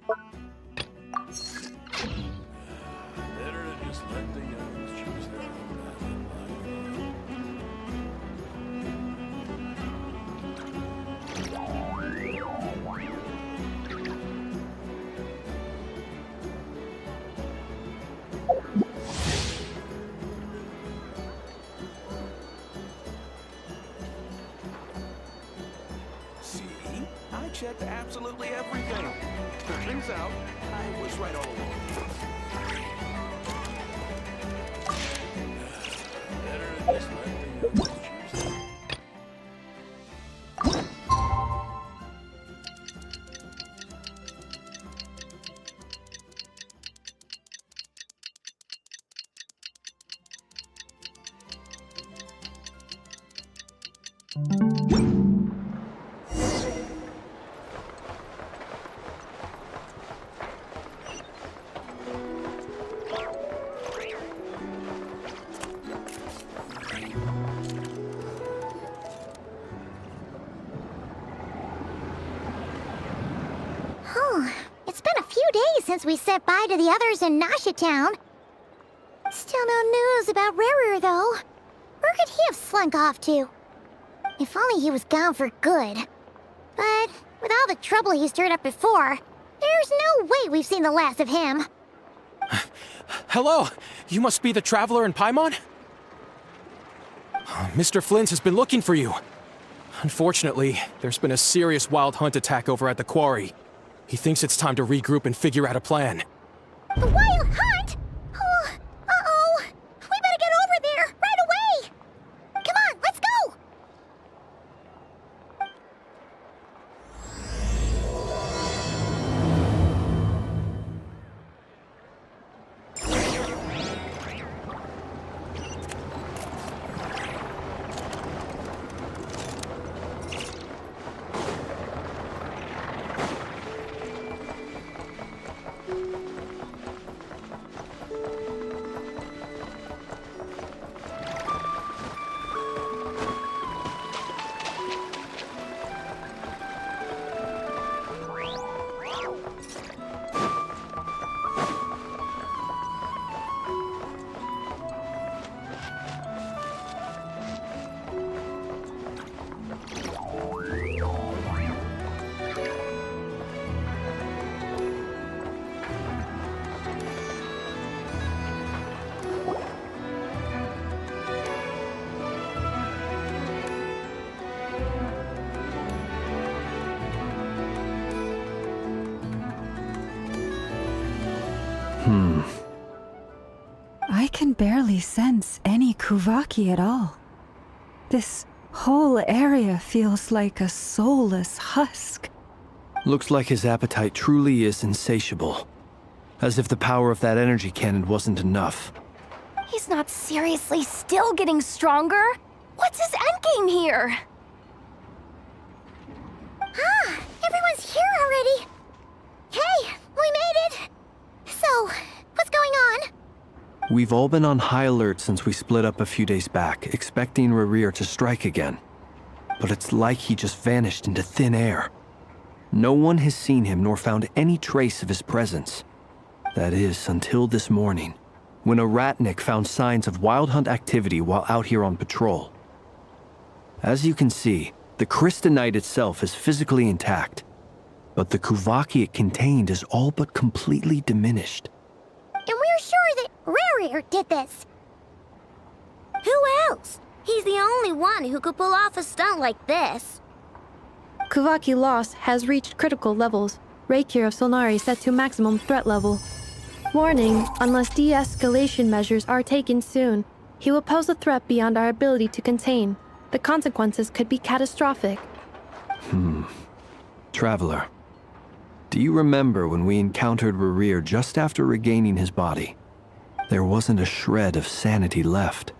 Better to just let the youngs choose their own path in See? I checked absolutely everything. Turns out, I was right all along. Better to just let the youngs choose their own. It's been a few days since we said bye to the others in Nasha Town. Still no news about Rarer, though. Where could he have slunk off to? If only he was gone for good. But with all the trouble he stirred up before, there's no way we've seen the last of him. Hello! You must be the traveler in Paimon? Mr. Flynn has been looking for you. Unfortunately, there's been a serious wild hunt attack over at the quarry. He thinks it's time to regroup and figure out a plan. The wild hunt? Oh, uh-oh. We better get over there, right away! Come on, let's go! I can barely sense any Kuvaki at all. This whole area feels like a soulless husk. Looks like his appetite truly is insatiable. As if the power of that energy cannon wasn't enough. He's not seriously still getting stronger? What's his endgame here? Ah, everyone's here already. Hey, we made it. So, what's going on? We've all been on high alert since we split up a few days back, expecting Rarir to strike again. But it's like he just vanished into thin air. No one has seen him nor found any trace of his presence. That is, until this morning, when a ratnik found signs of wild hunt activity while out here on patrol. As you can see, the crystalite itself is physically intact, but the Kuvaki it contained is all but completely diminished. And we're sure that Rarir did this. Who else? He's the only one who could pull off a stunt like this. Kuvaki loss has reached critical levels. Reikir of Solnari set to maximum threat level. Warning, unless de-escalation measures are taken soon, he will pose a threat beyond our ability to contain. The consequences could be catastrophic. Traveler, do you remember when we encountered Rarir just after regaining his body? There wasn't a shred of sanity left.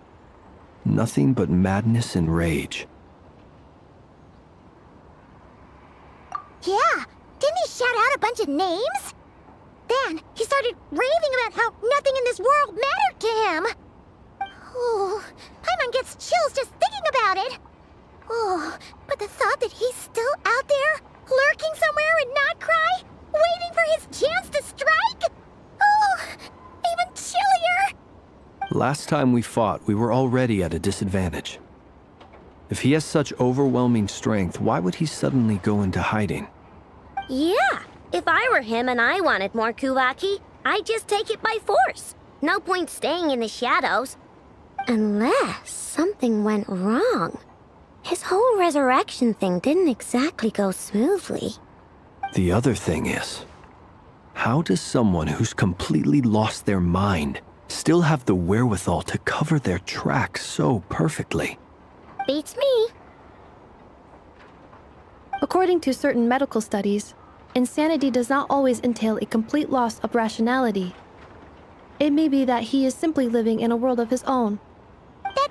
Nothing but madness and rage. Yeah, didn't he shout out a bunch of names? Then he started raving about how nothing in this world mattered to him. Oh, Paimon gets chills just thinking about it. Oh, but the thought that he's still out there, lurking somewhere in Not Krai, waiting for his Last time we fought, we were already at a disadvantage. If he has such overwhelming strength, why would he suddenly go into hiding? Yeah, if I were him and I wanted more Kuvaki, I'd just take it by force. No point staying in the shadows. Unless something went wrong. His whole resurrection thing didn't exactly go smoothly. The other thing is, how does someone who's completely lost their mind still have the wherewithal to cover their tracks so perfectly? Beats me. According to certain medical studies, insanity does not always entail a complete loss of rationality. It may be that he is simply living in a world of his own. That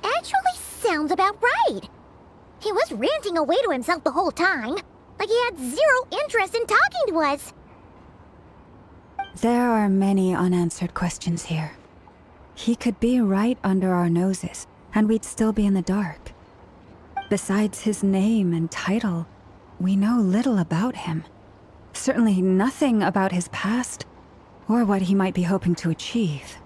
actually sounds about right. He was ranting away to himself the whole time, like he had zero interest in talking to us. There are many unanswered questions here. He could be right under our noses, and we'd still be in the dark. Besides his name and title, we know little about him. Certainly nothing about his past, or what he might be hoping to achieve.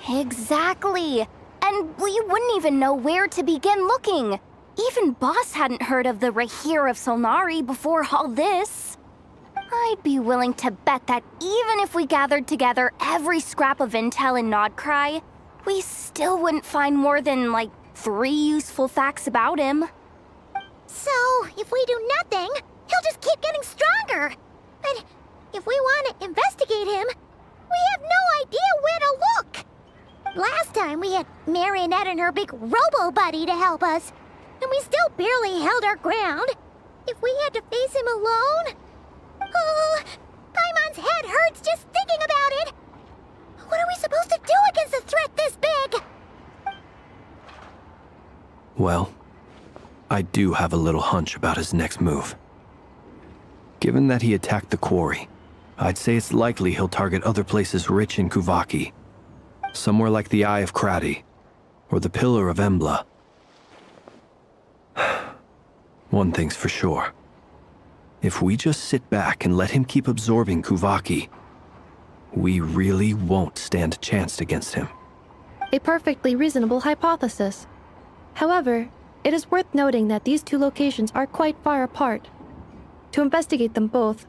Exactly. And we wouldn't even know where to begin looking. Even Boss hadn't heard of the Rahir of Solnari before all this. I'd be willing to bet that even if we gathered together every scrap of intel in Krai, we still wouldn't find more than, like, 3 useful facts about him. So, if we do nothing, he'll just keep getting stronger. But if we want to investigate him, we have no idea where to look. Last time we had Marionette and her big robo-buddy to help us, and we still barely held our ground. If we had to face him alone... Oh, Paimon's head hurts just thinking about it. What are we supposed to do against a threat this big? Well, I do have a little hunch about his next move. Given that he attacked the quarry, I'd say it's likely he'll target other places rich in Kuvaki. Somewhere like the Eye of Krai, or the Pillar of Embla. One thing's for sure. If we just sit back and let him keep absorbing Kuvaki, we really won't stand a chance against him. A perfectly reasonable hypothesis. However, it is worth noting that these two locations are quite far apart. To investigate them both,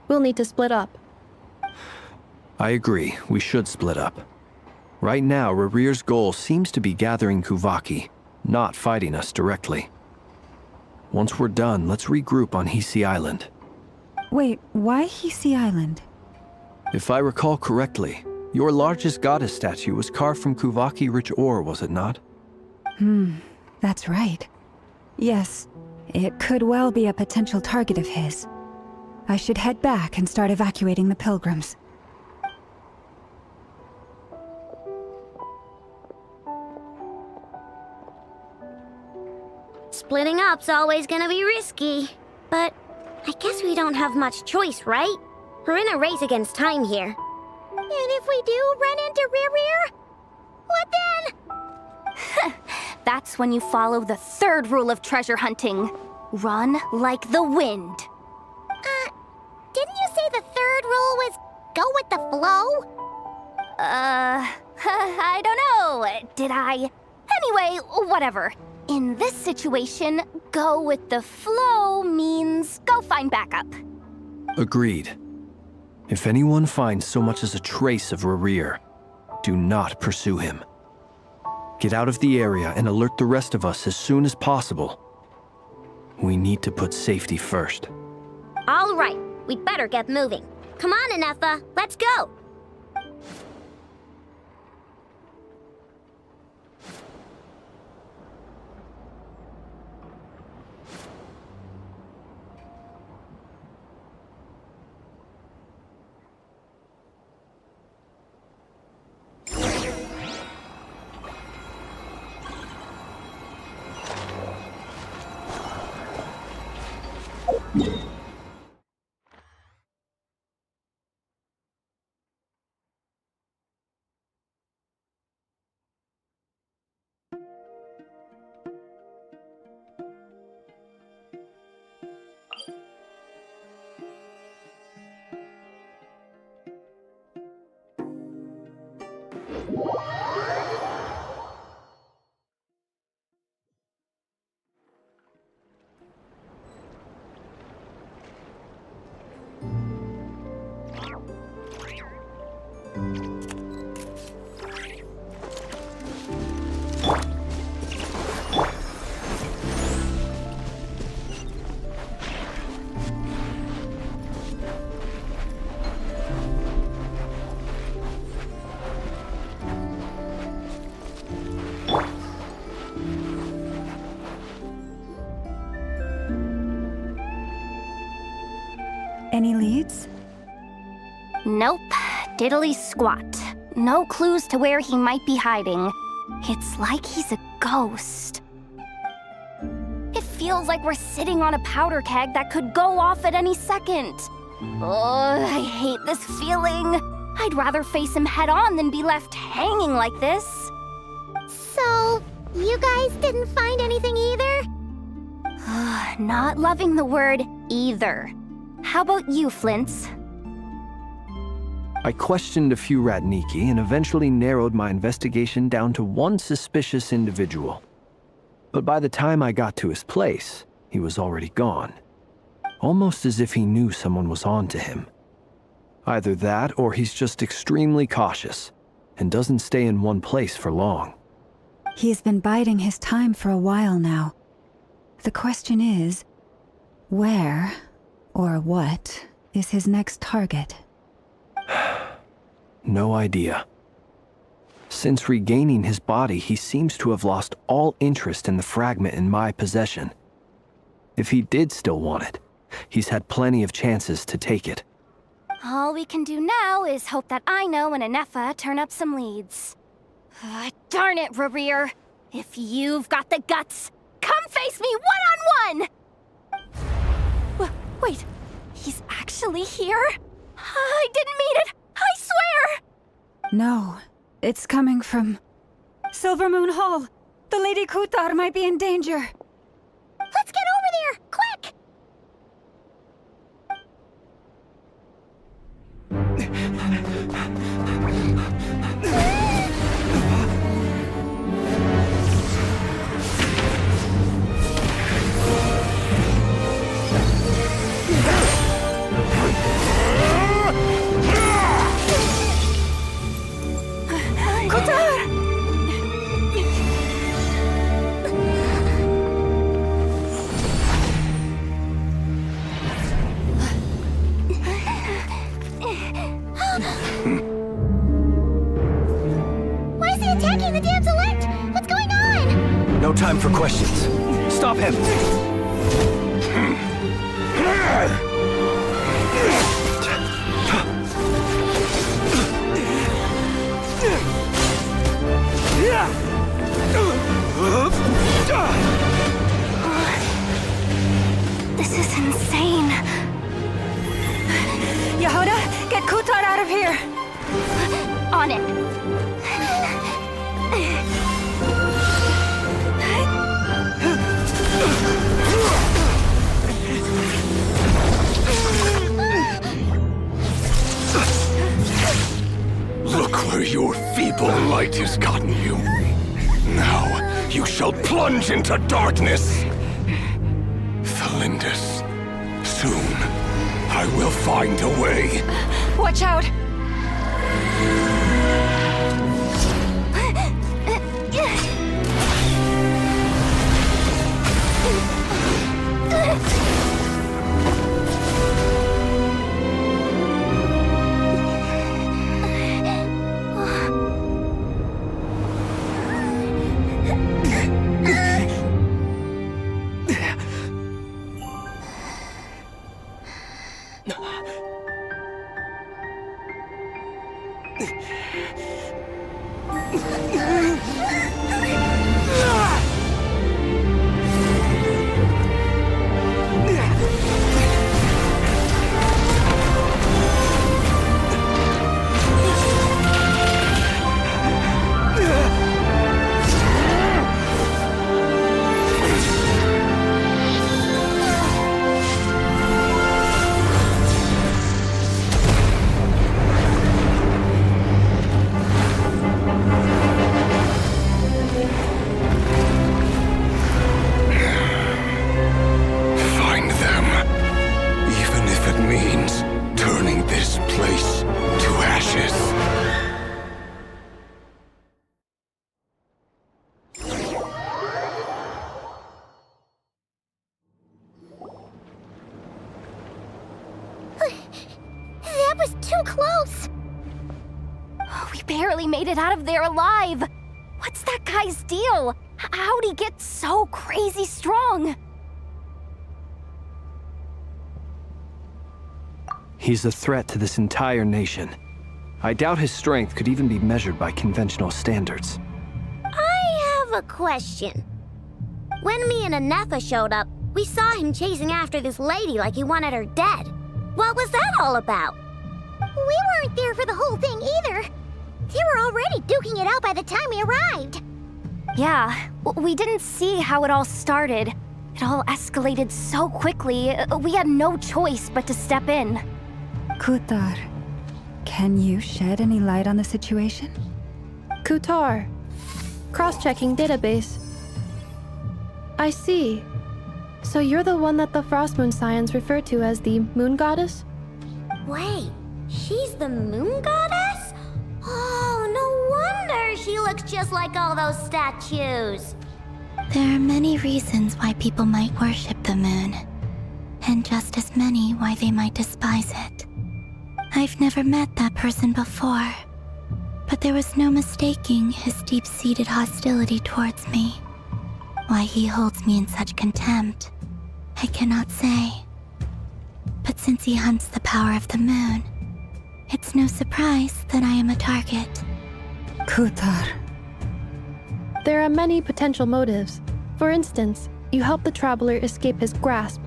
we'll need to split up. I agree, we should split up. Right now, Rarir's goal seems to be gathering Kuvaki, not fighting us directly. Once we're done, let's regroup on Hisi Island. Wait, why Hisi Island? If I recall correctly, your largest goddess statue was carved from Kuvaki-rich ore, was it not? That's right. Yes, it could well be a potential target of his. I should head back and start evacuating the pilgrims. Splitting up's always gonna be risky. But I guess we don't have much choice, right? We're in a race against time here. And if we do run into Rarir, what then? That's when you follow the 3rd rule of treasure hunting. Run like the wind. Didn't you say the 3rd rule was go with the flow? I don't know. Did I? Anyway, whatever. In this situation, go with the flow means go find backup. Agreed. If anyone finds so much as a trace of Rarir, do not pursue him. Get out of the area and alert the rest of us as soon as possible. We need to put safety first. All right, we'd better get moving. Come on, Anefa, let's go. Any leads? Nope. Diddly squat. No clues to where he might be hiding. It's like he's a ghost. It feels like we're sitting on a powder keg that could go off at any second. Ugh, I hate this feeling. I'd rather face him head on than be left hanging like this. So, you guys didn't find anything either? Not loving the word either. How about you, Flints? I questioned a few Ratniki and eventually narrowed my investigation down to one suspicious individual. But by the time I got to his place, he was already gone. Almost as if he knew someone was on to him. Either that or he's just extremely cautious and doesn't stay in one place for long. He's been biding his time for a while now. The question is, where or what is his next target? No idea. Since regaining his body, he seems to have lost all interest in the fragment in my possession. If he did still want it, he's had plenty of chances to take it. All we can do now is hope that Ino and Anefa turn up some leads. Darn it, Rarir. If you've got the guts, come face me one-on-one! Wait, he's actually here? I didn't mean it! I swear! No, it's coming from Silver Moon Hall. The Lady Kutar might be in danger. Let's get over there, quick! Why is he attacking the damsel elect? What's going on? No time for questions. Stop him! This is insane. Yehuda, get Kutar out of here! On it. Look where your feeble light has gotten you. Now you shall plunge into darkness. Thelindis, soon I will find a way. Watch out! That was too close! We barely made it out of there alive! What's that guy's deal? How'd he get so crazy strong? He's a threat to this entire nation. I doubt his strength could even be measured by conventional standards. I have a question. When me and Anefa showed up, we saw him chasing after this lady like he wanted her dead. What was that all about? We weren't there for the whole thing either. They were already duking it out by the time we arrived. Yeah, we didn't see how it all started. It all escalated so quickly, we had no choice but to step in. Kutar, can you shed any light on the situation? Kutar. Cross-checking database. I see. So you're the one that the Frostmoon Scions refer to as the Moon Goddess? Wait, she's the moon goddess? Oh, no wonder she looks just like all those statues. There are many reasons why people might worship the moon, and just as many why they might despise it. I've never met that person before, but there was no mistaking his deep-seated hostility towards me. Why he holds me in such contempt, I cannot say. But since he hunts the power of the moon, it's no surprise that I am a target. Kutar. There are many potential motives. For instance, you help the traveler escape his grasp.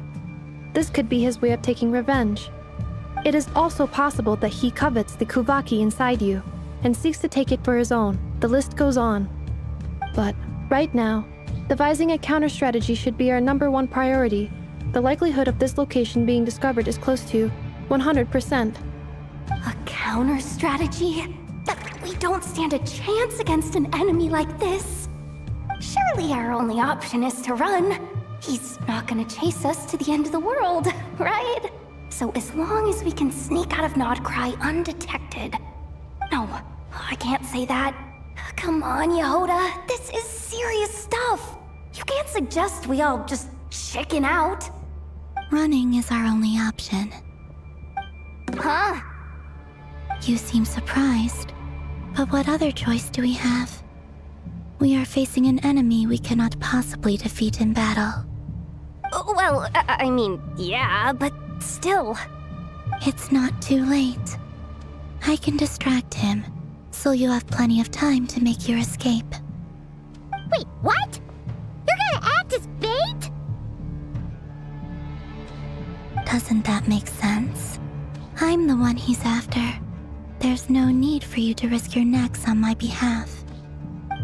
This could be his way of taking revenge. It is also possible that he covets the Kuvaki inside you and seeks to take it for his own. The list goes on. But right now, devising a counter-strategy should be our #1 priority. The likelihood of this location being discovered is close to 100%. A counter-strategy? We don't stand a chance against an enemy like this. Surely our only option is to run. He's not gonna chase us to the end of the world, right? So as long as we can sneak out of Krai undetected. No, I can't say that. Come on, Yehoda, this is serious stuff. You can't suggest we all just chicken out. Running is our only option. Huh? You seem surprised, but what other choice do we have? We are facing an enemy we cannot possibly defeat in battle. Well, I mean, yeah, but still. It's not too late. I can distract him, so you'll have plenty of time to make your escape. Wait, what? You're gonna act as bait? Doesn't that make sense? I'm the one he's after. There's no need for you to risk your necks on my behalf.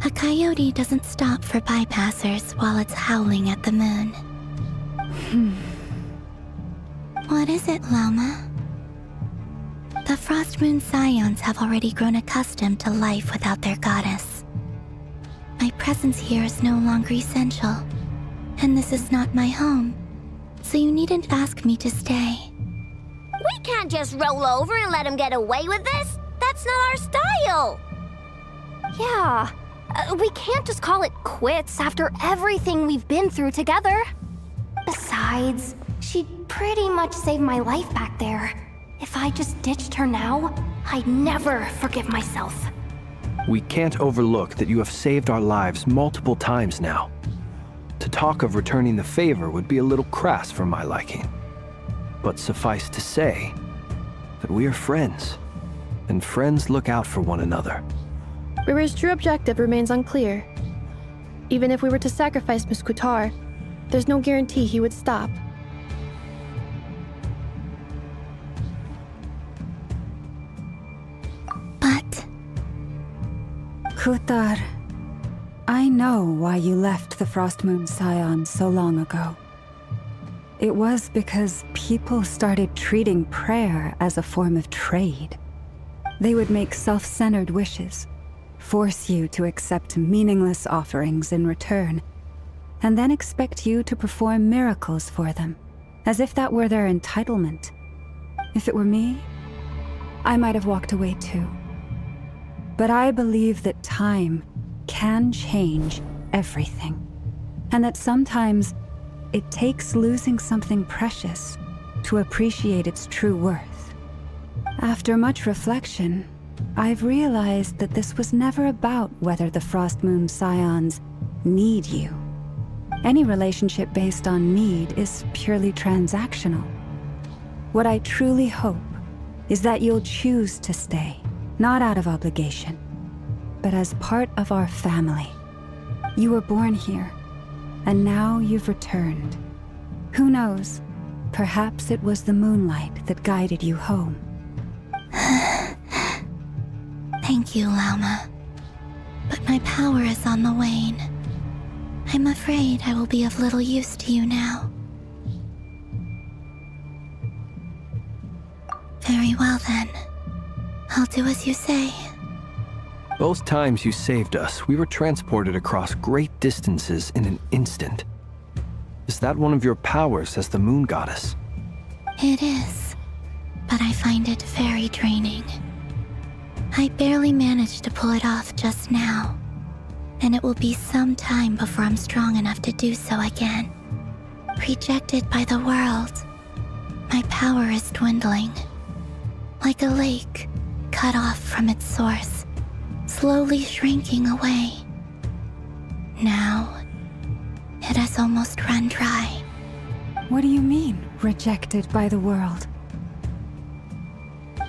A coyote doesn't stop for bypassers while it's howling at the moon. What is it, Loma? The Frostmoon Scions have already grown accustomed to life without their goddess. My presence here is no longer essential, and this is not my home, so you needn't ask me to stay. We can't just roll over and let him get away with this. That's not our style. Yeah, we can't just call it quits after everything we've been through together. Besides, she'd pretty much saved my life back there. If I just ditched her now, I'd never forgive myself. We can't overlook that you have saved our lives multiple times now. To talk of returning the favor would be a little crass for my liking. But suffice to say that we are friends, and friends look out for one another. Rira's true objective remains unclear. Even if we were to sacrifice Miss Kutar, there's no guarantee he would stop. But... Kutar, I know why you left the Frostmoon Scions so long ago. It was because people started treating prayer as a form of trade. They would make self-centered wishes, force you to accept meaningless offerings in return, and then expect you to perform miracles for them, as if that were their entitlement. If it were me, I might have walked away too. But I believe that time can change everything, and that sometimes it takes losing something precious to appreciate its true worth. After much reflection, I've realized that this was never about whether the Frost Moon Scions need you. Any relationship based on need is purely transactional. What I truly hope is that you'll choose to stay, not out of obligation, but as part of our family. You were born here, and now you've returned. Who knows? Perhaps it was the moonlight that guided you home. Thank you, Lauma. But my power is on the wane. I'm afraid I will be of little use to you now. Very well then. I'll do as you say. Both times you saved us, we were transported across great distances in an instant. Is that one of your powers as the Moon Goddess? It is, but I find it very draining. I barely managed to pull it off just now, and it will be some time before I'm strong enough to do so again. Rejected by the world, my power is dwindling. Like a lake cut off from its source, slowly shrinking away. Now, it has almost run dry. What do you mean, rejected by the world?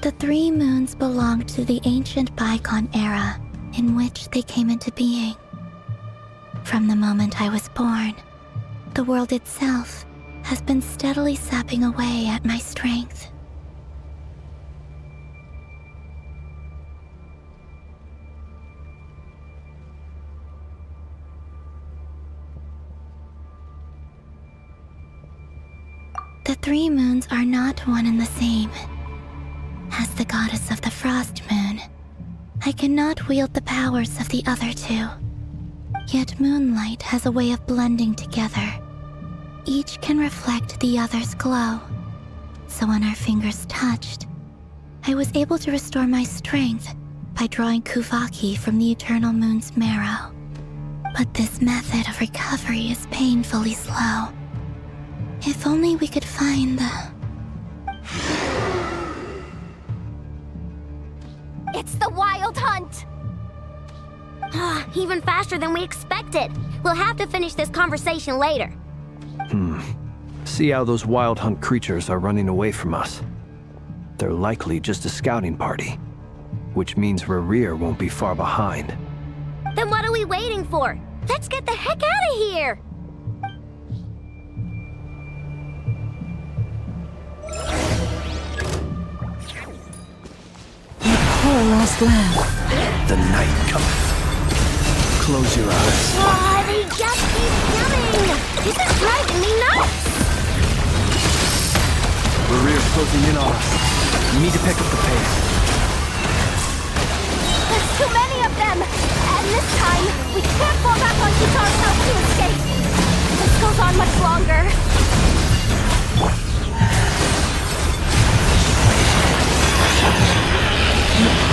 The 3 moons belonged to the ancient bygone era in which they came into being. From the moment I was born, the world itself has been steadily sapping away at my strength. The 3 moons are not one and the same. As the goddess of the Frost Moon, I cannot wield the powers of the other 2. Yet moonlight has a way of blending together. Each can reflect the other's glow. So when our fingers touched, I was able to restore my strength by drawing Kuvaki from the eternal moon's marrow. But this method of recovery is painfully slow. If only we could find the... It's the Wild Hunt! Even faster than we expected. We'll have to finish this conversation later. See how those Wild Hunt creatures are running away from us. They're likely just a scouting party, which means Rerir won't be far behind. Then what are we waiting for? Let's get the heck out of here! Poor lost lamb. The night cometh. Close your eyes. They just keep coming! This is driving me nuts! Rerir's closing in on us. We need to pick up the pace. There's too many of them! And this time, we can't fall back on Kitar's house to escape! This goes on much longer.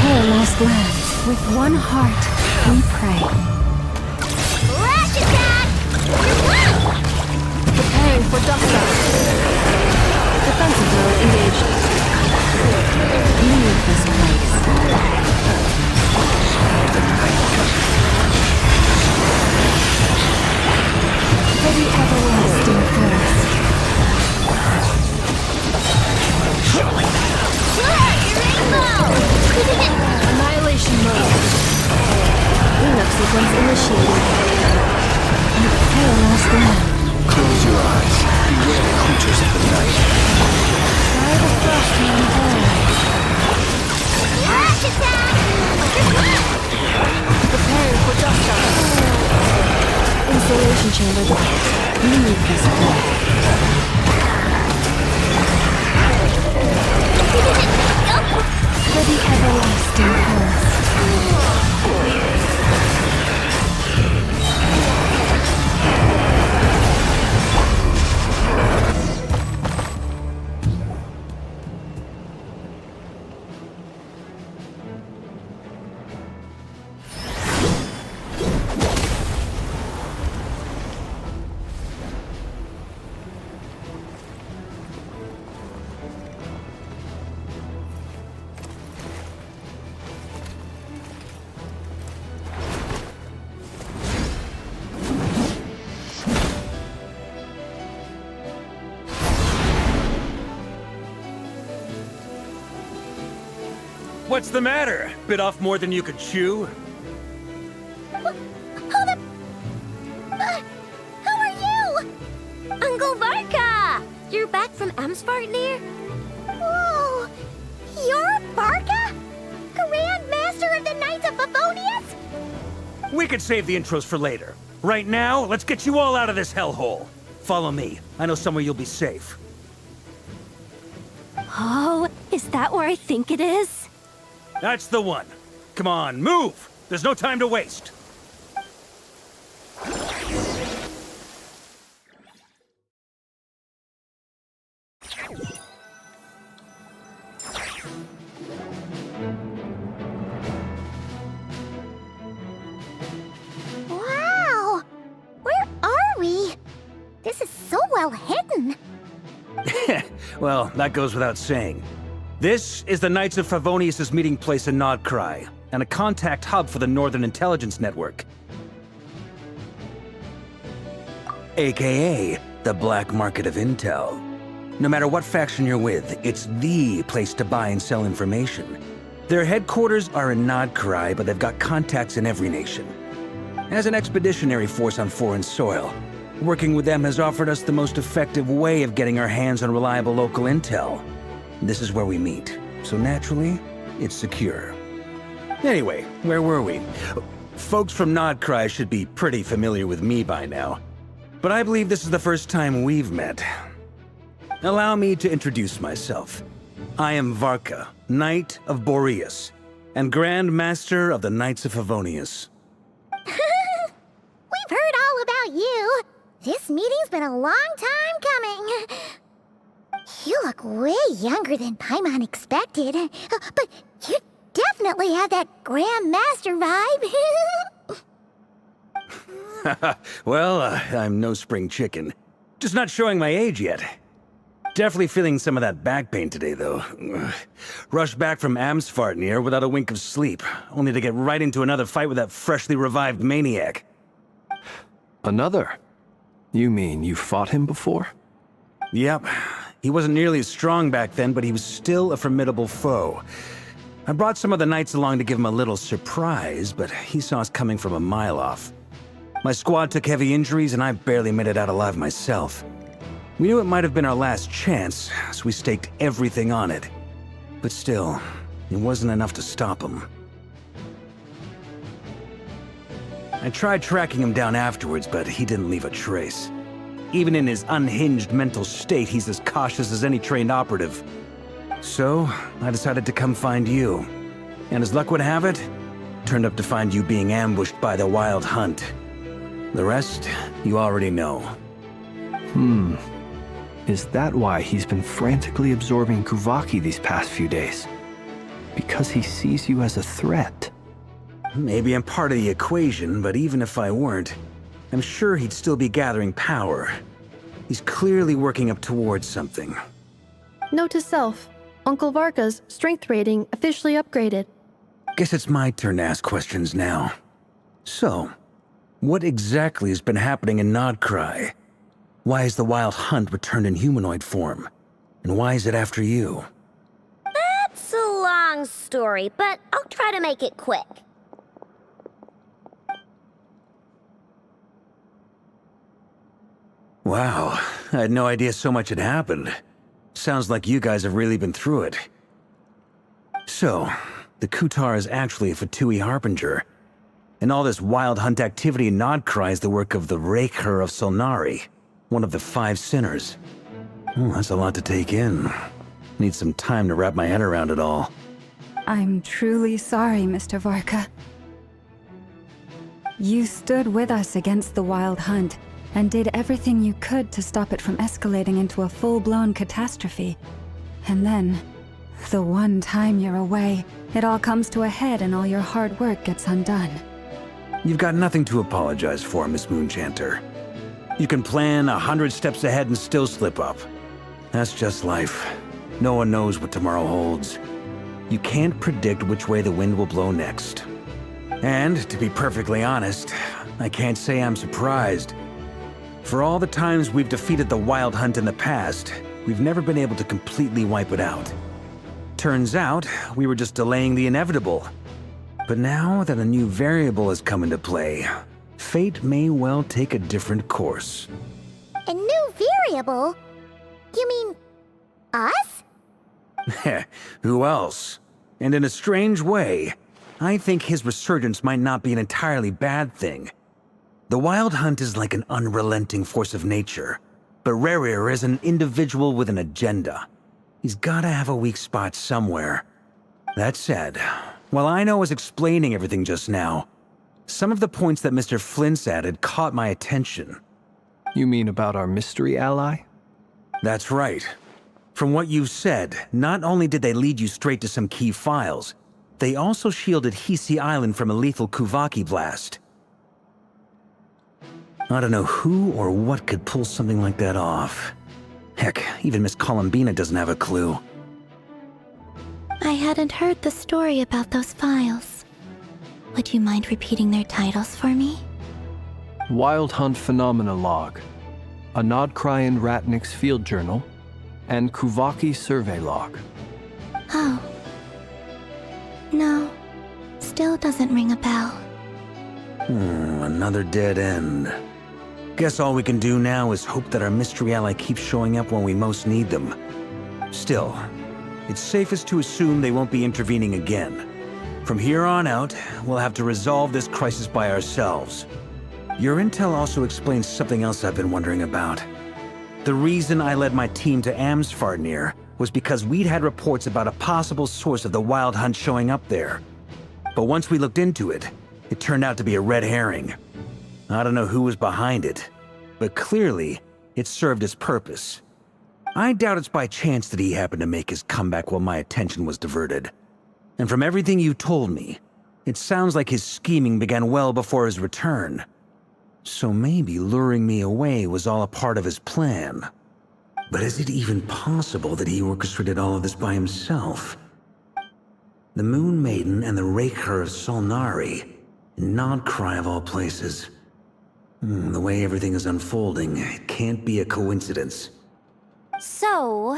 Poor lost lambs, with one heart, we pray. Rash attack! Preparing for Dusta. Defensive mode engaged. Leave this place. The night cometh. For the everlasting forest. Annihilation mode. Cleanup sequence initiated. Poor lost lamb. Close your eyes. Beware the creatures of the night. Try the frost moon hole. Rash attack! Preparing for Dusta. Installation chamber down. Leave this place. For the everlasting forest. What's the matter? Bit off more than you could chew? Who are you? Uncle Varka! You're back from Amsvartnir? Whoa! You're Barca? Grand Master of the Knights of Favonius? We could save the intros for later. Right now, let's get you all out of this hellhole. Follow me. I know somewhere you'll be safe. Oh, is that where I think it is? That's the one. Come on, move! There's no time to waste. Wow! Where are we? This is so well hidden. Well, that goes without saying. This is the Knights of Favonius' meeting place in Krai, and a contact hub for the Northern Intelligence Network. AKA, the black market of intel. No matter what faction you're with, it's the place to buy and sell information. Their headquarters are in Krai, but they've got contacts in every nation. As an expeditionary force on foreign soil, working with them has offered us the most effective way of getting our hands on reliable local intel. This is where we meet, so naturally, it's secure. Anyway, where were we? Folks from Krai should be pretty familiar with me by now, but I believe this is the first time we've met. Allow me to introduce myself. I am Varka, Knight of Boreas, and Grand Master of the Knights of Favonius. We've heard all about you. This meeting's been a long time coming. You look way younger than Paimon expected, but you definitely have that Grand Master vibe. Well, I'm no spring chicken. Just not showing my age yet. Definitely feeling some of that back pain today, though. Rushed back from Amsvartnir without a wink of sleep, only to get right into another fight with that freshly revived maniac. Another? You mean you fought him before? Yep. He wasn't nearly as strong back then, but he was still a formidable foe. I brought some of the knights along to give him a little surprise, but he saw us coming from a mile off. My squad took heavy injuries, and I barely made it out alive myself. We knew it might have been our last chance, so we staked everything on it. But still, it wasn't enough to stop him. I tried tracking him down afterwards, but he didn't leave a trace. Even in his unhinged mental state, he's as cautious as any trained operative. So, I decided to come find you. And as luck would have it, turned up to find you being ambushed by the Wild Hunt. The rest, you already know. Is that why he's been frantically absorbing Kuvaki these past few days? Because he sees you as a threat? Maybe I'm part of the equation, but even if I weren't, I'm sure he'd still be gathering power. He's clearly working up towards something. Note to self, Uncle Varka's strength rating officially upgraded. Guess it's my turn to ask questions now. So, what exactly has been happening in Krai? Why is the Wild Hunt returned in humanoid form? And why is it after you? That's a long story, but I'll try to make it quick. Wow, I had no idea so much had happened. Sounds like you guys have really been through it. So, the Kutar is actually a Fatui Harbinger. And all this Wild Hunt activity in Krai is the work of the Raker of Solnari, one of the 5 sinners. That's a lot to take in. Need some time to wrap my head around it all. I'm truly sorry, Mr. Varka. You stood with us against the Wild Hunt, and did everything you could to stop it from escalating into a full-blown catastrophe. And then, the one time you're away, it all comes to a head and all your hard work gets undone. You've got nothing to apologize for, Miss Moonchanter. You can plan 100 steps ahead and still slip up. That's just life. No one knows what tomorrow holds. You can't predict which way the wind will blow next. And, to be perfectly honest, I can't say I'm surprised. For all the times we've defeated the Wild Hunt in the past, we've never been able to completely wipe it out. Turns out, we were just delaying the inevitable. But now that a new variable has come into play, fate may well take a different course. A new variable? You mean us? Who else? And in a strange way, I think his resurgence might not be an entirely bad thing. The Wild Hunt is like an unrelenting force of nature, but Rerir is an individual with an agenda. He's gotta have a weak spot somewhere. That said, while I was explaining everything just now, some of the points that Mr. Flint's added caught my attention. You mean about our mystery ally? That's right. From what you've said, not only did they lead you straight to some key files, they also shielded Hisi Island from a lethal Kuvaki blast. I don't know who or what could pull something like that off. Heck, even Miss Columbina doesn't have a clue. I hadn't heard the story about those files. Would you mind repeating their titles for me? Wild Hunt Phenomena Log, a Krai and Ratnik's Field Journal, and Kuvaki Survey Log. Oh. No. Still doesn't ring a bell. Another dead end. Guess all we can do now is hope that our mystery ally keeps showing up when we most need them. Still, it's safest to assume they won't be intervening again. From here on out, we'll have to resolve this crisis by ourselves. Your intel also explains something else I've been wondering about. The reason I led my team to Amsfarnir was because we'd had reports about a possible source of the Wild Hunt showing up there. But once we looked into it, it turned out to be a red herring. I don't know who was behind it, but clearly, it served its purpose. I doubt it's by chance that he happened to make his comeback while my attention was diverted. And from everything you told me, it sounds like his scheming began well before his return. So maybe luring me away was all a part of his plan. But is it even possible that he orchestrated all of this by himself? The Moon Maiden and the Raker of Solnari, Krai of all places. The way everything is unfolding, it can't be a coincidence. So,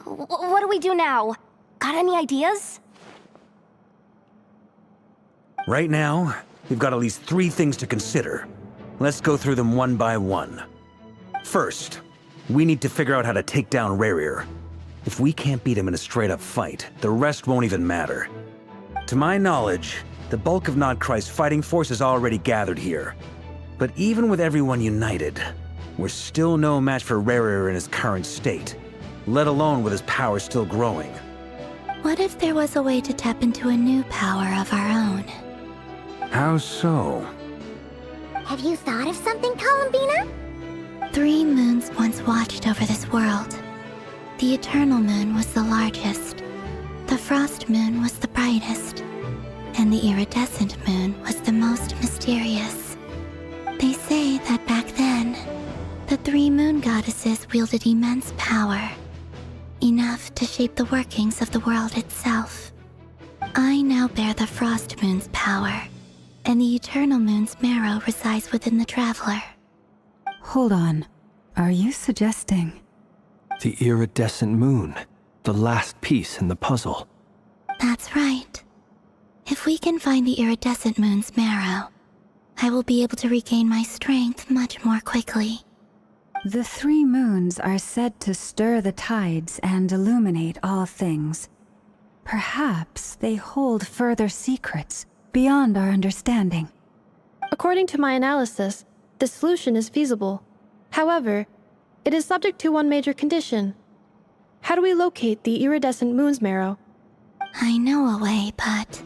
what do we do now? Got any ideas? Right now, we've got at least 3 things to consider. Let's go through them one by one. First, we need to figure out how to take down Rerir. If we can't beat him in a straight-up fight, the rest won't even matter. To my knowledge, the bulk of Krai's fighting force is already gathered here. But even with everyone united, we're still no match for Rerir in his current state, let alone with his power still growing. What if there was a way to tap into a new power of our own? How so? Have you thought of something, Columbina? 3 moons once watched over this world. The Eternal Moon was the largest. The Frost Moon was the brightest. And the Iridescent Moon was the most mysterious. They say that back then, the 3 moon goddesses wielded immense power. Enough to shape the workings of the world itself. I now bear the Frost Moon's power, and the Eternal Moon's marrow resides within the Traveler. Hold on. Are you suggesting? The iridescent moon, the last piece in the puzzle. That's right. If we can find the Iridescent Moon's marrow, I will be able to regain my strength much more quickly. The 3 moons are said to stir the tides and illuminate all things. Perhaps they hold further secrets beyond our understanding. According to my analysis, the solution is feasible. However, it is subject to one major condition. How do we locate the Iridescent Moon's marrow? I know a way, but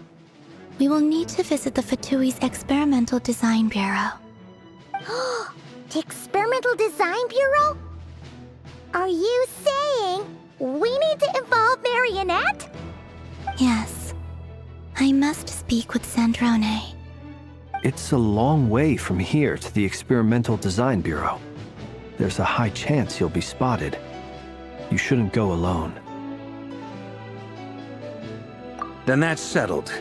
we will need to visit the Fatui's Experimental Design Bureau. The Experimental Design Bureau? Are you saying we need to involve Marionette? Yes. I must speak with Sandrone. It's a long way from here to the Experimental Design Bureau. There's a high chance you'll be spotted. You shouldn't go alone. Then that's settled.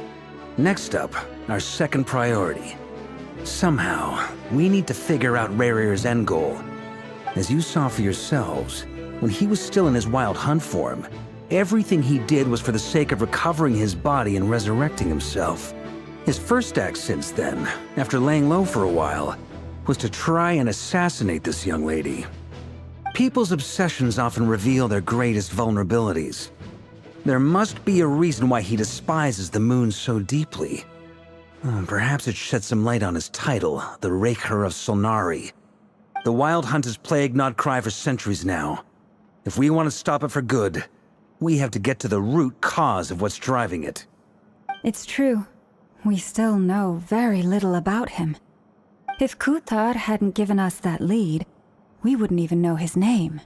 Next up, our second priority. Somehow, we need to figure out Rerir's end goal. As you saw for yourselves, when he was still in his Wild Hunt form, Everything he did was for the sake of recovering his body and resurrecting himself. His first act since then, after laying low for a while, was to try and assassinate this young lady. People's obsessions often reveal their greatest vulnerabilities. There must be a reason why he despises the moon so deeply. Perhaps it sheds some light on his title, the Raker of Solnari. The Wild Hunt has plagued Krai for centuries now. If we want to stop it for good, we have to get to the root cause of what's driving it. It's true. We still know very little about him. If Kuthar hadn't given us that lead, we wouldn't even know his name.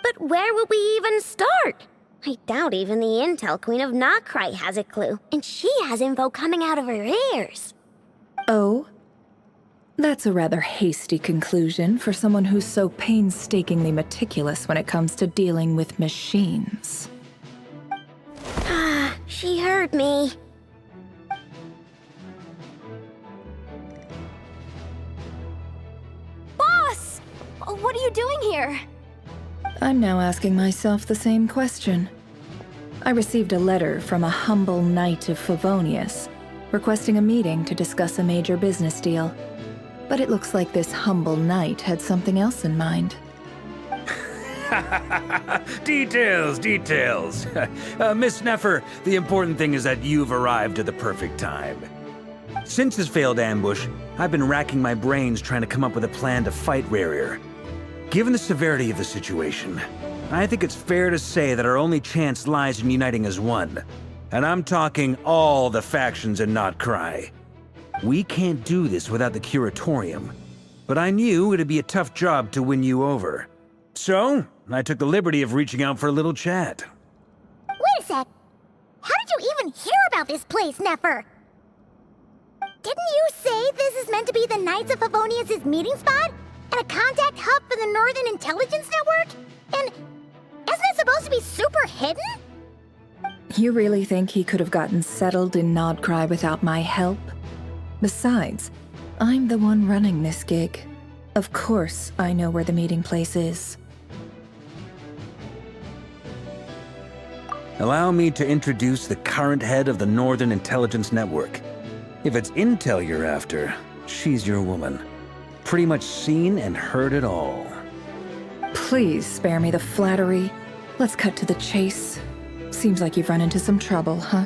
But where would we even start? I doubt even the Intel Queen of Krai has a clue, and she has info coming out of her ears. Oh? That's a rather hasty conclusion for someone who's so painstakingly meticulous when it comes to dealing with machines. She heard me. Boss! What are you doing here? I'm now asking myself the same question. I received a letter from a humble knight of Favonius, requesting a meeting to discuss a major business deal. But it looks like this humble knight had something else in mind. Details. Miss Neffer, the important thing is that you've arrived at the perfect time. Since his failed ambush, I've been racking my brains trying to come up with a plan to fight Rerir. Given the severity of the situation, I think it's fair to say that our only chance lies in uniting as one. And I'm talking all the factions in Krai. We can't do this without the Curatorium, but I knew it'd be a tough job to win you over. So, I took the liberty of reaching out for a little chat. Wait a sec. How did you even hear about this place, Neffer? Didn't you say this is meant to be the Knights of Favonius' meeting spot? And a contact hub for the Northern Intelligence Network? And isn't it supposed to be super hidden? You really think he could have gotten settled in Krai without my help? Besides, I'm the one running this gig. Of course I know where the meeting place is. Allow me to introduce the current head of the Northern Intelligence Network. If it's intel you're after, she's your woman. Pretty much seen and heard it all. Please spare me the flattery. Let's cut to the chase. Seems like you've run into some trouble, huh?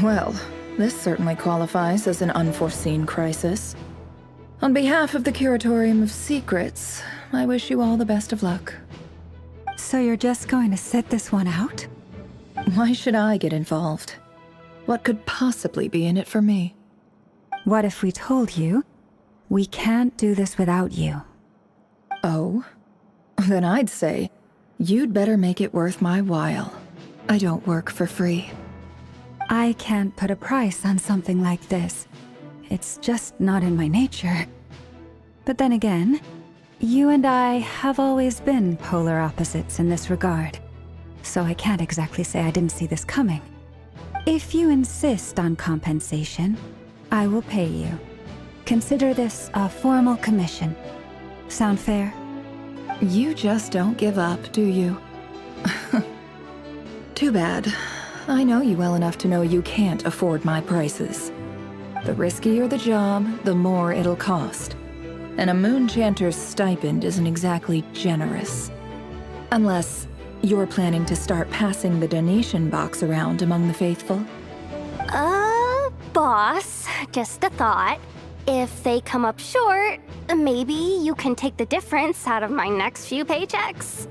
Well, this certainly qualifies as an unforeseen crisis. On behalf of the Curatorium of Secrets, I wish you all the best of luck. So you're just going to sit this one out? Why should I get involved? What could possibly be in it for me? What if we told you we can't do this without you? Oh? Then I'd say, you'd better make it worth my while. I don't work for free. I can't put a price on something like this. It's just not in my nature. But then again, you and I have always been polar opposites in this regard. So I can't exactly say I didn't see this coming. If you insist on compensation, I will pay you. Consider this a formal commission. Sound fair? You just don't give up, do you? Too bad. I know you well enough to know you can't afford my prices. The riskier the job, the more it'll cost. And a moon chanter's stipend isn't exactly generous. Unless you're planning to start passing the donation box around among the faithful. Boss, just a thought. If they come up short, maybe you can take the difference out of my next few paychecks.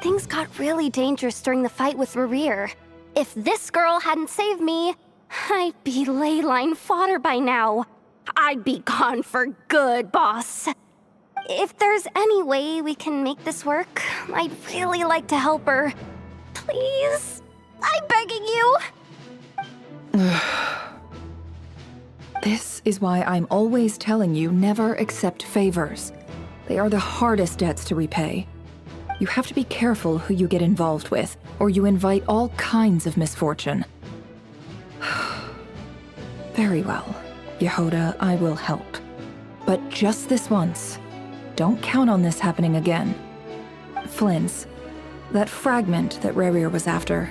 Things got really dangerous during the fight with Rerir. If this girl hadn't saved me, I'd be ley line fodder by now. I'd be gone for good, boss. If there's any way we can make this work, I'd really like to help her. Please? I'm begging you. This is why I'm always telling you never accept favors. They are the hardest debts to repay. You have to be careful who you get involved with, or you invite all kinds of misfortune. Very well, Yehoda, I will help. But just this once. Don't count on this happening again. Flynn's, that fragment that Rerir was after,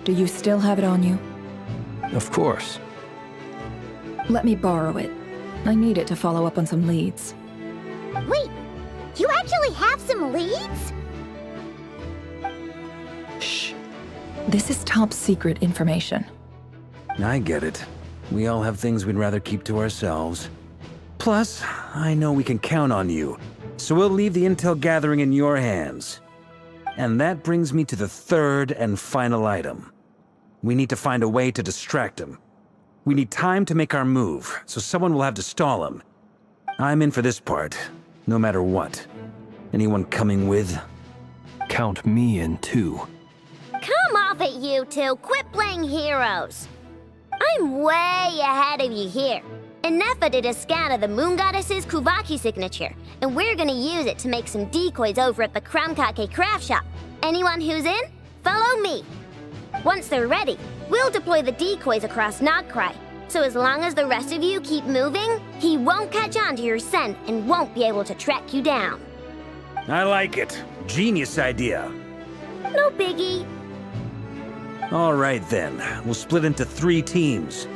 do you still have it on you? Of course. Let me borrow it. I need it to follow up on some leads. Wait, you actually have some leads? Shh. This is top secret information. I get it. We all have things we'd rather keep to ourselves. Plus, I know we can count on you, so we'll leave the intel gathering in your hands. And that brings me to the third and final item. We need to find a way to distract him. We need time to make our move, so someone will have to stall him. I'm in for this part, no matter what. Anyone coming with? Count me in too. Come off it, you two. Quit playing heroes. I'm way ahead of you here. Nefa did a scan of the Moon Goddess's Kuvaki signature, and we're gonna use it to make some decoys over at the Kramkake craft shop. Anyone who's in, follow me. Once they're ready, we'll deploy the decoys across Krai. So as long as the rest of you keep moving, he won't catch on to your scent and won't be able to track you down. I like it. Genius idea. No biggie. All right then, we'll split into 3 teams.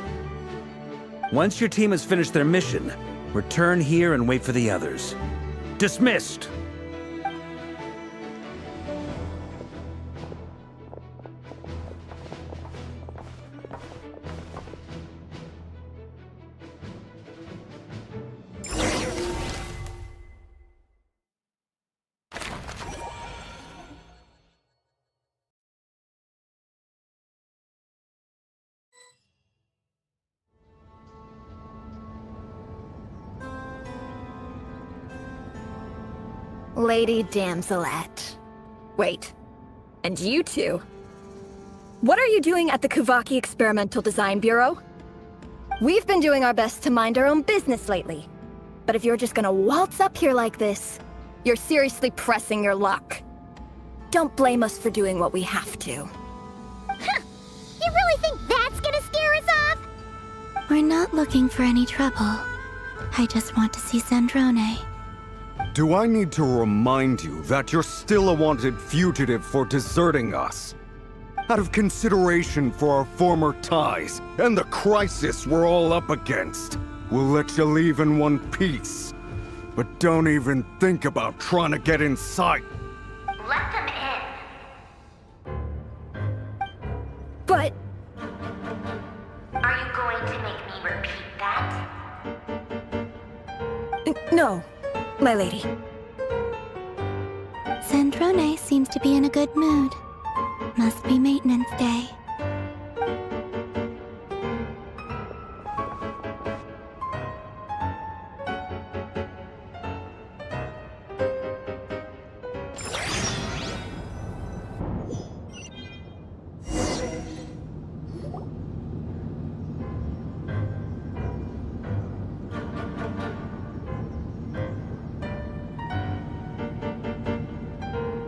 Once your team has finished their mission, return here and wait for the others. Dismissed! Lady Damselette. Wait, and you two? What are you doing at the Kuvaki Experimental Design Bureau? We've been doing our best to mind our own business lately. But if you're just gonna waltz up here like this, you're seriously pressing your luck. Don't blame us for doing what we have to. Huh! You really think that's gonna scare us off? We're not looking for any trouble. I just want to see Zandrone. Do I need to remind you that you're still a wanted fugitive for deserting us? Out of consideration for our former ties and the crisis we're all up against, we'll let you leave in one piece. But don't even think about trying to get inside. Let them in. But... Are you going to make me repeat that? No, my lady. Zandrone seems to be in a good mood. Must be maintenance day.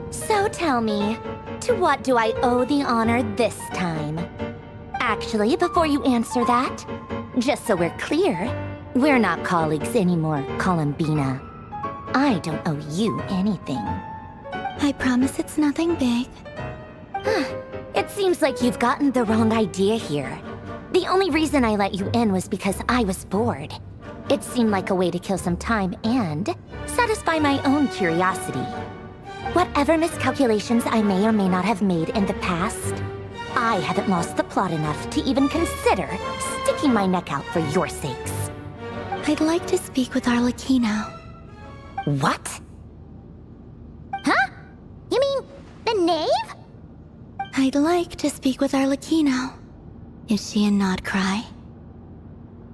So tell me, to what do I owe the honor this time? Actually, before you answer that, just so we're clear, we're not colleagues anymore, Columbina. I don't owe you anything. I promise it's nothing big. It seems like you've gotten the wrong idea here. The only reason I let you in was because I was bored. It seemed like a way to kill some time and satisfy my own curiosity. Whatever miscalculations I may or may not have made in the past, I haven't lost the plot enough to even consider sticking my neck out for your sakes. I'd like to speak with Arlecchino. What? Huh? You mean the knave? I'd like to speak with Arlecchino. Is she in Krai?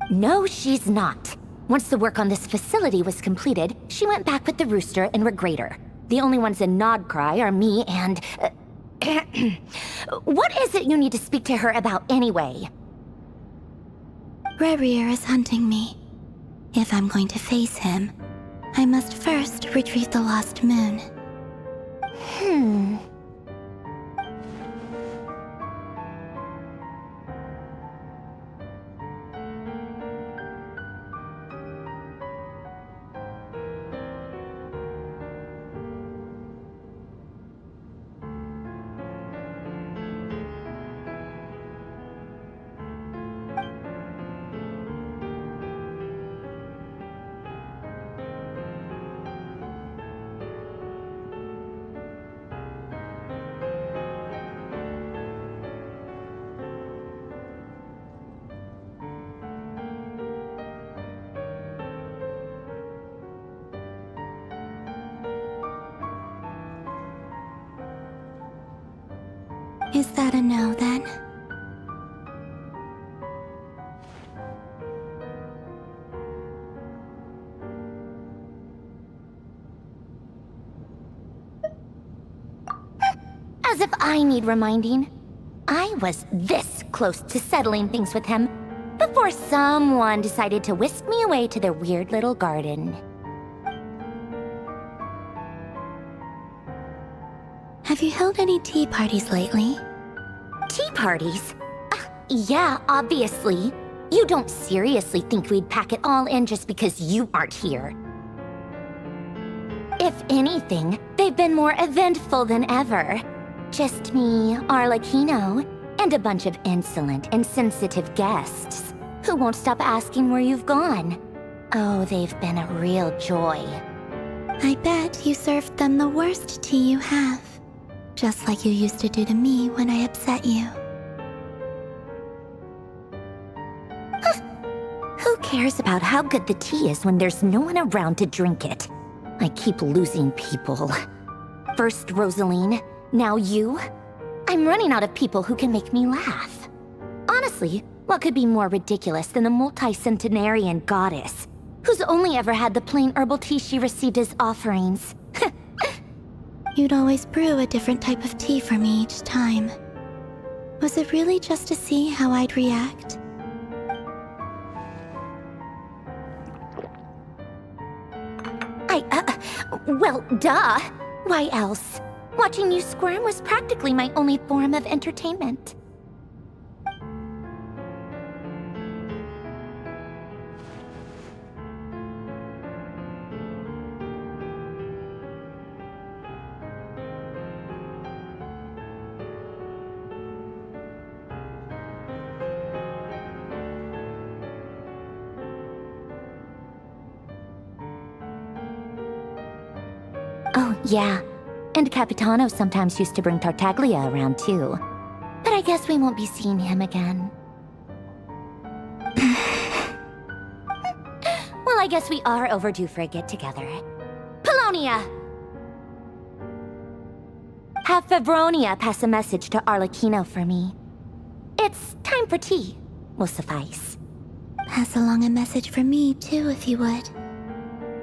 No, she's not. Once the work on this facility was completed, she went back with the Rooster and Regrator. The only ones in Krai are me and... What is it you need to speak to her about anyway? Rerir is hunting me. If I'm going to face him, I must first retrieve the lost moon. Is that a no, then? As if I need reminding. I was this close to settling things with him before someone decided to whisk me away to their weird little garden. Have you held any tea parties lately? Tea parties? Yeah, obviously. You don't seriously think we'd pack it all in just because you aren't here. If anything, they've been more eventful than ever. Just me, Arlecchino, and a bunch of insolent and sensitive guests who won't stop asking where you've gone. Oh, they've been a real joy. I bet you served them the worst tea you have. Just like you used to do to me when I upset you. Who cares about how good the tea is when there's no one around to drink it? I keep losing people. First Rosaline, now you. I'm running out of people who can make me laugh. Honestly, what could be more ridiculous than the multi-centenarian goddess, who's only ever had the plain herbal tea she received as offerings? You'd always brew a different type of tea for me each time. Was it really just to see how I'd react? Well, duh. Why else? Watching you squirm was practically my only form of entertainment. Oh, yeah. And Capitano sometimes used to bring Tartaglia around, too. But I guess we won't be seeing him again. Well, I guess we are overdue for a get-together. Polonia! Have Fevronia pass a message to Arlecchino for me. It's time for tea. Will suffice. Pass along a message for me, too, if you would.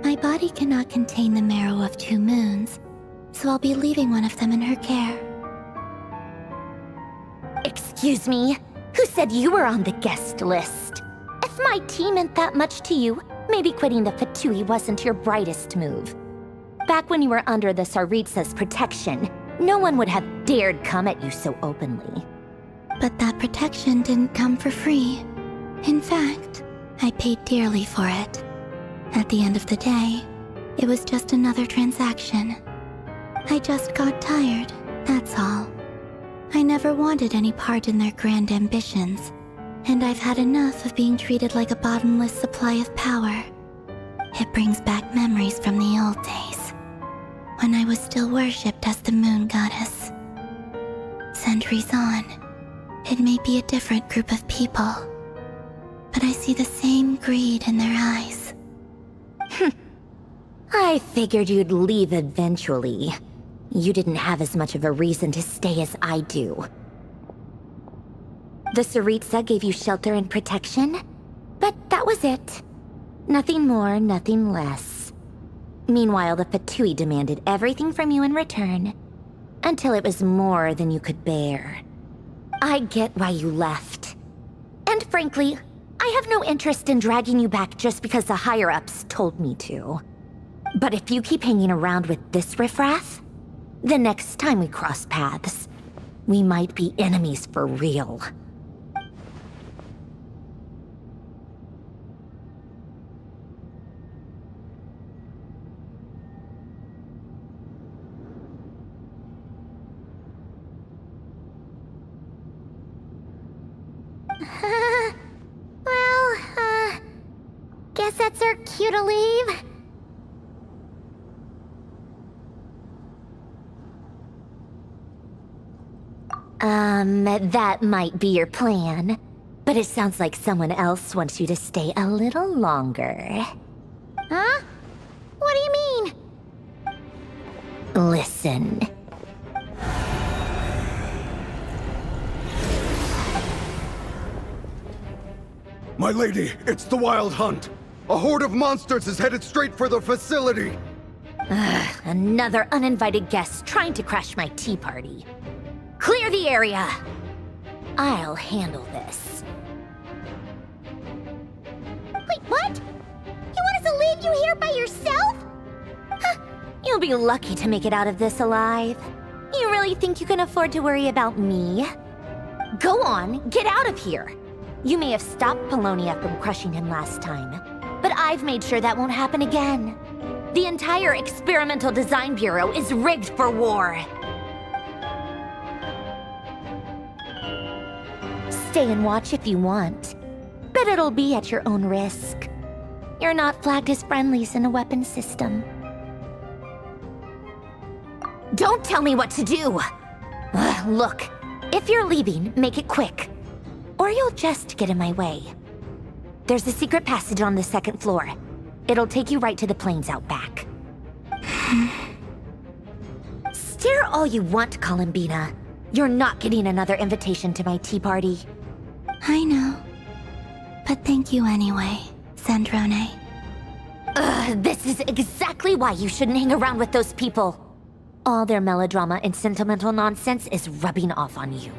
My body cannot contain the marrow of 2 moons, so I'll be leaving one of them in her care. Excuse me? Who said you were on the guest list? If my tea meant that much to you, maybe quitting the Fatui wasn't your brightest move. Back when you were under the Tsaritsa's protection, no one would have dared come at you so openly. But that protection didn't come for free. In fact, I paid dearly for it. At the end of the day, it was just another transaction. I just got tired, that's all. I never wanted any part in their grand ambitions, and I've had enough of being treated like a bottomless supply of power. It brings back memories from the old days, when I was still worshipped as the moon goddess. Centuries on, it may be a different group of people, but I see the same greed in their eyes. I figured you'd leave eventually. You didn't have as much of a reason to stay as I do. The Tsaritsa gave you shelter and protection, but that was it. Nothing more, nothing less. Meanwhile, the Fatui demanded everything from you in return, until it was more than you could bear. I get why you left. And frankly, I have no interest in dragging you back just because the higher-ups told me to. But if you keep hanging around with this riffraff, the next time we cross paths, we might be enemies for real. Guess that's our cue to leave. That might be your plan, but it sounds like someone else wants you to stay a little longer. Huh? What do you mean? Listen. My lady, it's the Wild Hunt. A horde of monsters is headed straight for the facility. Ugh, another uninvited guest trying to crash my tea party. Clear the area! I'll handle this. Wait, what? You want us to leave you here by yourself? Huh, you'll be lucky to make it out of this alive. You really think you can afford to worry about me? Go on, get out of here! You may have stopped Polonia from crushing him last time, but I've made sure that won't happen again. The entire Experimental Design Bureau is rigged for war. Stay and watch if you want, but it'll be at your own risk. You're not flagged as friendlies in a weapons system. Don't tell me what to do! Look, if you're leaving, make it quick. Or you'll just get in my way. There's a secret passage on the second floor. It'll take you right to the plains out back. Stare all you want, Columbina. You're not getting another invitation to my tea party. I know. But thank you anyway, Sandrone. This is exactly why you shouldn't hang around with those people. All their melodrama and sentimental nonsense is rubbing off on you.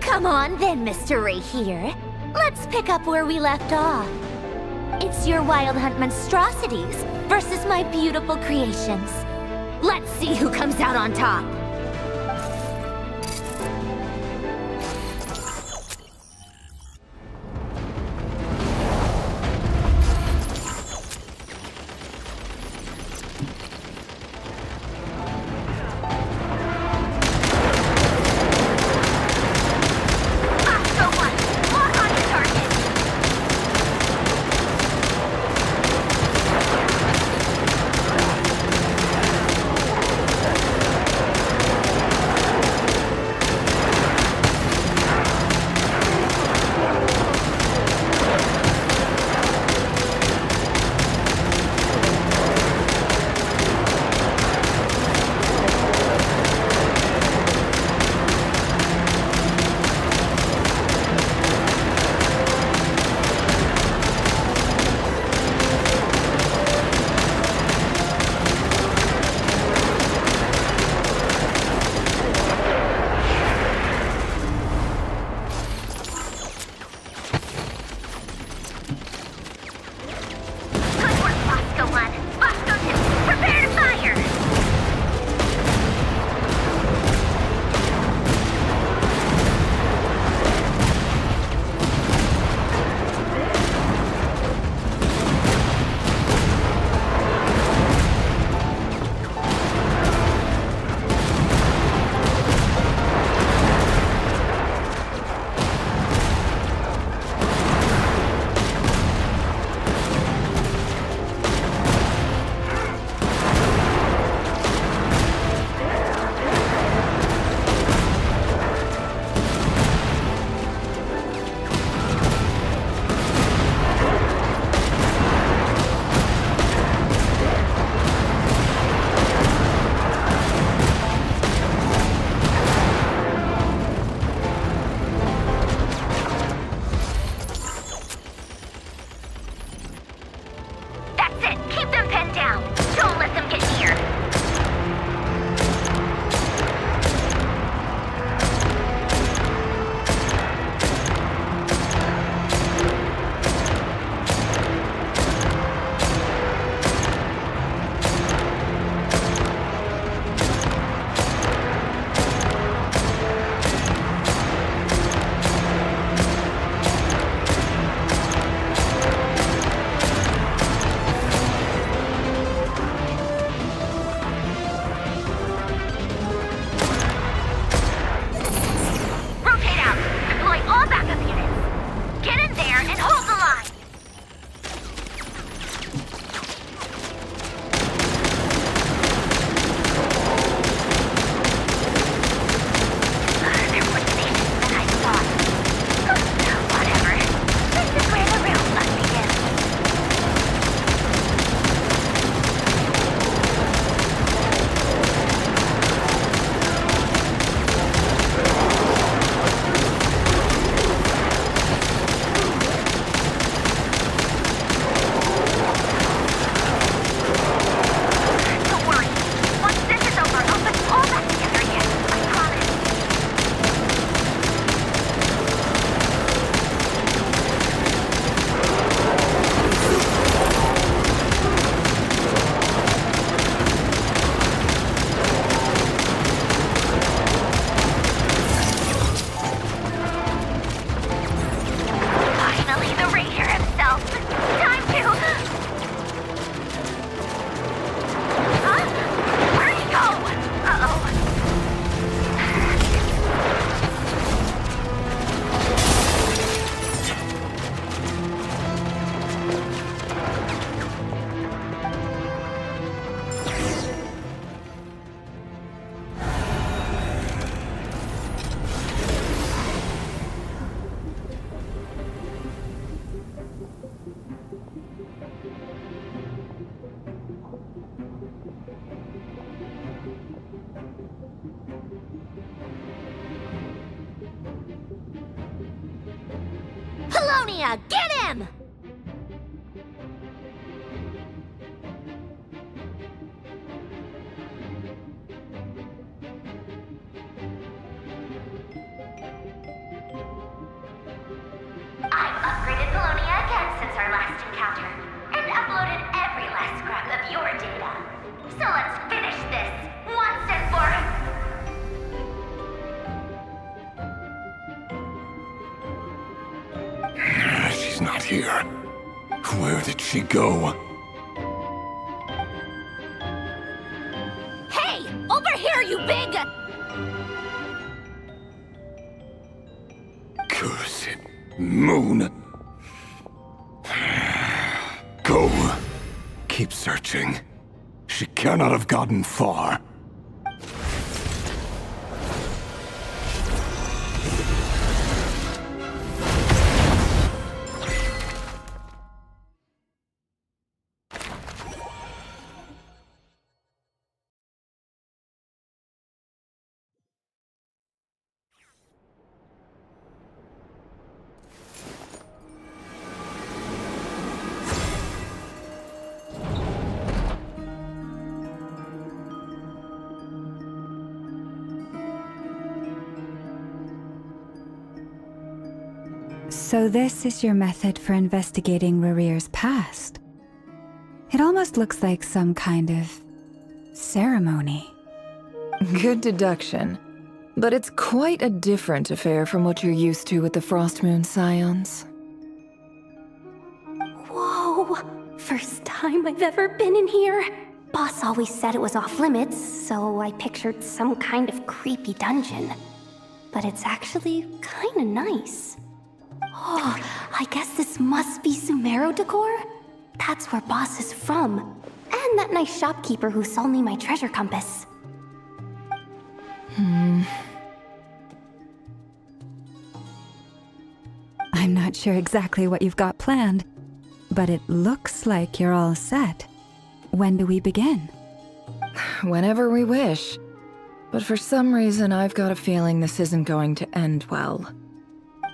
Come on then, Mr. Ray here. Let's pick up where we left off. It's your Wild Hunt monstrosities versus my beautiful creations. Let's see who comes out on top. Paulownia, get him! I've upgraded Paulownia again since our last encounter, and uploaded every last scrap of your data. So let's finish this, once and for She's not here. Where did she go? Hey! Over here, you big... Cursed moon. Go. Keep searching. She cannot have gotten far. So this is your method for investigating Rarir's past? It almost looks like some kind of ceremony. Good deduction. But it's quite a different affair from what you're used to with the Frost Moon Scions. Whoa! First time I've ever been in here. Boss always said it was off limits, so I pictured some kind of creepy dungeon. But it's actually kinda nice. Oh, I guess this must be Sumero decor? That's where Boss is from. And that nice shopkeeper who sold me my treasure compass. I'm not sure exactly what you've got planned, but it looks like you're all set. When do we begin? Whenever we wish. But for some reason, I've got a feeling this isn't going to end well.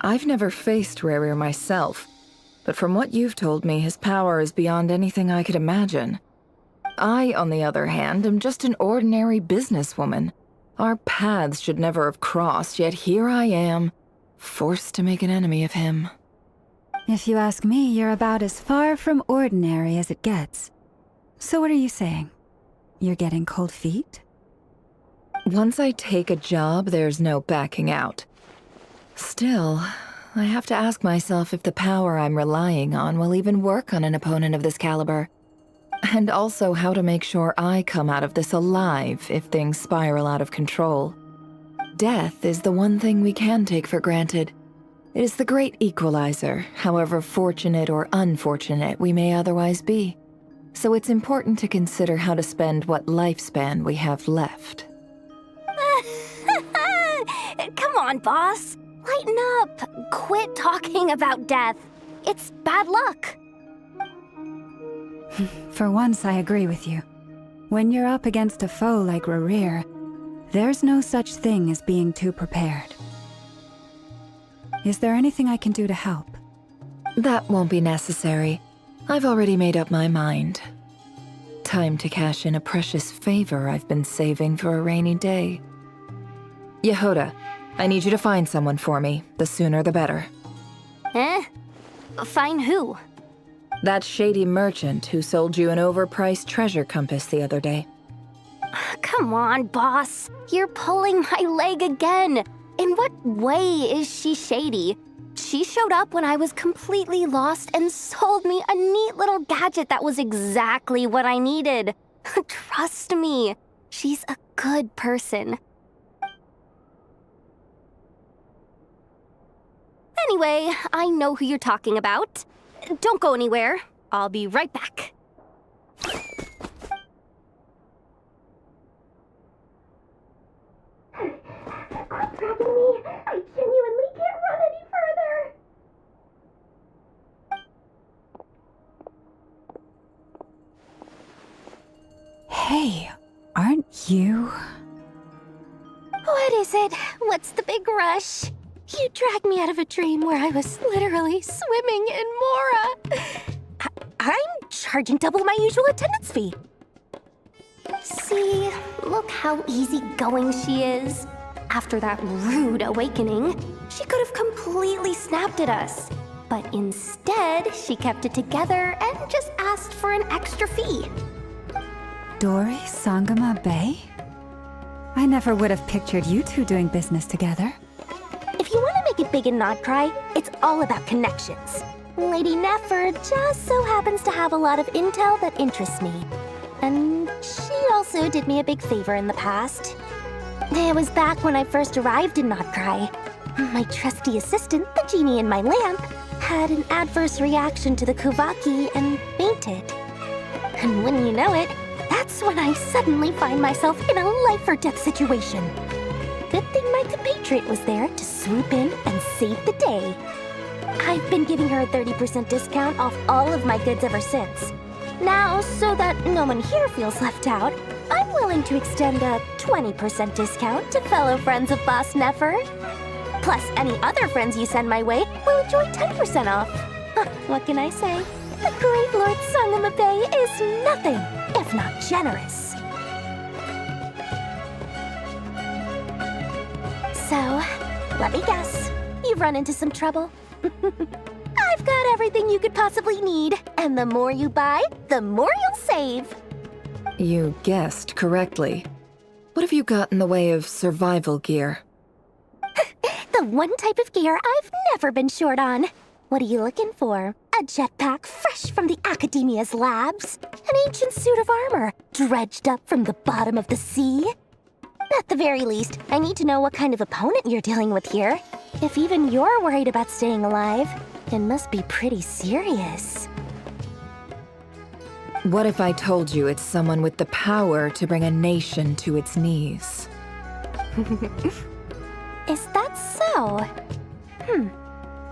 I've never faced Rarir myself, but from what you've told me, his power is beyond anything I could imagine. I, on the other hand, am just an ordinary businesswoman. Our paths should never have crossed, yet here I am, forced to make an enemy of him. If you ask me, you're about as far from ordinary as it gets. So what are you saying? You're getting cold feet? Once I take a job, there's no backing out. Still, I have to ask myself if the power I'm relying on will even work on an opponent of this caliber. And also how to make sure I come out of this alive if things spiral out of control. Death is the one thing we can take for granted. It is the great equalizer, however fortunate or unfortunate we may otherwise be. So it's important to consider how to spend what lifespan we have left. Come on, boss. Lighten up. Quit talking about death. It's bad luck. For once, I agree with you. When you're up against a foe like Rarir, there's no such thing as being too prepared. Is there anything I can do to help? That won't be necessary. I've already made up my mind. Time to cash in a precious favor I've been saving for a rainy day. Yehoda, I need you to find someone for me. The sooner the better. Find who? That shady merchant who sold you an overpriced treasure compass the other day. Come on, boss. You're pulling my leg again. In what way is she shady? She showed up when I was completely lost and sold me a neat little gadget that was exactly what I needed. Trust me, she's a good person. Anyway, I know who you're talking about. Don't go anywhere. I'll be right back. Quit grabbing me. I genuinely can't run any further. Hey, aren't you... What is it? What's the big rush? You dragged me out of a dream where I was literally swimming in Mora. I'm charging double my usual attendance fee. See, look how easygoing she is. After that rude awakening, she could have completely snapped at us. But instead, she kept it together and just asked for an extra fee. Dori Sangama Bay? I never would have pictured you two doing business together. If you want to make it big and not cry, it's all about connections. Lady Nefer just so happens to have a lot of intel that interests me. And she also did me a big favor in the past. It was back when I first arrived in Not Cry. My trusty assistant, the genie in my lamp, had an adverse reaction to the Kuvaki and fainted. And when you know it, that's when I suddenly find myself in a life-or-death situation. Good thing my compatriot was there to swoop in and save the day. I've been giving her a 30% discount off all of my goods ever since. Now, so that no one here feels left out, I'm willing to extend a 20% discount to fellow friends of Boss Nefer. Plus, any other friends you send my way will enjoy 10% off. What can I say? The great Lord Sangama Bay is nothing if not generous. So, let me guess. You've run into some trouble? I've got everything you could possibly need, and the more you buy, the more you'll save. You guessed correctly. What have you got in the way of survival gear? The one type of gear I've never been short on. What are you looking for? A jetpack fresh from the Academia's labs? An ancient suit of armor dredged up from the bottom of the sea? At the very least, I need to know what kind of opponent you're dealing with here. If even you're worried about staying alive, it must be pretty serious. What if I told you it's someone with the power to bring a nation to its knees? Is that so?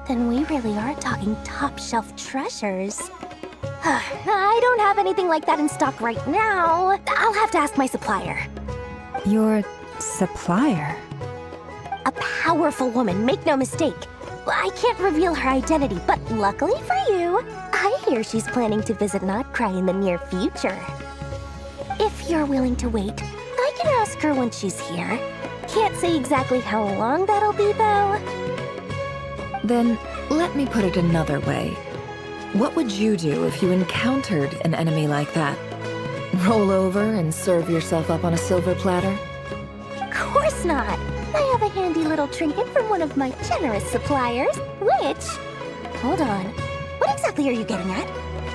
Then we really are talking top-shelf treasures. I don't have anything like that in stock right now. I'll have to ask my supplier. Your supplier? A powerful woman, make no mistake. I can't reveal her identity, but luckily for you, I hear she's planning to visit Not Cry in the near future. If you're willing to wait, I can ask her when she's here. Can't say exactly how long that'll be, though. Then, let me put it another way. What would you do if you encountered an enemy like that? Roll over and serve yourself up on a silver platter? Of course not. I have a handy little trinket from one of my generous suppliers, which... Hold on. What exactly are you getting at?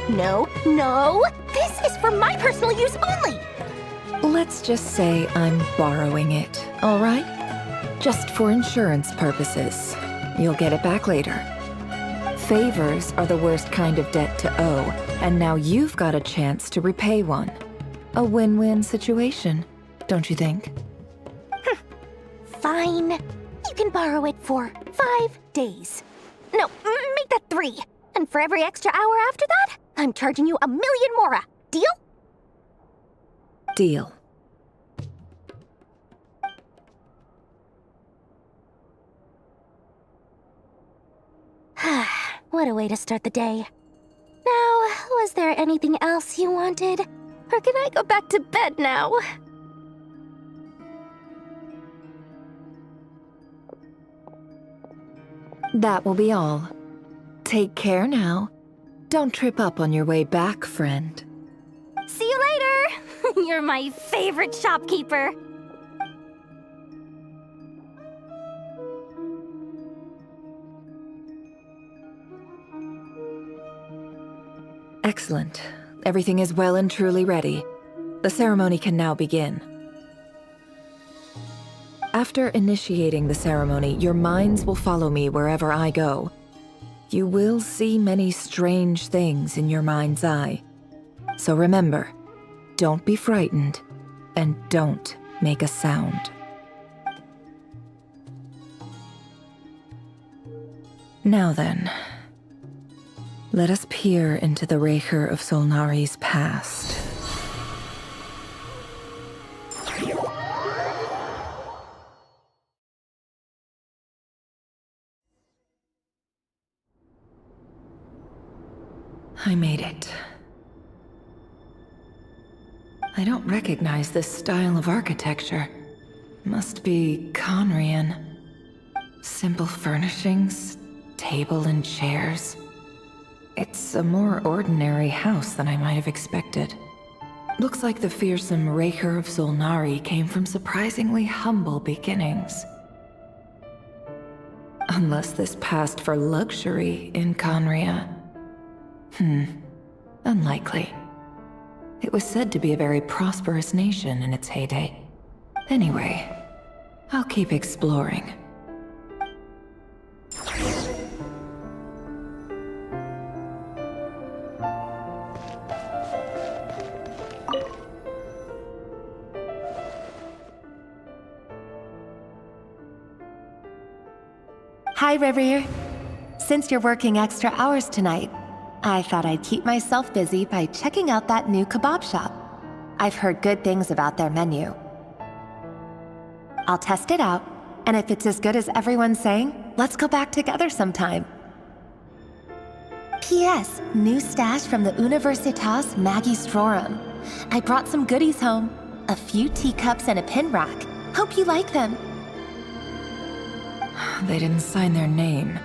No, no! This is for my personal use only! Let's just say I'm borrowing it, all right? Just for insurance purposes. You'll get it back later. Favors are the worst kind of debt to owe, and now you've got a chance to repay one. A win-win situation, don't you think? Fine. You can borrow it for 5 days. No, make that 3. And for every extra hour after that, I'm charging you 1,000,000 mora. Deal? Deal. What a way to start the day. Now, was there anything else you wanted? Or can I go back to bed now? That will be all. Take care now. Don't trip up on your way back, friend. See you later! You're my favorite shopkeeper. Excellent. Everything is well and truly ready. The ceremony can now begin. After initiating the ceremony, your minds will follow me wherever I go. You will see many strange things in your mind's eye. So remember, don't be frightened, and don't make a sound. Now then, let us peer into the Raker of Solnari's past. I made it. I don't recognize this style of architecture. Must be Conrian. Simple furnishings, table and chairs. It's a more ordinary house than I might have expected. Looks like the fearsome Raker of Solnari came from surprisingly humble beginnings. Unless this passed for luxury in Conria. Unlikely. It was said to be a very prosperous nation in its heyday. Anyway, I'll keep exploring. Hi, Reverie. Since you're working extra hours tonight, I thought I'd keep myself busy by checking out that new kebab shop. I've heard good things about their menu. I'll test it out, and if it's as good as everyone's saying, let's go back together sometime. P.S. New stash from the Universitas Magistrorum. I brought some goodies home. A few teacups and a pin rack. Hope you like them. They didn't sign their name,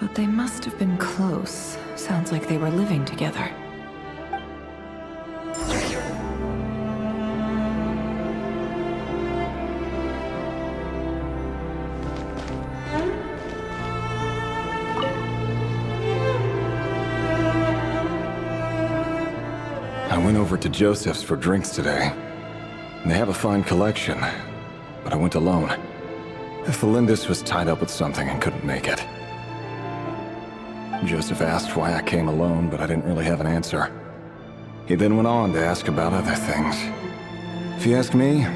but they must have been close. Sounds like they were living together. I went over to Joseph's for drinks today. They have a fine collection, but I went alone. Felindis was tied up with something and couldn't make it. Joseph asked why I came alone, but I didn't really have an answer. He then went on to ask about other things. If you ask me,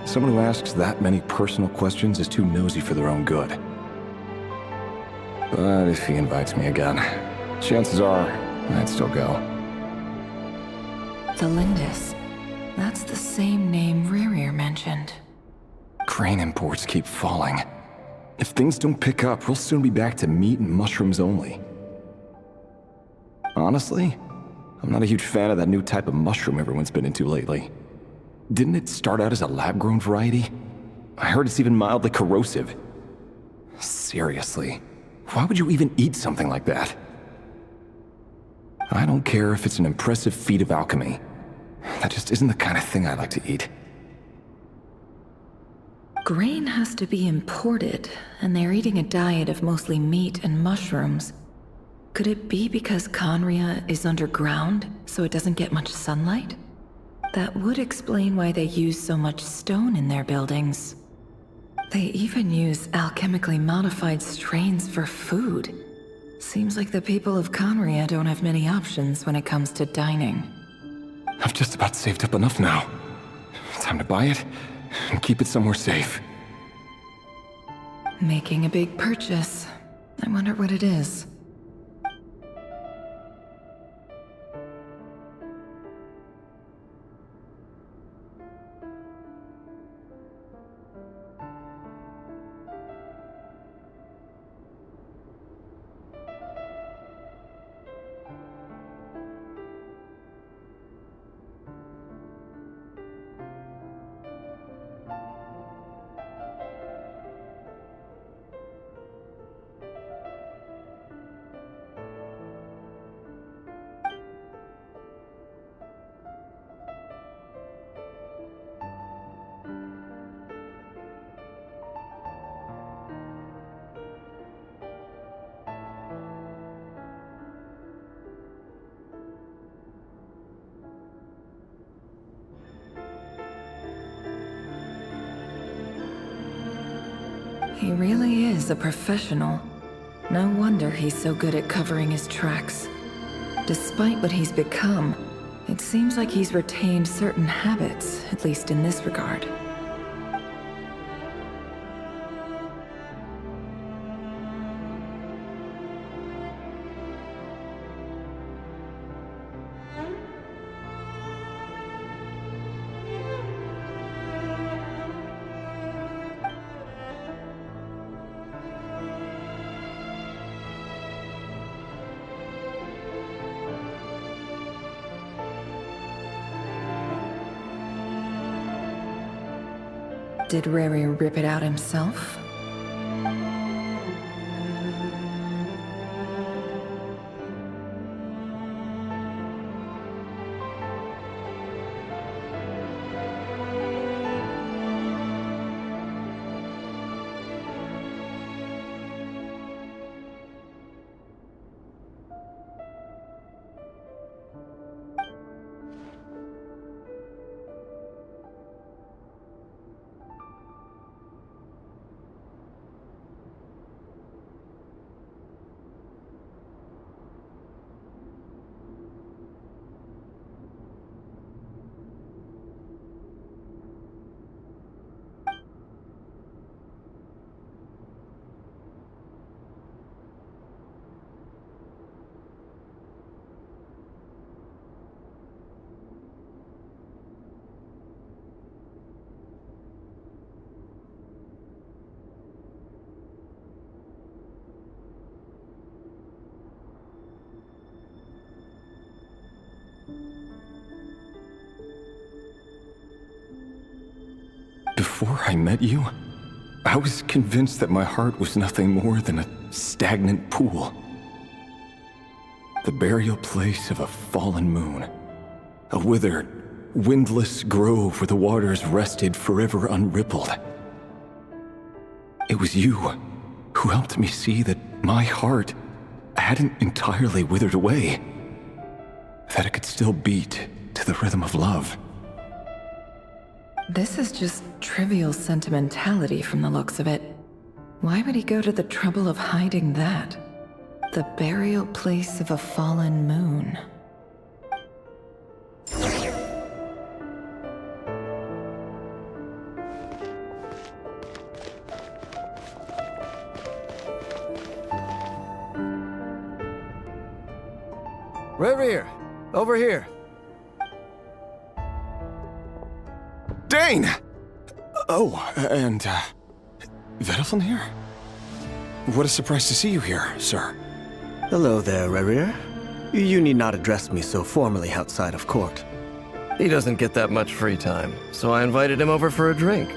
someone who asks that many personal questions is too nosy for their own good. But if he invites me again, chances are I'd still go. Felindis. That's the same name Rerir mentioned. Crane imports keep falling. If things don't pick up, we'll soon be back to meat and mushrooms only. Honestly, I'm not a huge fan of that new type of mushroom everyone's been into lately. Didn't it start out as a lab-grown variety? I heard it's even mildly corrosive. Seriously, why would you even eat something like that? I don't care if it's an impressive feat of alchemy. That just isn't the kind of thing I like to eat. Grain has to be imported, and they're eating a diet of mostly meat and mushrooms. Could it be because Conria is underground, so it doesn't get much sunlight? That would explain why they use so much stone in their buildings. They even use alchemically modified strains for food. Seems like the people of Conria don't have many options when it comes to dining. I've just about saved up enough now. Time to buy it and keep it somewhere safe. Making a big purchase. I wonder what it is. He really is a professional. No wonder he's so good at covering his tracks. Despite what he's become, it seems like he's retained certain habits, at least in this regard. Did Rerir rip it out himself? Before I met you, I was convinced that my heart was nothing more than a stagnant pool. The burial place of a fallen moon. A withered, windless grove where the waters rested forever unrippled. It was you who helped me see that my heart hadn't entirely withered away. That it could still beat to the rhythm of love. This is just trivial sentimentality from the looks of it. Why would he go to the trouble of hiding that? The burial place of a fallen moon. Rerir, over here. Dane! Oh, and, Vedelfin here? What a surprise to see you here, sir. Hello there, Rerir. You need not address me so formally outside of court. He doesn't get that much free time, so I invited him over for a drink.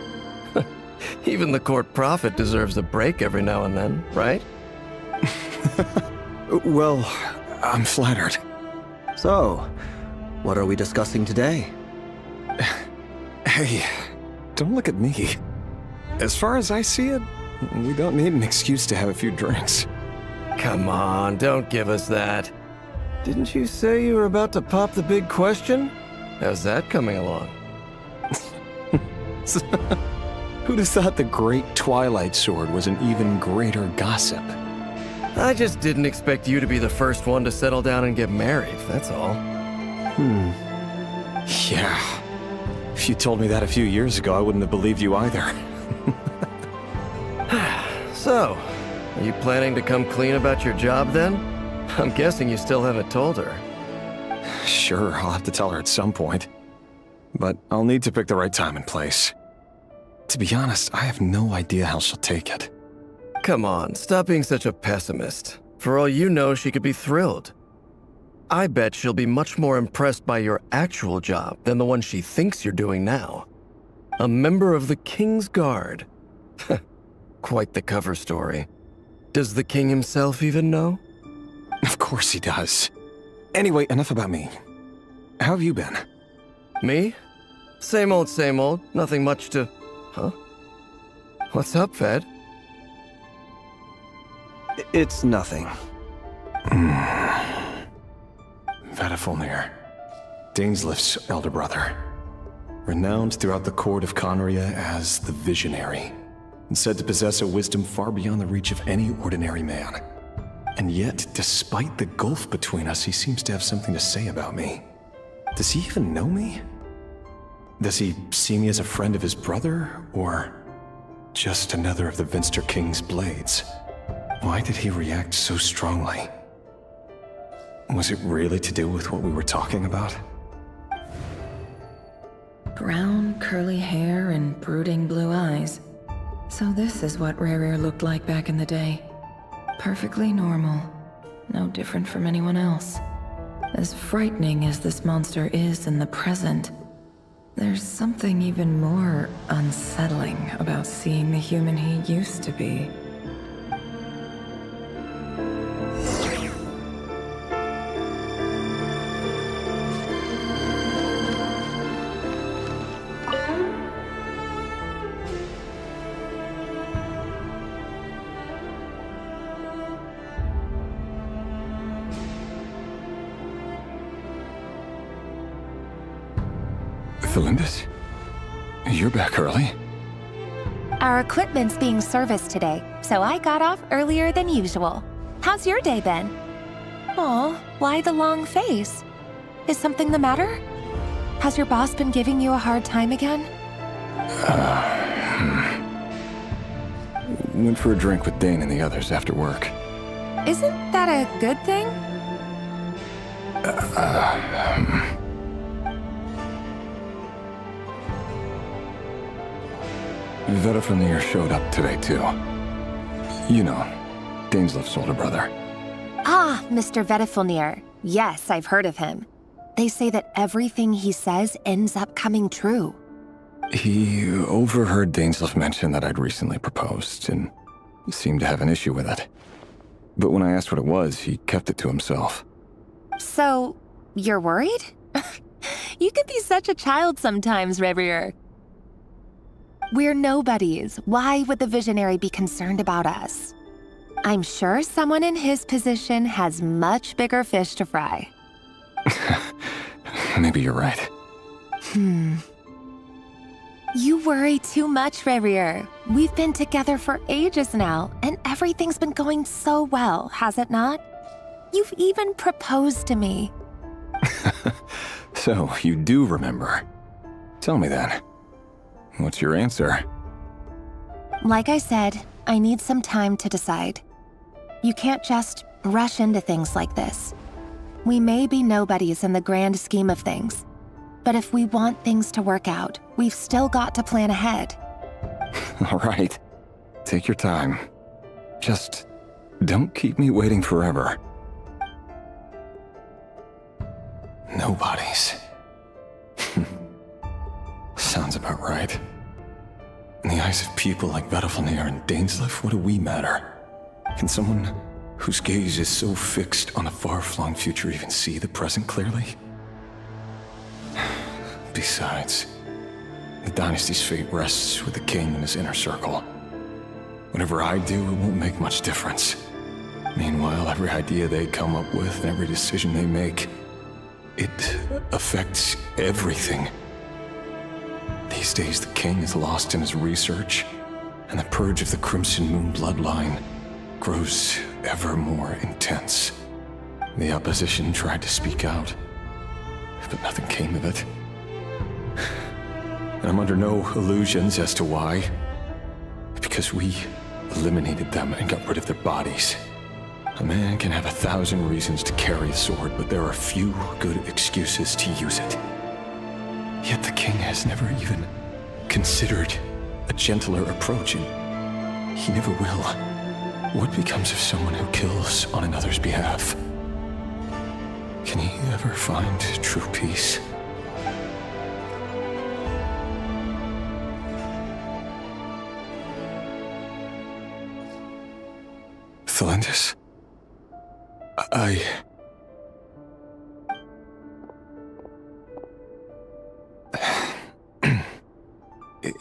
Even the court prophet deserves a break every now and then, right? Well, I'm flattered. So, what are we discussing today? Hey, don't look at me. As far as I see it, we don't need an excuse to have a few drinks. Come on, don't give us that. Didn't you say you were about to pop the big question? How's that coming along? Who'd have thought the great Twilight Sword was an even greater gossip? I just didn't expect you to be the first one to settle down and get married, that's all. Yeah. If you told me that a few years ago, I wouldn't have believed you either. So, are you planning to come clean about your job then? I'm guessing you still haven't told her. Sure, I'll have to tell her at some point. But I'll need to pick the right time and place. To be honest, I have no idea how she'll take it. Come on, stop being such a pessimist. For all you know, she could be thrilled. I bet she'll be much more impressed by your actual job than the one she thinks you're doing now. A member of the King's Guard. Quite the cover story. Does the king himself even know? Of course he does. Anyway, enough about me. How have you been? Me? Same old, same old. Nothing much to... Huh? What's up, Fed? It's nothing. Vedifulnir, Dainslift's elder brother. Renowned throughout the court of Conria as the Visionary, and said to possess a wisdom far beyond the reach of any ordinary man. And yet, despite the gulf between us, he seems to have something to say about me. Does he even know me? Does he see me as a friend of his brother, or just another of the Vinster King's blades? Why did he react so strongly? Was it really to do with what we were talking about? Brown, curly hair and brooding blue eyes. So this is what Rerir looked like back in the day. Perfectly normal. No different from anyone else. As frightening as this monster is in the present, There's something even more unsettling about seeing the human he used to be. Felindis? You're back early? Our equipment's being serviced today, so I got off earlier than usual. How's your day been? Aw, why the long face? Is something the matter? Has your boss been giving you a hard time again? Went for a drink with Dane and the others after work. Isn't that a good thing? Vedifenir showed up today, too. You know, Dainsleif's older brother. Ah, Mr. Vedifenir. Yes, I've heard of him. They say that everything he says ends up coming true. He overheard Dainsleif mention that I'd recently proposed, and seemed to have an issue with it. But when I asked what it was, he kept it to himself. So, you're worried? You can be such a child sometimes, Revier. We're nobodies. Why would the Visionary be concerned about us? I'm sure someone in his position has much bigger fish to fry. Maybe you're right. You worry too much, Revier. We've been together for ages now, and everything's been going so well, has it not? You've even proposed to me. So, you do remember. Tell me then. What's your answer? Like I said, I need some time to decide. You can't just rush into things like this. We may be nobodies in the grand scheme of things, but if we want things to work out, we've still got to plan ahead. All right. Take your time. Just don't keep me waiting forever. Nobodies. Sounds about right. In the eyes of people like Vedifenir and Dainsleif, what do we matter? Can someone whose gaze is so fixed on a far-flung future even see the present clearly? Besides, the dynasty's fate rests with the king and his inner circle. Whatever I do, it won't make much difference. Meanwhile, every idea they come up with and every decision they make, it affects everything. These days, the king is lost in his research, and the purge of the Crimson Moon bloodline grows ever more intense. The opposition tried to speak out, but nothing came of it. And I'm under no illusions as to why. Because we eliminated them and got rid of their bodies. A man can have 1,000 reasons to carry a sword, but there are few good excuses to use it. Yet the king has never even considered a gentler approach, and he never will. What becomes of someone who kills on another's behalf? Can he ever find true peace? Felindis,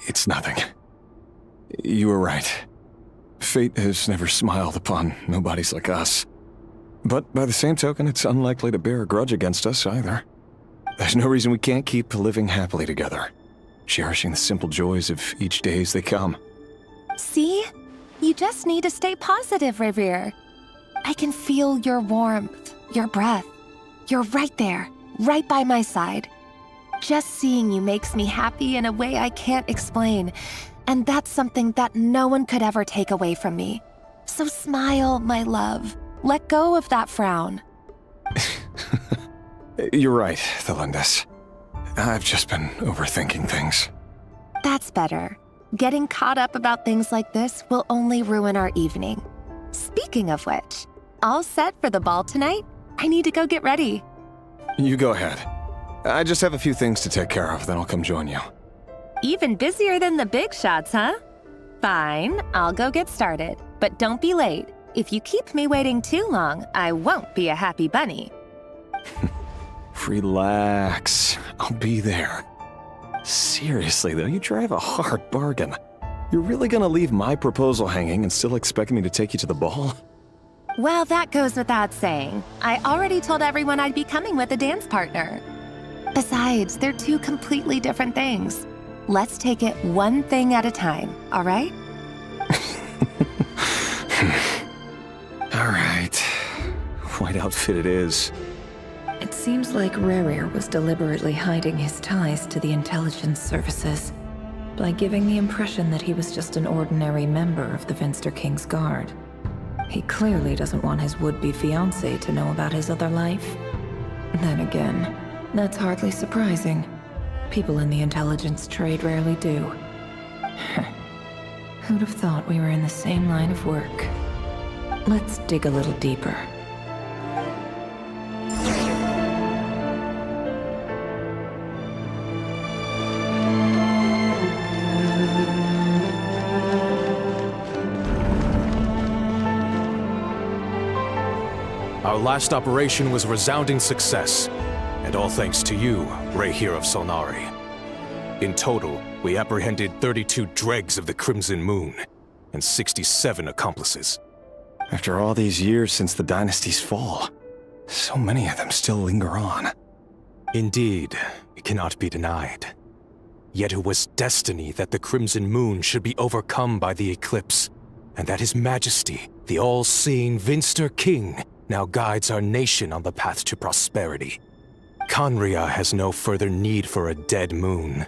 It's nothing. You were right. Fate has never smiled upon nobodies like us. But by the same token, it's unlikely to bear a grudge against us either. There's no reason we can't keep living happily together, cherishing the simple joys of each day as they come. See? You just need to stay positive, Revier. I can feel your warmth, your breath. You're right there, right by my side. Just seeing you makes me happy in a way I can't explain, and that's something that no one could ever take away from me. So smile, my love. Let go of that frown. You're right, Felindis. I've just been overthinking things. That's better. Getting caught up about things like this will only ruin our evening. Speaking of which, all set for the ball tonight? I need to go get ready. You go ahead. I just have a few things to take care of, then I'll come join you. Even busier than the big shots, huh? Fine, I'll go get started. But don't be late. If you keep me waiting too long, I won't be a happy bunny. Relax. I'll be there. Seriously, though, you drive a hard bargain. You're really gonna leave my proposal hanging and still expect me to take you to the ball? Well, that goes without saying. I already told everyone I'd be coming with a dance partner. Besides, they're two completely different things. Let's take it one thing at a time, all right? All right. White outfit it is. It seems like Rerir was deliberately hiding his ties to the intelligence services by giving the impression that he was just an ordinary member of the Finster King's Guard. He clearly doesn't want his would-be fiancée to know about his other life. Then again, that's hardly surprising. People in the intelligence trade rarely do. Who'd have thought we were in the same line of work? Let's dig a little deeper. Our last operation was a resounding success, and all thanks to you, Rahier of Solnari. In total, we apprehended 32 dregs of the Crimson Moon, and 67 accomplices. After all these years since the dynasty's fall, so many of them still linger on. Indeed, it cannot be denied. Yet it was destiny that the Crimson Moon should be overcome by the eclipse, and that His Majesty, the all-seeing Finster King, now guides our nation on the path to prosperity. Khaenri'ah has no further need for a dead moon.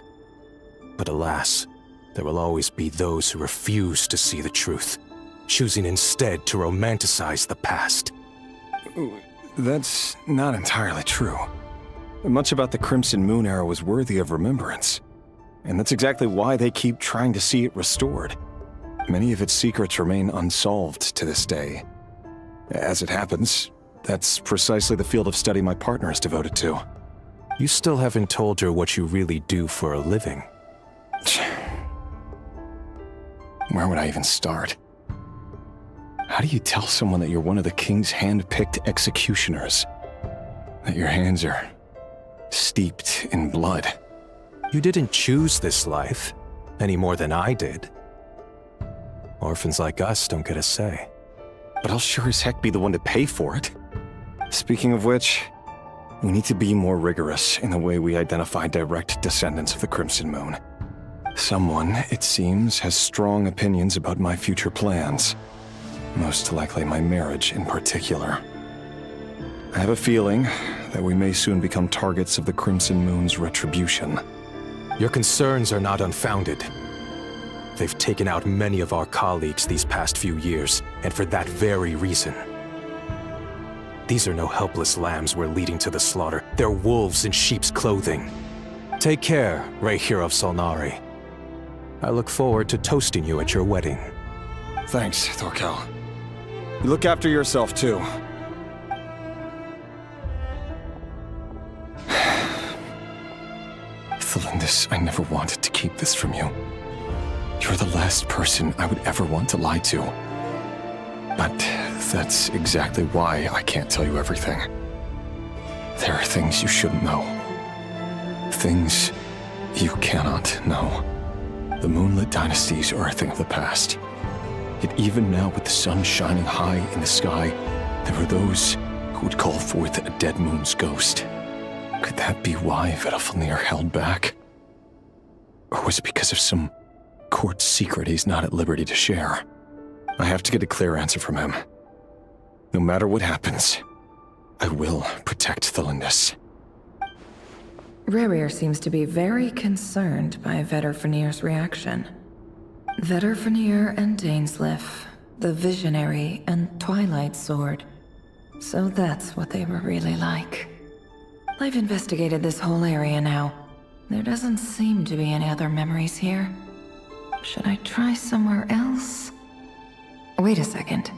But alas, there will always be those who refuse to see the truth, choosing instead to romanticize the past. That's not entirely true. Much about the Crimson Moon era was worthy of remembrance, and that's exactly why they keep trying to see it restored. Many of its secrets remain unsolved to this day. As it happens, that's precisely the field of study my partner is devoted to. You still haven't told her what you really do for a living. Where would I even start? How do you tell someone that you're one of the king's hand-picked executioners? That your hands are steeped in blood? You didn't choose this life, any more than I did. Orphans like us don't get a say. But I'll sure as heck be the one to pay for it. Speaking of which, we need to be more rigorous in the way we identify direct descendants of the Crimson Moon. Someone, it seems, has strong opinions about my future plans. Most likely my marriage in particular. I have a feeling that we may soon become targets of the Crimson Moon's retribution. Your concerns are not unfounded. They've taken out many of our colleagues these past few years, and for that very reason. These are no helpless lambs we're leading to the slaughter. They're wolves in sheep's clothing. Take care, Rahier of Solnari. I look forward to toasting you at your wedding. Thanks, Thorkel. You look after yourself, too. Thelindis, I never wanted to keep this from you. You're the last person I would ever want to lie to. But that's exactly why I can't tell you everything. There are things you shouldn't know. Things you cannot know. The moonlit dynasties are a thing of the past. Yet even now, with the sun shining high in the sky, there are those who would call forth a dead moon's ghost. Could that be why Vedalfnir held back? Or was it because of some court secret he's not at liberty to share? I have to get a clear answer from him. No matter what happens, I will protect Thelindis. Rerir seems to be very concerned by Vedalfnir's reaction. Vedalfnir and Dainsleif, the Visionary and Twilight Sword. So that's what they were really like. I've investigated this whole area now. There doesn't seem to be any other memories here. Should I try somewhere else? Wait a second.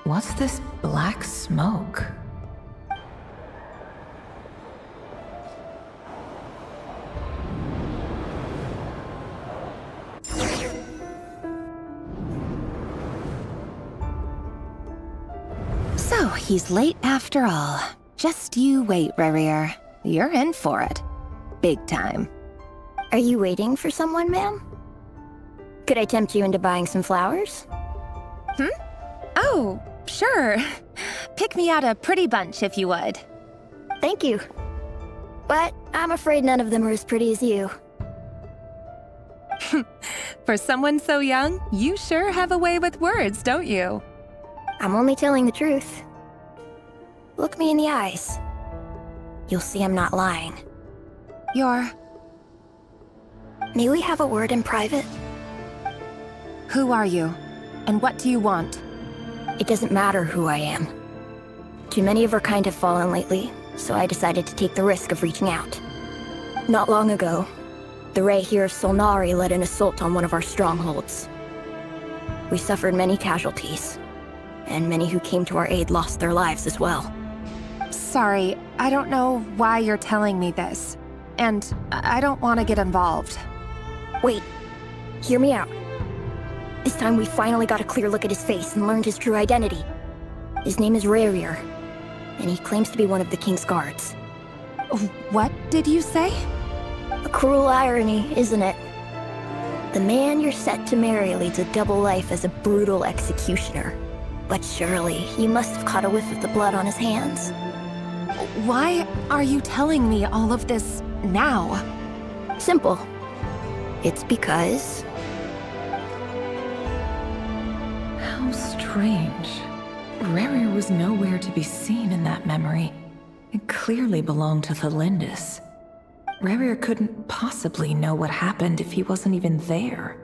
What's this black smoke? he's late after all. Just you wait, Rerir. You're in for it. Big time. Are you waiting for someone, ma'am? Could I tempt you into buying some flowers? Oh, sure. Pick me out a pretty bunch if you would. Thank you. But I'm afraid none of them are as pretty as you. For someone so young, you sure have a way with words, don't you? I'm only telling the truth. Look me in the eyes. You'll see I'm not lying. May we have a word in private? Who are you? And what do you want? It doesn't matter who I am. Too many of our kind have fallen lately, so I decided to take the risk of reaching out. Not long ago, the Ray here of Solnari led an assault on one of our strongholds. We suffered many casualties, and many who came to our aid lost their lives as well. Sorry, I don't know why you're telling me this. And I don't want to get involved. Wait, hear me out. This time we finally got a clear look at his face and learned his true identity. His name is Rerir, and he claims to be one of the King's guards. What did you say? A cruel irony, isn't it? The man you're set to marry leads a double life as a brutal executioner. But surely, he must have caught a whiff of the blood on his hands. Why are you telling me all of this now? Simple. It's because... How strange. Rerir was nowhere to be seen in that memory. It clearly belonged to Thelindis. Rerir couldn't possibly know what happened if he wasn't even there.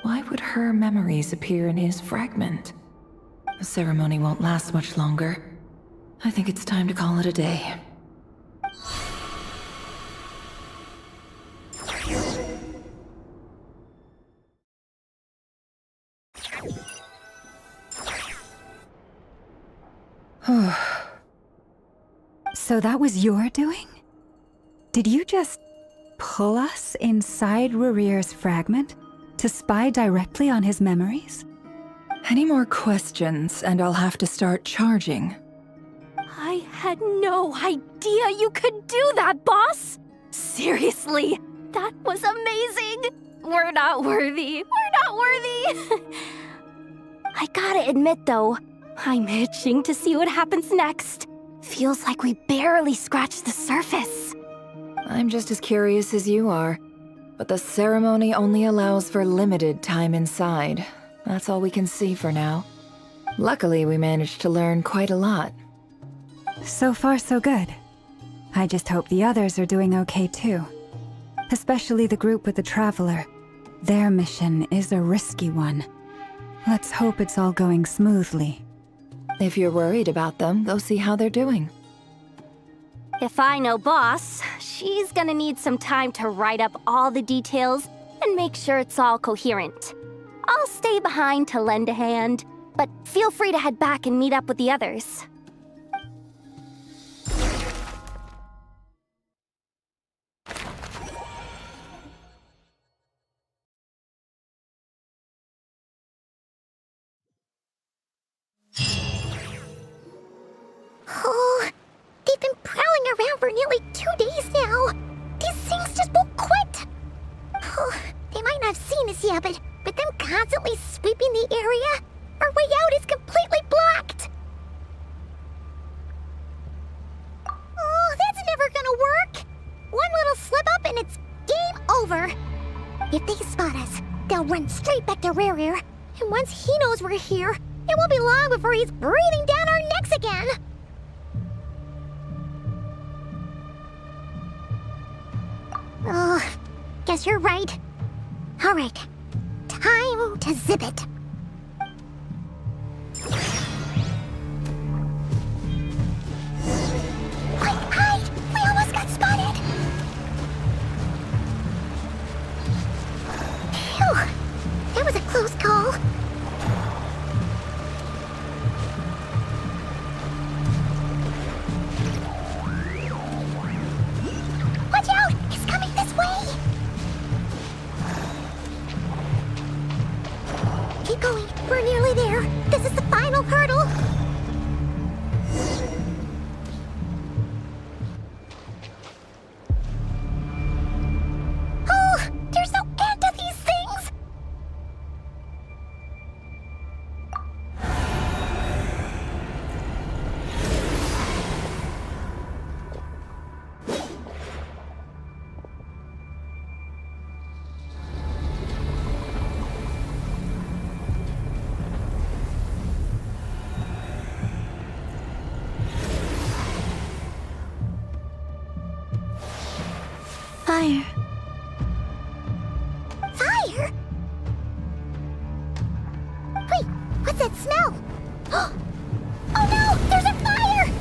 Why would her memories appear in his fragment? The ceremony won't last much longer. I think it's time to call it a day. So that was your doing? Did you just pull us inside Rerir's fragment to spy directly on his memories? Any more questions, and I'll have to start charging. I had no idea you could do that, boss! Seriously, that was amazing! We're not worthy. We're not worthy! I gotta admit, though, I'm itching to see what happens next. Feels like we barely scratched the surface. I'm just as curious as you are, but the ceremony only allows for limited time inside. That's all we can see for now. Luckily, we managed to learn quite a lot. So far, so good. I just hope the others are doing okay too. Especially the group with the Traveler. Their mission is a risky one. Let's hope it's all going smoothly. If you're worried about them, go see how they're doing. If I know boss, she's gonna need some time to write up all the details and make sure it's all coherent. I'll stay behind to lend a hand, but feel free to head back and meet up with the others. Oh, they've been prowling around for nearly 2 days now. These things just won't quit. Oh, they might not have seen us yet, but them constantly sweeping the area, our way out is completely blocked. Oh, that's never gonna work. One little slip up and it's game over. If they spot us, they'll run straight back to Rerir. And once he knows we're here, it won't be long before he's breathing down our necks again. Oh, guess you're right. All right, time to zip it. Quick, hide! We almost got spotted! Phew, that was a close call. Watch out! It's coming this way! fire. Fire? Wait, what's that smell? Oh no! There's a fire!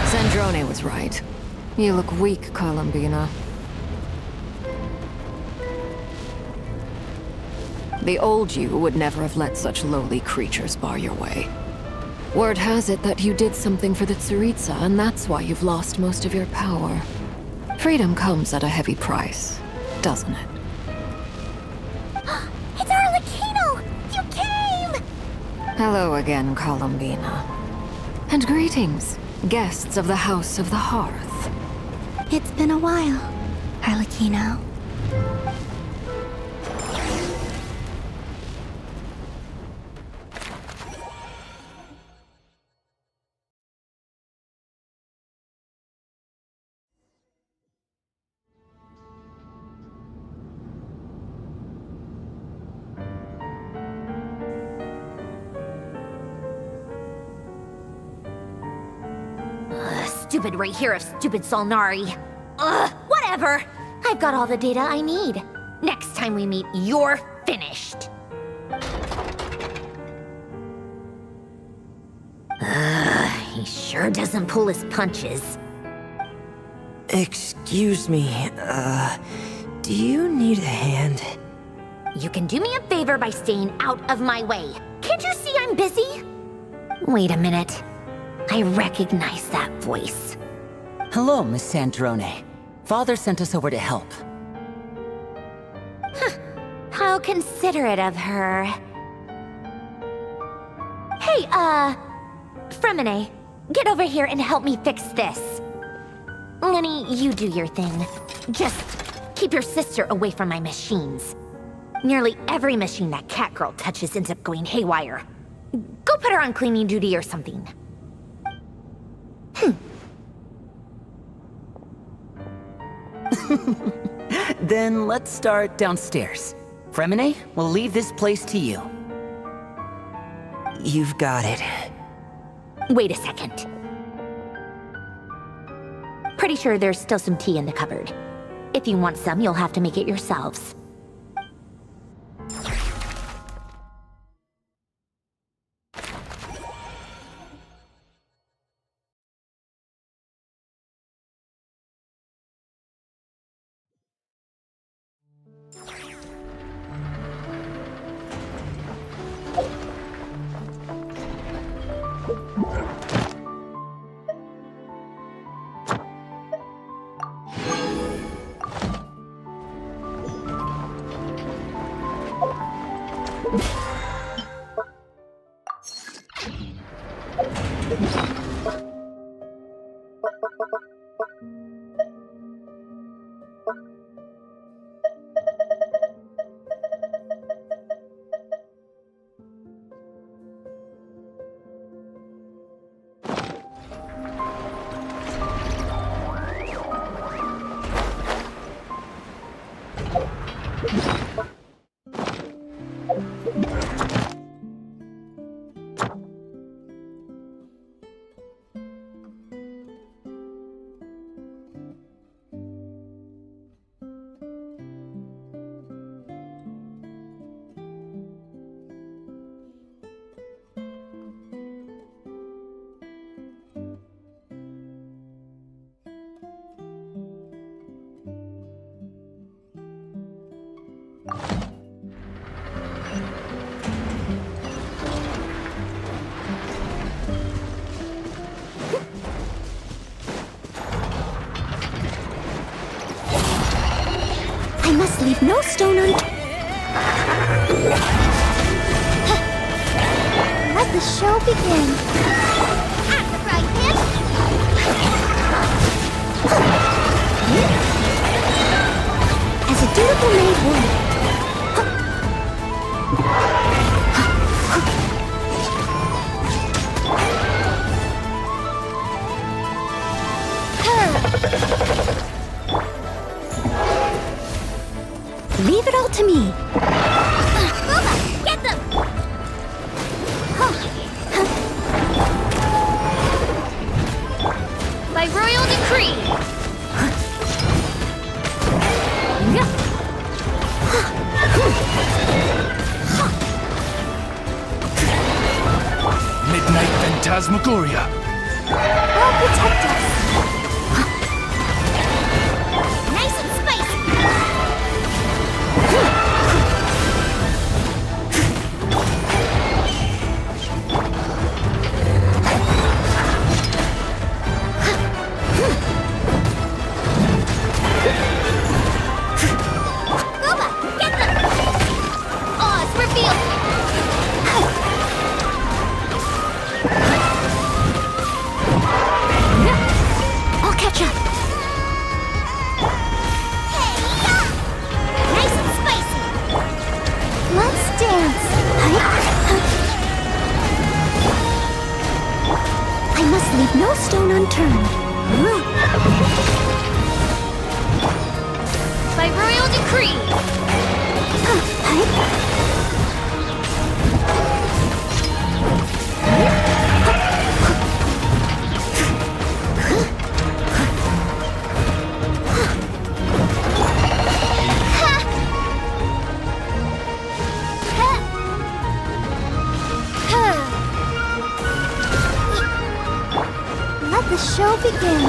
Sandrone was right. You look weak, Columbina. The old you would never have let such lowly creatures bar your way. Word has it that you did something for the Tsaritsa, and that's why you've lost most of your power. Freedom comes at a heavy price, doesn't it? It's Arlecchino! You came! Hello again, Columbina. And greetings, guests of the House of the Hearth. It's been a while, Arlecchino. Stupid right here of stupid Solnari. Ugh, whatever. I've got all the data I need. Next time we meet, you're finished. He sure doesn't pull his punches. Excuse me, do you need a hand? You can do me a favor by staying out of my way. Can't you see I'm busy? Wait a minute. I recognize that voice. Hello, Miss Sandrone. Father sent us over to help. How considerate of her. Hey, Fremine, get over here and help me fix this. Lenny, you do your thing. Just keep your sister away from my machines. Nearly every machine that cat girl touches ends up going haywire. Go put her on cleaning duty or something. Then let's start downstairs. Fremine, we'll leave this place to you. You've got it. Wait a second. Pretty sure there's still some tea in the cupboard. If you want some, you'll have to make it yourselves. I must leave no stone unturned. Let the show begin. At the right hand. dutiful maid would. Leave it all to me. Get them! By royal decree! Midnight Phantasmagoria. I'll protect us. Nice and spicy! Gooba, get them! Oz, reveal! I'll catch up. Nice and spicy! Let's dance. I must leave no stone unturned. By royal decree! Let the show begin.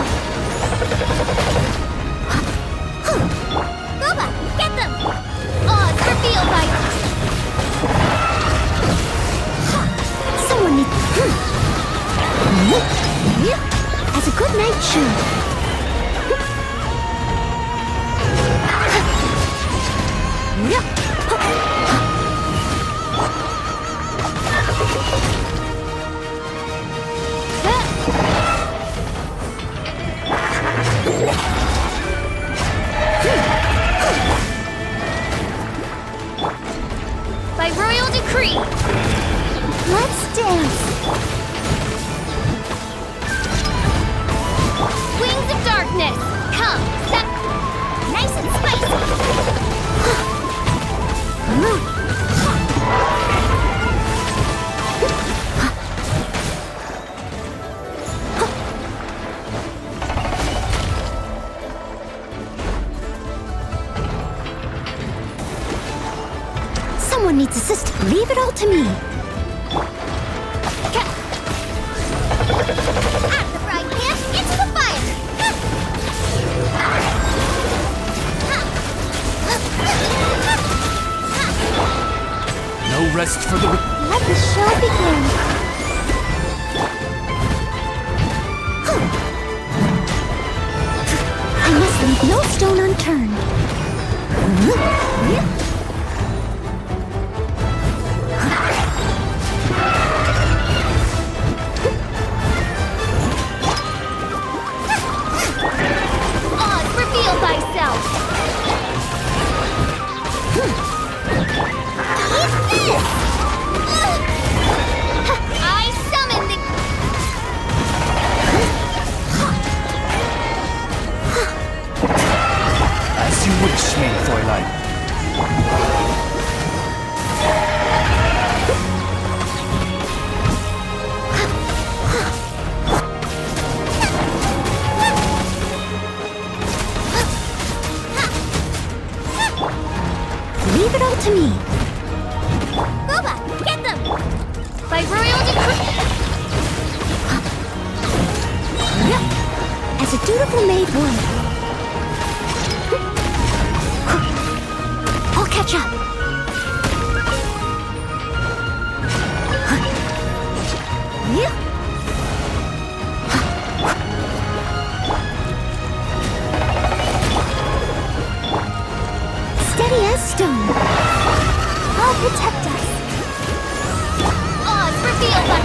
Gooba, get them! Oz, reveal by... Someone needs... As a good night should. By royal decree! Let's dance. Wings of darkness! Come, set... Nice and spicy! Someone needs assistance. Leave it all to me. At the fried pan, into the fire! No rest for the... Let the show begin. I must leave no stone unturned. Oz, reveal thyself! Eat this! I summon the... As you wish, main Fräulein. Leave it all to me. Gooba, get them! By royal decree... As a dutiful maid would. I'll catch up. Steady as stone. I'll protect us. Oz, reveal the...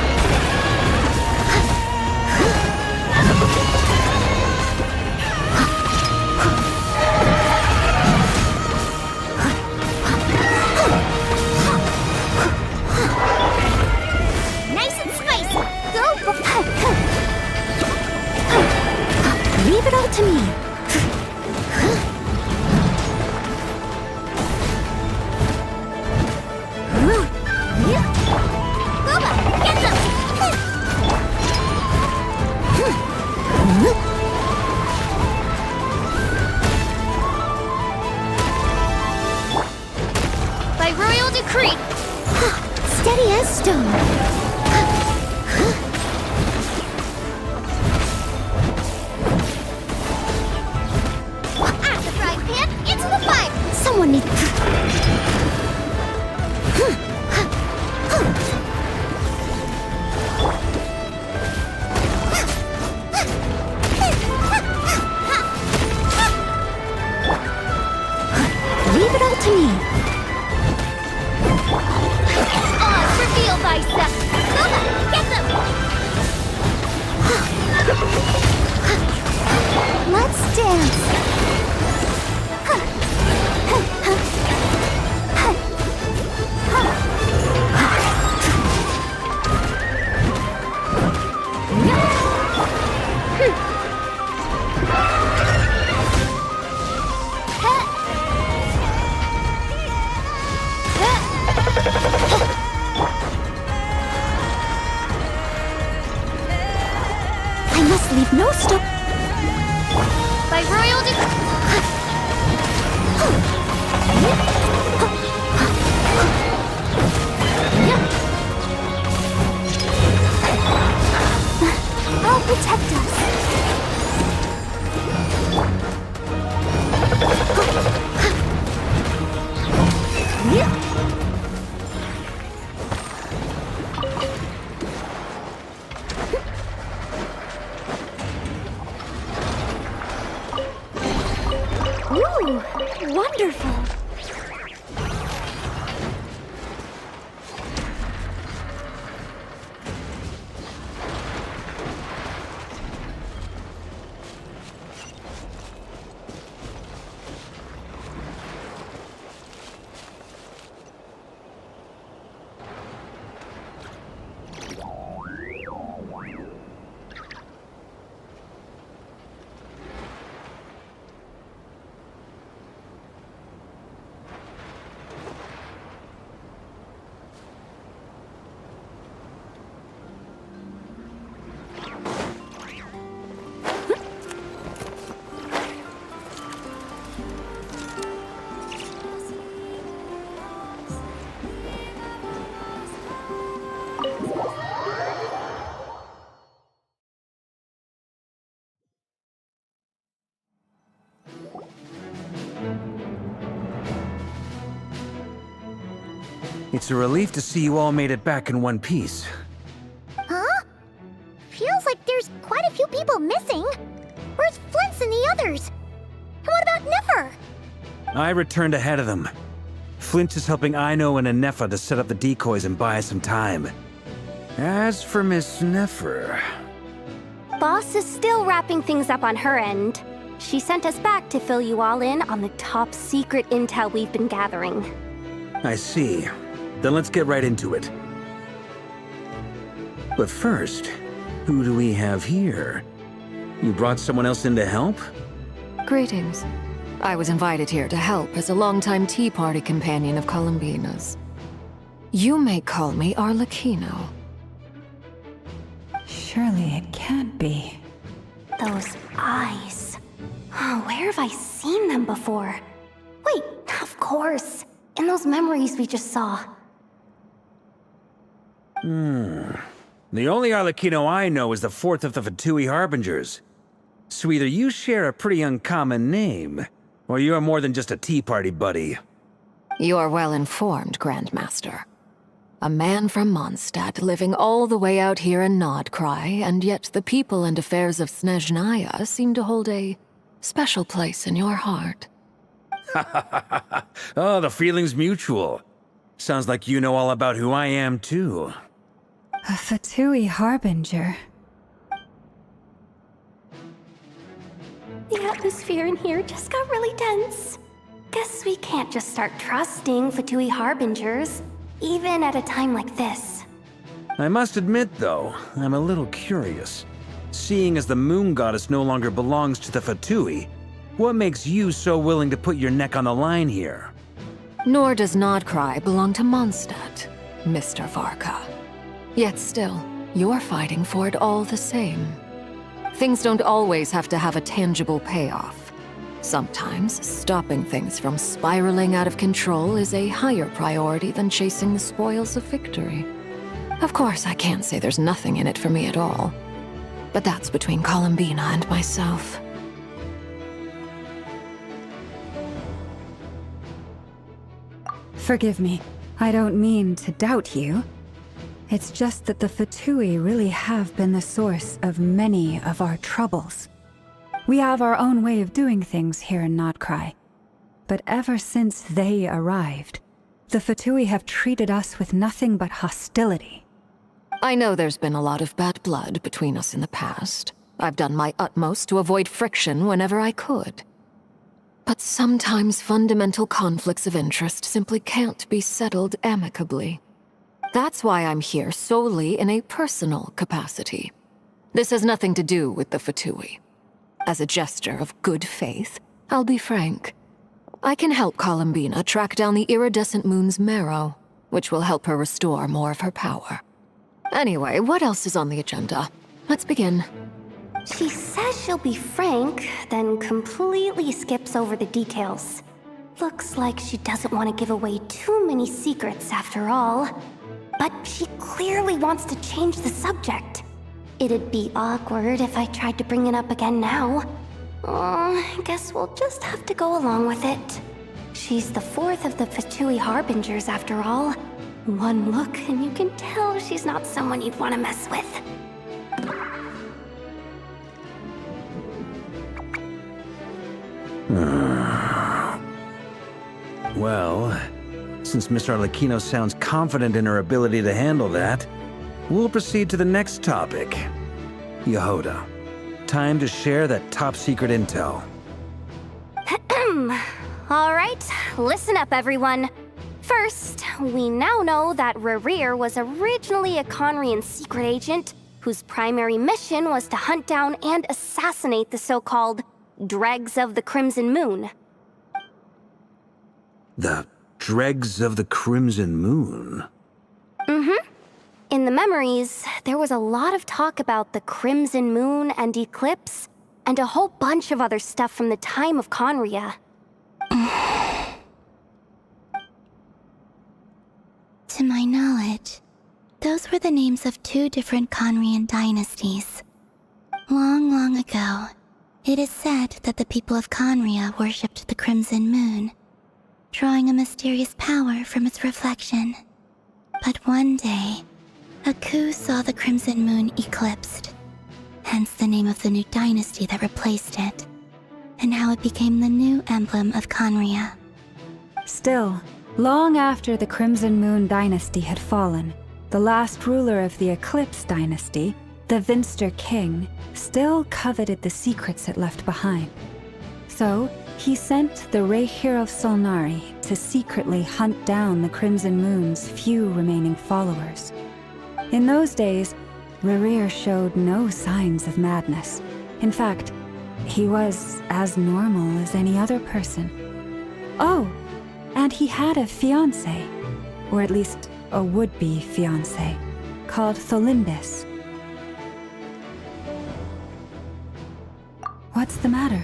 Leave no stone. By royal I'll protect us. Ooh, wonderful. It's a relief to see you all made it back in one piece. Huh? Feels like there's quite a few people missing. Where's Flint's and the others? And what about Nefer? I returned ahead of them. Flint is helping Aino and Anefa to set up the decoys and buy us some time. As for Miss Nefer... Boss is still wrapping things up on her end. She sent us back to fill you all in on the top secret intel we've been gathering. I see. Then let's get right into it. But first, who do we have here? You brought someone else in to help? Greetings. I was invited here to help as a longtime Tea Party companion of Columbina's. You may call me Arlecchino. Surely it can't be. Those eyes. Oh, where have I seen them before? Wait, of course. In those memories we just saw. The only Arlecchino I know is the fourth of the Fatui Harbingers. So either you share a pretty uncommon name, or you're more than just a Tea Party buddy. You are well informed, Grandmaster. A man from Mondstadt living all the way out here in Krai, and yet the people and affairs of Snezhnaya seem to hold a special place in your heart. Oh, the feeling's mutual. Sounds like you know all about who I am, too. A Fatui Harbinger. The atmosphere in here just got really tense. Guess we can't just start trusting Fatui Harbingers, even at a time like this. I must admit, though, I'm a little curious. Seeing as the Moon Goddess no longer belongs to the Fatui, what makes you so willing to put your neck on the line here? Nor does Krai belong to Mondstadt, Mr. Varka. Yet still, you're fighting for it all the same. Things don't always have to have a tangible payoff. Sometimes, stopping things from spiraling out of control is a higher priority than chasing the spoils of victory. Of course, I can't say there's nothing in it for me at all. But that's between Columbina and myself. Forgive me. I don't mean to doubt you. It's just that the Fatui really have been the source of many of our troubles. We have our own way of doing things here in Krai. But ever since they arrived, the Fatui have treated us with nothing but hostility. I know there's been a lot of bad blood between us in the past. I've done my utmost to avoid friction whenever I could. But sometimes fundamental conflicts of interest simply can't be settled amicably. That's why I'm here solely in a personal capacity. This has nothing to do with the Fatui. As a gesture of good faith, I'll be frank. I can help Columbina track down the iridescent moon's marrow, which will help her restore more of her power. Anyway, what else is on the agenda? Let's begin. She says she'll be frank, then completely skips over the details. Looks like she doesn't want to give away too many secrets after all. But she clearly wants to change the subject. It'd be awkward if I tried to bring it up again now. I guess we'll just have to go along with it. She's the fourth of the Fatui Harbingers after all. One look and you can tell she's not someone you'd want to mess with. Well, since Miss Arlecchino sounds confident in her ability to handle that, we'll proceed to the next topic. Yehoda, time to share that top-secret intel. Alright, listen up everyone. First, we now know that Rerir was originally a Conrian secret agent whose primary mission was to hunt down and assassinate the so-called Dregs of the Crimson Moon. The Dregs of the Crimson Moon? Mm-hmm. In the memories, there was a lot of talk about the Crimson Moon and Eclipse, and a whole bunch of other stuff from the time of Conria. To my knowledge, those were the names of 2 different Conrian dynasties. Long, long ago, it is said that the people of Conria worshipped the Crimson Moon, drawing a mysterious power from its reflection. But one day, a coup saw the Crimson Moon eclipsed, hence the name of the new dynasty that replaced it, and how it became the new emblem of Conria. Still, long after the Crimson Moon dynasty had fallen, the last ruler of the Eclipse dynasty, the Vinster King, still coveted the secrets it left behind. So, he sent the Rehir of Solnari to secretly hunt down the Crimson Moon's few remaining followers. In those days, Rerir showed no signs of madness. In fact, he was as normal as any other person. Oh, and he had a fiancé, or at least a would-be fiancé, called Tholindis. What's the matter?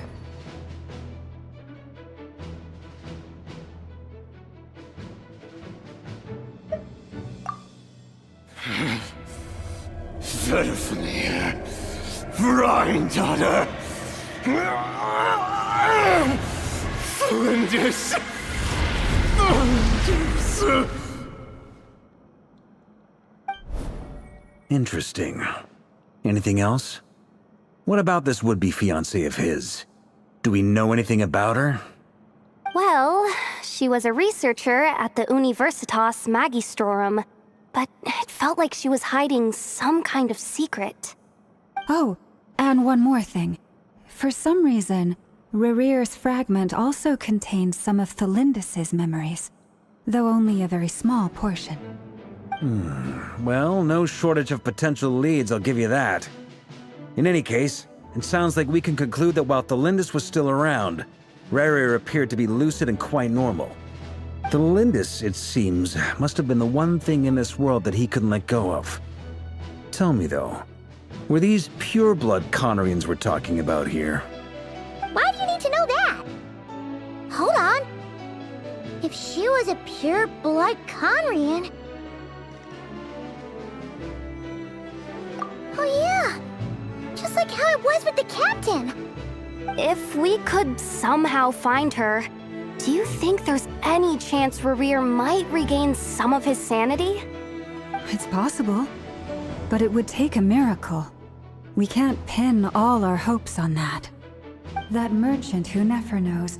Verfnir, Rheindaughter, Flinders. Interesting. Anything else? What about this would-be fiancé of his? Do we know anything about her? Well, she was a researcher at the Universitas Magistrorum, but it felt like she was hiding some kind of secret. Oh, and one more thing. For some reason, Rerir's fragment also contained some of Tholindis' memories, though only a very small portion. Well, no shortage of potential leads, I'll give you that. In any case, it sounds like we can conclude that while Tholindis was still around, Rerir appeared to be lucid and quite normal. Tholindis, it seems, must have been the one thing in this world that he couldn't let go of. Tell me though, were these pure-blood Conrians we're talking about here? Why do you need to know that? Hold on. If she was a pure-blood Conrian... Oh yeah! Just like how it was with the captain! If we could somehow find her, do you think there's any chance Rerir might regain some of his sanity? It's possible, but it would take a miracle. We can't pin all our hopes on that. That merchant who Nefer knows,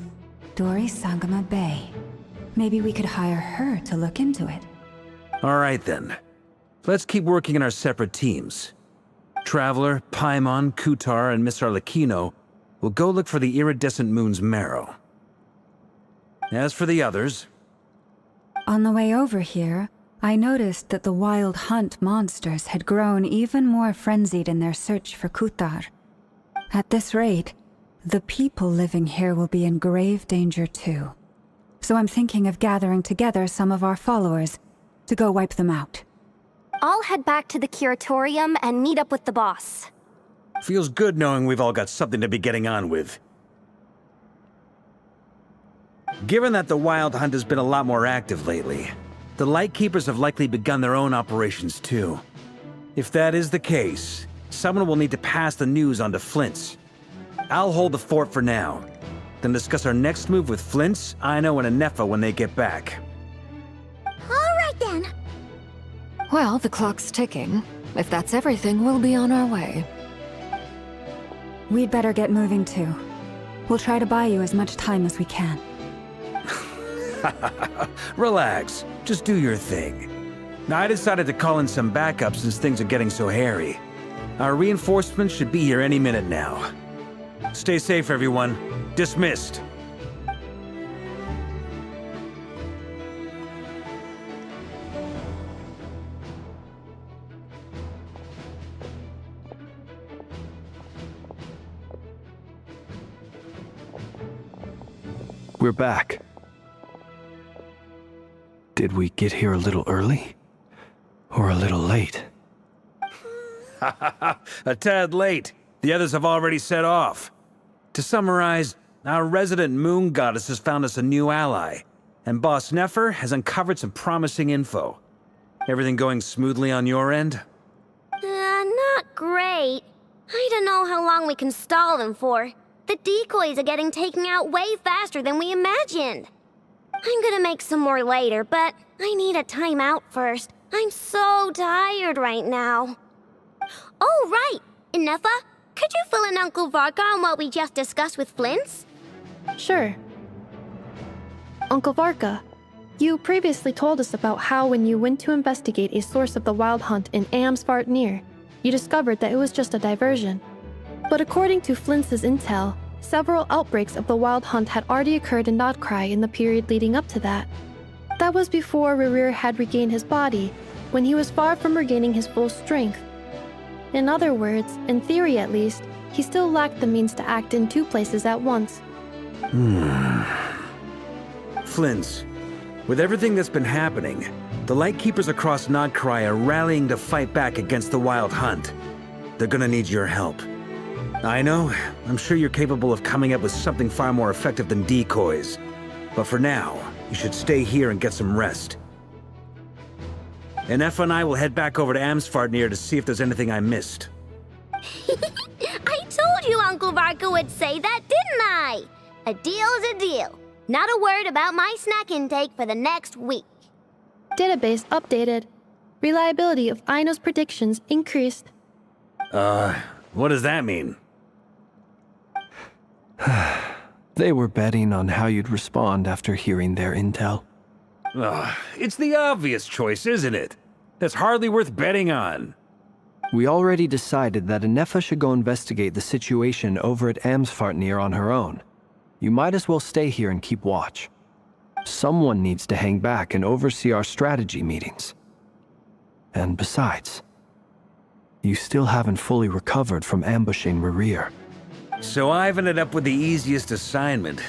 Dori Sangama Bay. Maybe we could hire her to look into it. All right then. Let's keep working in our separate teams. Traveler, Paimon, Kutar, and Miss Arlecchino will go look for the iridescent moon's marrow. As for the others... On the way over here, I noticed that the Wild Hunt monsters had grown even more frenzied in their search for Kutar. At this rate, the people living here will be in grave danger too. So I'm thinking of gathering together some of our followers to go wipe them out. I'll head back to the curatorium and meet up with the boss. Feels good knowing we've all got something to be getting on with. Given that the Wild Hunt has been a lot more active lately, the Lightkeepers have likely begun their own operations too. If that is the case, someone will need to pass the news on to Flint's. I'll hold the fort for now, then discuss our next move with Flint's, Aino, and Anefa when they get back. Alright then. Well, the clock's ticking. If that's everything, we'll be on our way. We'd better get moving too. We'll try to buy you as much time as we can. Relax, just do your thing. I decided to call in some backup since things are getting so hairy. Our reinforcements should be here any minute now. Stay safe, everyone. Dismissed. We're back. Did we get here a little early? Or a little late? A tad late. The others have already set off. To summarize, our resident moon goddess has found us a new ally, and Boss Nefer has uncovered some promising info. Everything going smoothly on your end? Not great. I don't know how long we can stall them for. The decoys are getting taken out way faster than we imagined. I'm gonna make some more later, but I need a timeout first. I'm so tired right now. Oh, right! Anefa, could you fill in Uncle Varka on what we just discussed with Flint's? Sure. Uncle Varka, you previously told us about how when you went to investigate a source of the Wild Hunt in Amsvartnir, you discovered that it was just a diversion. But according to Flint's intel, several outbreaks of the Wild Hunt had already occurred in Krai in the period leading up to that. That was before Rerir had regained his body, when he was far from regaining his full strength. In other words, in theory at least, he still lacked the means to act in two places at once. Flint's, with everything that's been happening, the Lightkeepers across Krai are rallying to fight back against the Wild Hunt. They're gonna need your help. I know, I'm sure you're capable of coming up with something far more effective than decoys. But for now, you should stay here and get some rest. Anefa and I will head back over to Amsvartnir to see if there's anything I missed. I told you Uncle Varka would say that, didn't I? A deal's a deal. Not a word about my snack intake for the next week. Database updated. Reliability of Aino's predictions increased. What does that mean? They were betting on how you'd respond after hearing their intel. It's the obvious choice, isn't it? That's hardly worth betting on. We already decided that Anefa should go investigate the situation over at Amsvartnir on her own. You might as well stay here and keep watch. Someone needs to hang back and oversee our strategy meetings. And besides, you still haven't fully recovered from ambushing Rerir. So I've ended up with the easiest assignment.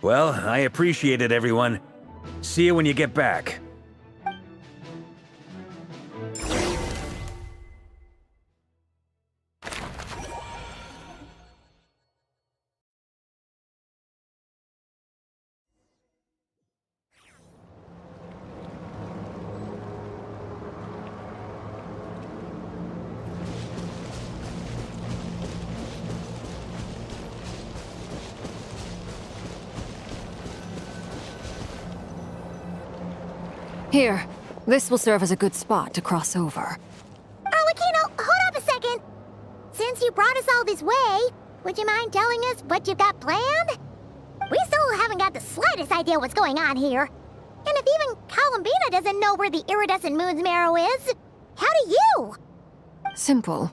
Well, I appreciate it, everyone. See you when you get back. Here, this will serve as a good spot to cross over. Arlecchino, hold up a second. Since you brought us all this way, would you mind telling us what you've got planned? We still haven't got the slightest idea what's going on here. And if even Columbina doesn't know where the iridescent moon's marrow is, how do you? Simple.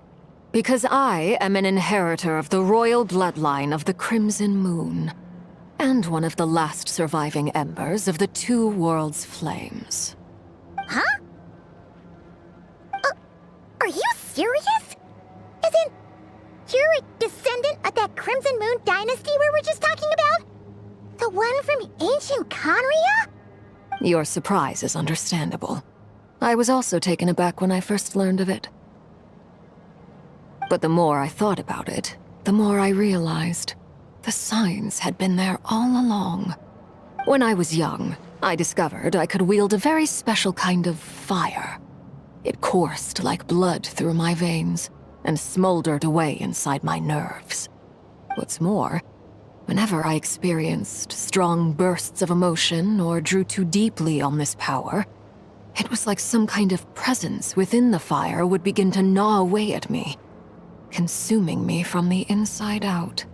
Because I am an inheritor of the royal bloodline of the Crimson Moon, and one of the last surviving embers of the Two Worlds' flames. Huh? Are you serious? Isn't you're a descendant of that Crimson Moon dynasty we were just talking about? The one from ancient Conria? Your surprise is understandable. I was also taken aback when I first learned of it. But the more I thought about it, the more I realized the signs had been there all along. When I was young, I discovered I could wield a very special kind of fire. It coursed like blood through my veins and smoldered away inside my nerves. What's more, whenever I experienced strong bursts of emotion or drew too deeply on this power, it was like some kind of presence within the fire would begin to gnaw away at me, consuming me from the inside out.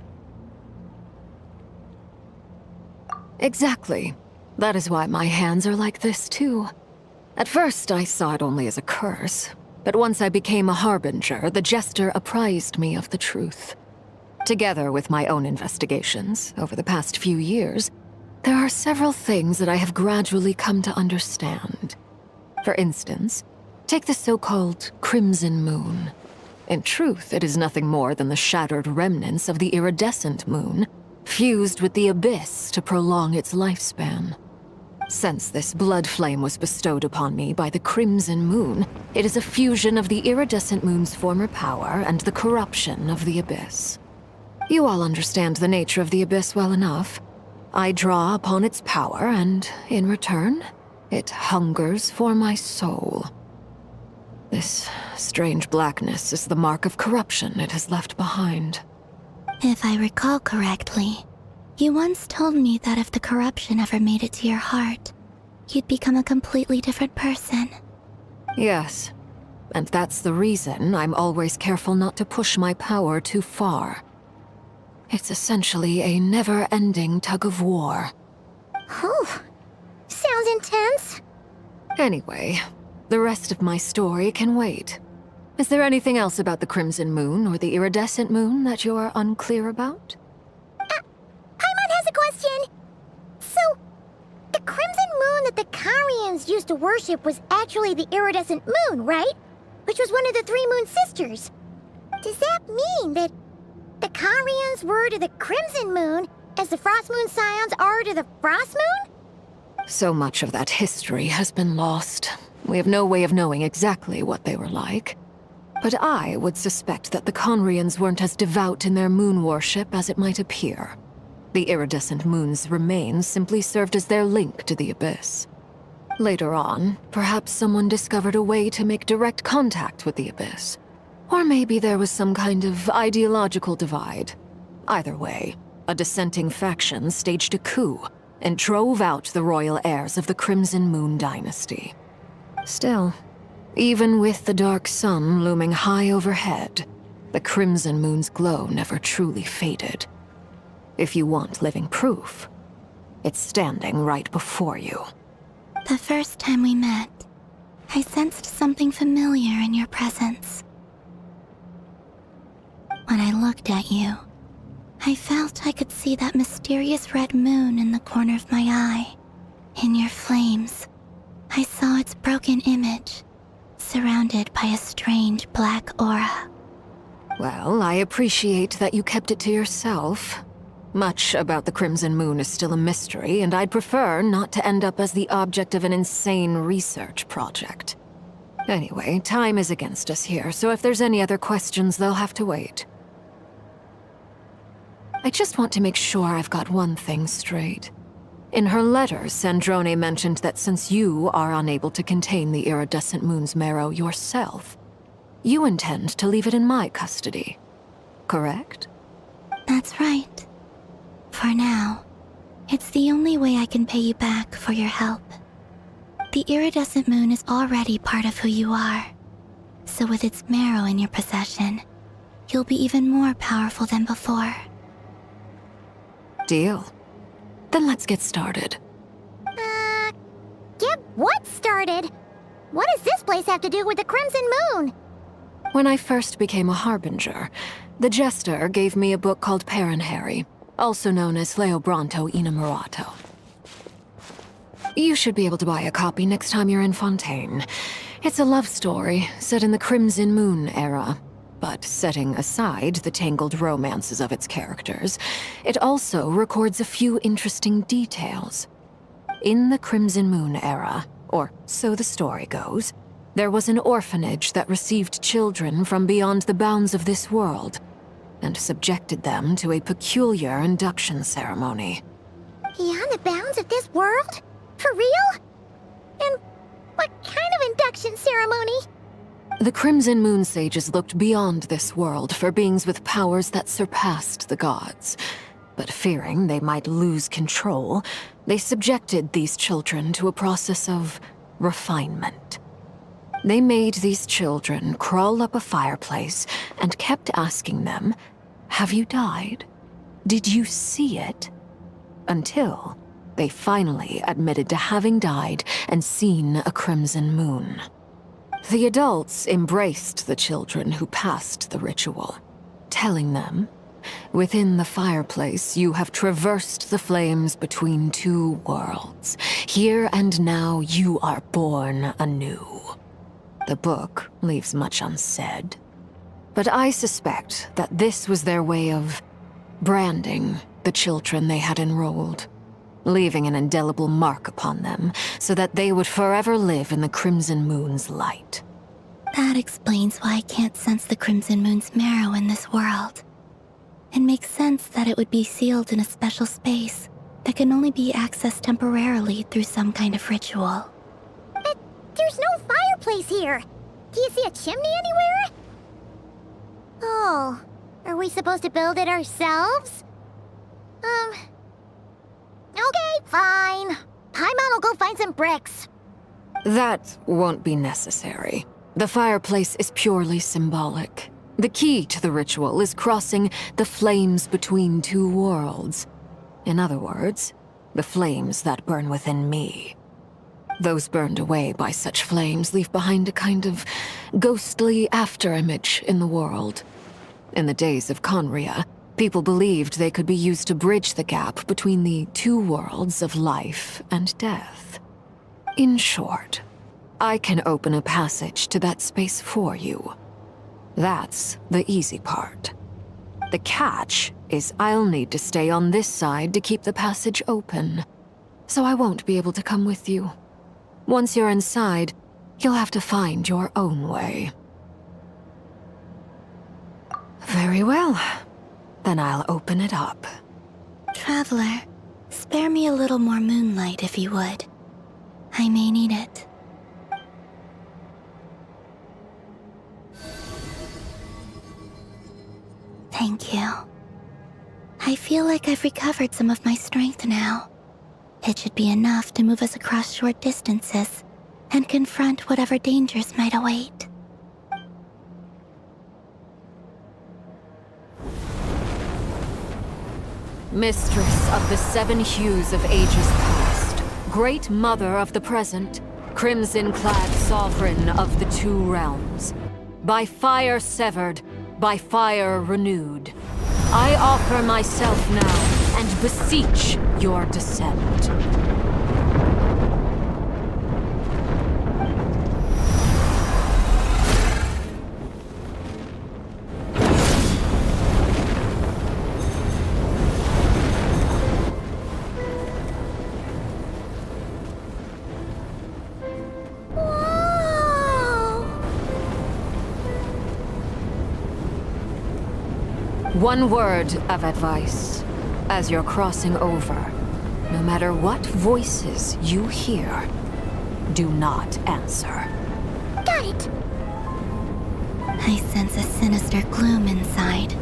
Exactly. That is why my hands are like this, too. At first, I saw it only as a curse, but once I became a harbinger, the jester apprised me of the truth. Together with my own investigations, over the past few years, there are several things that I have gradually come to understand. For instance, take the so-called Crimson Moon. In truth, it is nothing more than the shattered remnants of the iridescent moon, fused with the abyss to prolong its lifespan. Since this blood flame was bestowed upon me by the Crimson Moon, it is a fusion of the iridescent moon's former power and the corruption of the abyss. You all understand the nature of the abyss well enough. I draw upon its power, and in return, it hungers for my soul. This strange blackness is the mark of corruption it has left behind. If I recall correctly, you once told me that if the corruption ever made it to your heart, you'd become a completely different person. Yes, and that's the reason I'm always careful not to push my power too far. It's essentially a never-ending tug-of-war. Oh, sounds intense. Anyway, the rest of my story can wait. Is there anything else about the Crimson Moon or the Iridescent Moon that you're unclear about? Paimon has a question. So, the Crimson Moon that the Karians used to worship was actually the Iridescent Moon, right? Which was one of the three Moon Sisters. Does that mean that the Karians were to the Crimson Moon as the Frost Moon Scions are to the Frost Moon? So much of that history has been lost. We have no way of knowing exactly what they were like. But I would suspect that the Conrians weren't as devout in their moon worship as it might appear. The iridescent moon's remains simply served as their link to the abyss. Later on, perhaps someone discovered a way to make direct contact with the abyss. Or maybe there was some kind of ideological divide. Either way, a dissenting faction staged a coup and drove out the royal heirs of the Crimson Moon dynasty. Still, even with the dark sun looming high overhead, the Crimson Moon's glow never truly faded. If you want living proof, it's standing right before you. The first time we met, I sensed something familiar in your presence. When I looked at you, I felt I could see that mysterious red moon in the corner of my eye. In your flames, I saw its broken image, surrounded by a strange black aura. Well, I appreciate that you kept it to yourself. Much about the Crimson Moon is still a mystery, and I'd prefer not to end up as the object of an insane research project. Anyway, time is against us here, so if there's any other questions, they'll have to wait. I just want to make sure I've got one thing straight. In her letters, Sandrone mentioned that since you are unable to contain the iridescent moon's marrow yourself, you intend to leave it in my custody. Correct? That's right. For now, it's the only way I can pay you back for your help. The iridescent moon is already part of who you are, so with its marrow in your possession, you'll be even more powerful than before. Deal. Then let's get started. Get what started? What does this place have to do with the Crimson Moon? When I first became a harbinger, the jester gave me a book called Paranhari, also known as Leobranto Innamorato. You should be able to buy a copy next time you're in Fontaine. It's a love story set in the Crimson Moon era. But setting aside the tangled romances of its characters, it also records a few interesting details. In the Crimson Moon era, or so the story goes, there was an orphanage that received children from beyond the bounds of this world and subjected them to a peculiar induction ceremony. Beyond the bounds of this world? For real? And what kind of induction ceremony? The Crimson Moon Sages looked beyond this world for beings with powers that surpassed the gods. But fearing they might lose control, they subjected these children to a process of refinement. They made these children crawl up a fireplace and kept asking them, "Have you died? Did you see it?" Until they finally admitted to having died and seen a crimson moon. The adults embraced the children who passed the ritual, telling them, "Within the fireplace, you have traversed the flames between two worlds. Here and now, you are born anew." The book leaves much unsaid, but I suspect that this was their way of branding the children they had enrolled, leaving an indelible mark upon them so that they would forever live in the Crimson Moon's light. That explains why I can't sense the Crimson Moon's marrow in this world. It makes sense that it would be sealed in a special space that can only be accessed temporarily through some kind of ritual. But there's no fireplace here. Do you see a chimney anywhere? Oh, are we supposed to build it ourselves? Okay, fine. Paimon will go find some bricks. That won't be necessary. The fireplace is purely symbolic. The key to the ritual is crossing the flames between two worlds. In other words, the flames that burn within me. Those burned away by such flames leave behind a kind of ghostly afterimage in the world. In the days of Conria, people believed they could be used to bridge the gap between the two worlds of life and death. In short, I can open a passage to that space for you. That's the easy part. The catch is I'll need to stay on this side to keep the passage open, so I won't be able to come with you. Once you're inside, you'll have to find your own way. Very well. Then I'll open it up. Traveler, spare me a little more moonlight if you would. I may need it. Thank you. I feel like I've recovered some of my strength now. It should be enough to move us across short distances and confront whatever dangers might await. Mistress of the seven hues of ages past, great mother of the present, crimson-clad sovereign of the two realms, by fire severed, by fire renewed, I offer myself now and beseech your descent. One word of advice. As you're crossing over, no matter what voices you hear, do not answer. Got it! I sense a sinister gloom inside,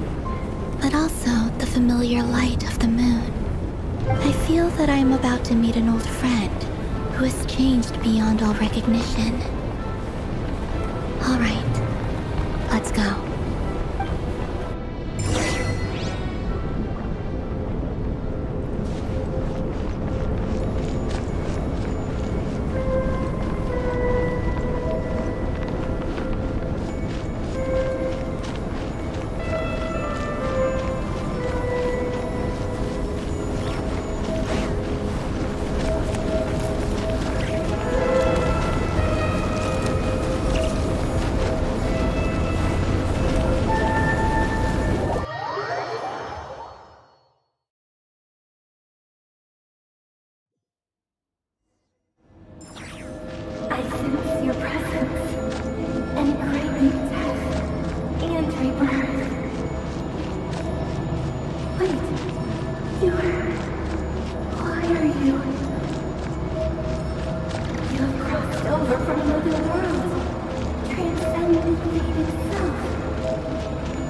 but also the familiar light of the moon. I feel that I am about to meet an old friend who has changed beyond all recognition. All right, let's go. created itself.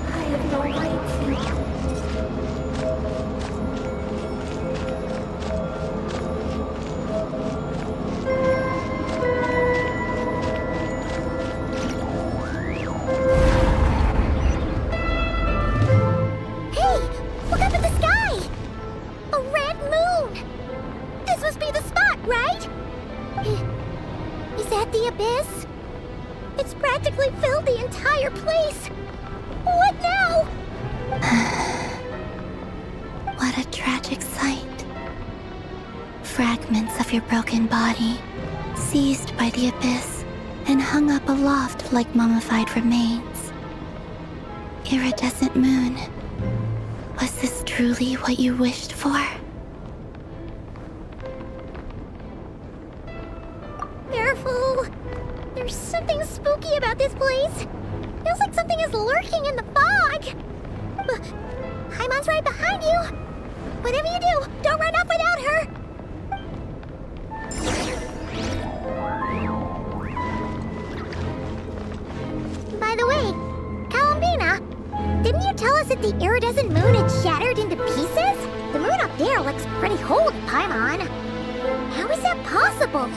I have no right to... What a tragic sight. Fragments of your broken body, seized by the abyss and hung up aloft like mummified remains. Iridescent moon, was this truly what you wished for? Careful! There's something spooky about this place. Feels like something is lurking in the fog. Paimon's right behind you. Whatever you do, don't run off without her. By the way, Columbina, didn't you tell us that the iridescent moon had shattered into pieces? The moon up there looks pretty whole to Paimon. How is that possible?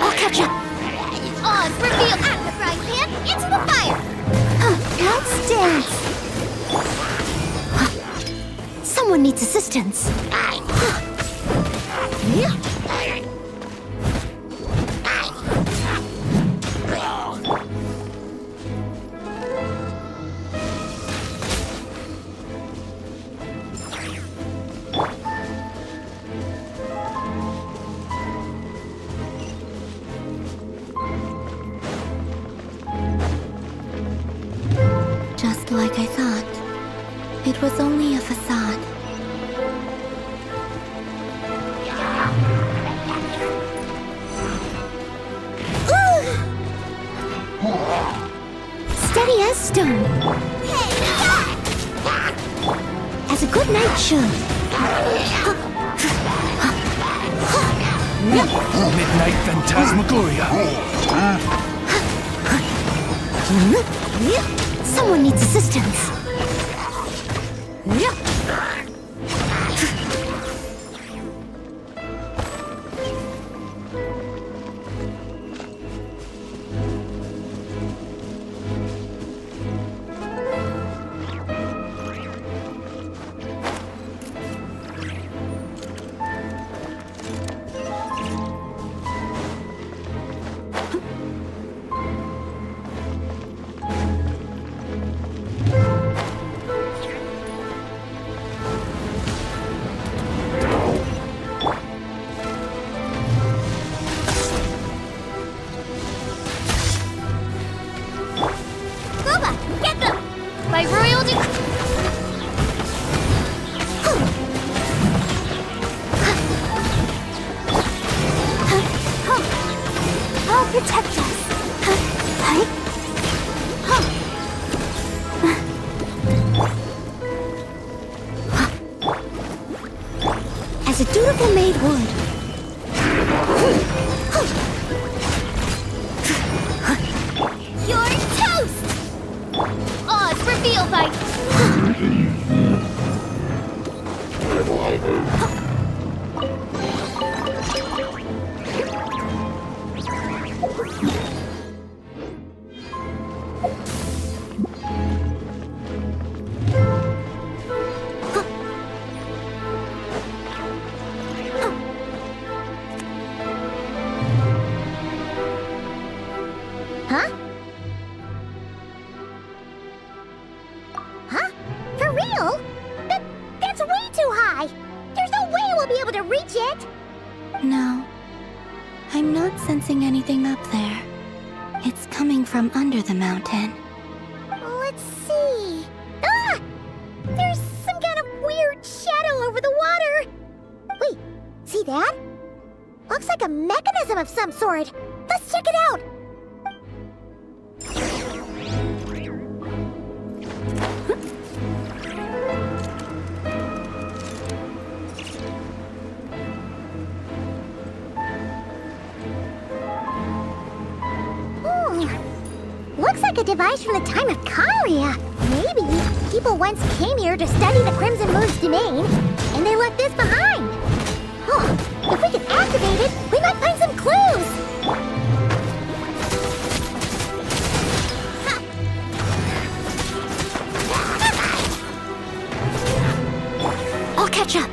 I'll catch up. Oz, reveal out of the frying pan into the fire. Let's dance. Someone needs assistance. Just like I thought. It was only a facade. Steady as stone. As a good knight should. Midnight Phantasmagoria. Someone needs assistance. By royal I'll protect us. As a dutiful maid would. You're toast! Oz, reveal by... Huh? Huh? For real? That's way too high! There's no way we'll be able to reach it! No. I'm not sensing anything up there. It's coming from under the mountain. Let's see... Ah! There's some kind of weird shadow over the water! Wait, see that? Looks like a mechanism mechanism of some sort. Let's check it out. Looks like a device from the time of Kalia. Maybe people once came here to study the Crimson Moon's domain, and they left this behind. Oh, if we can activate it, we might find some clues. I'll catch up.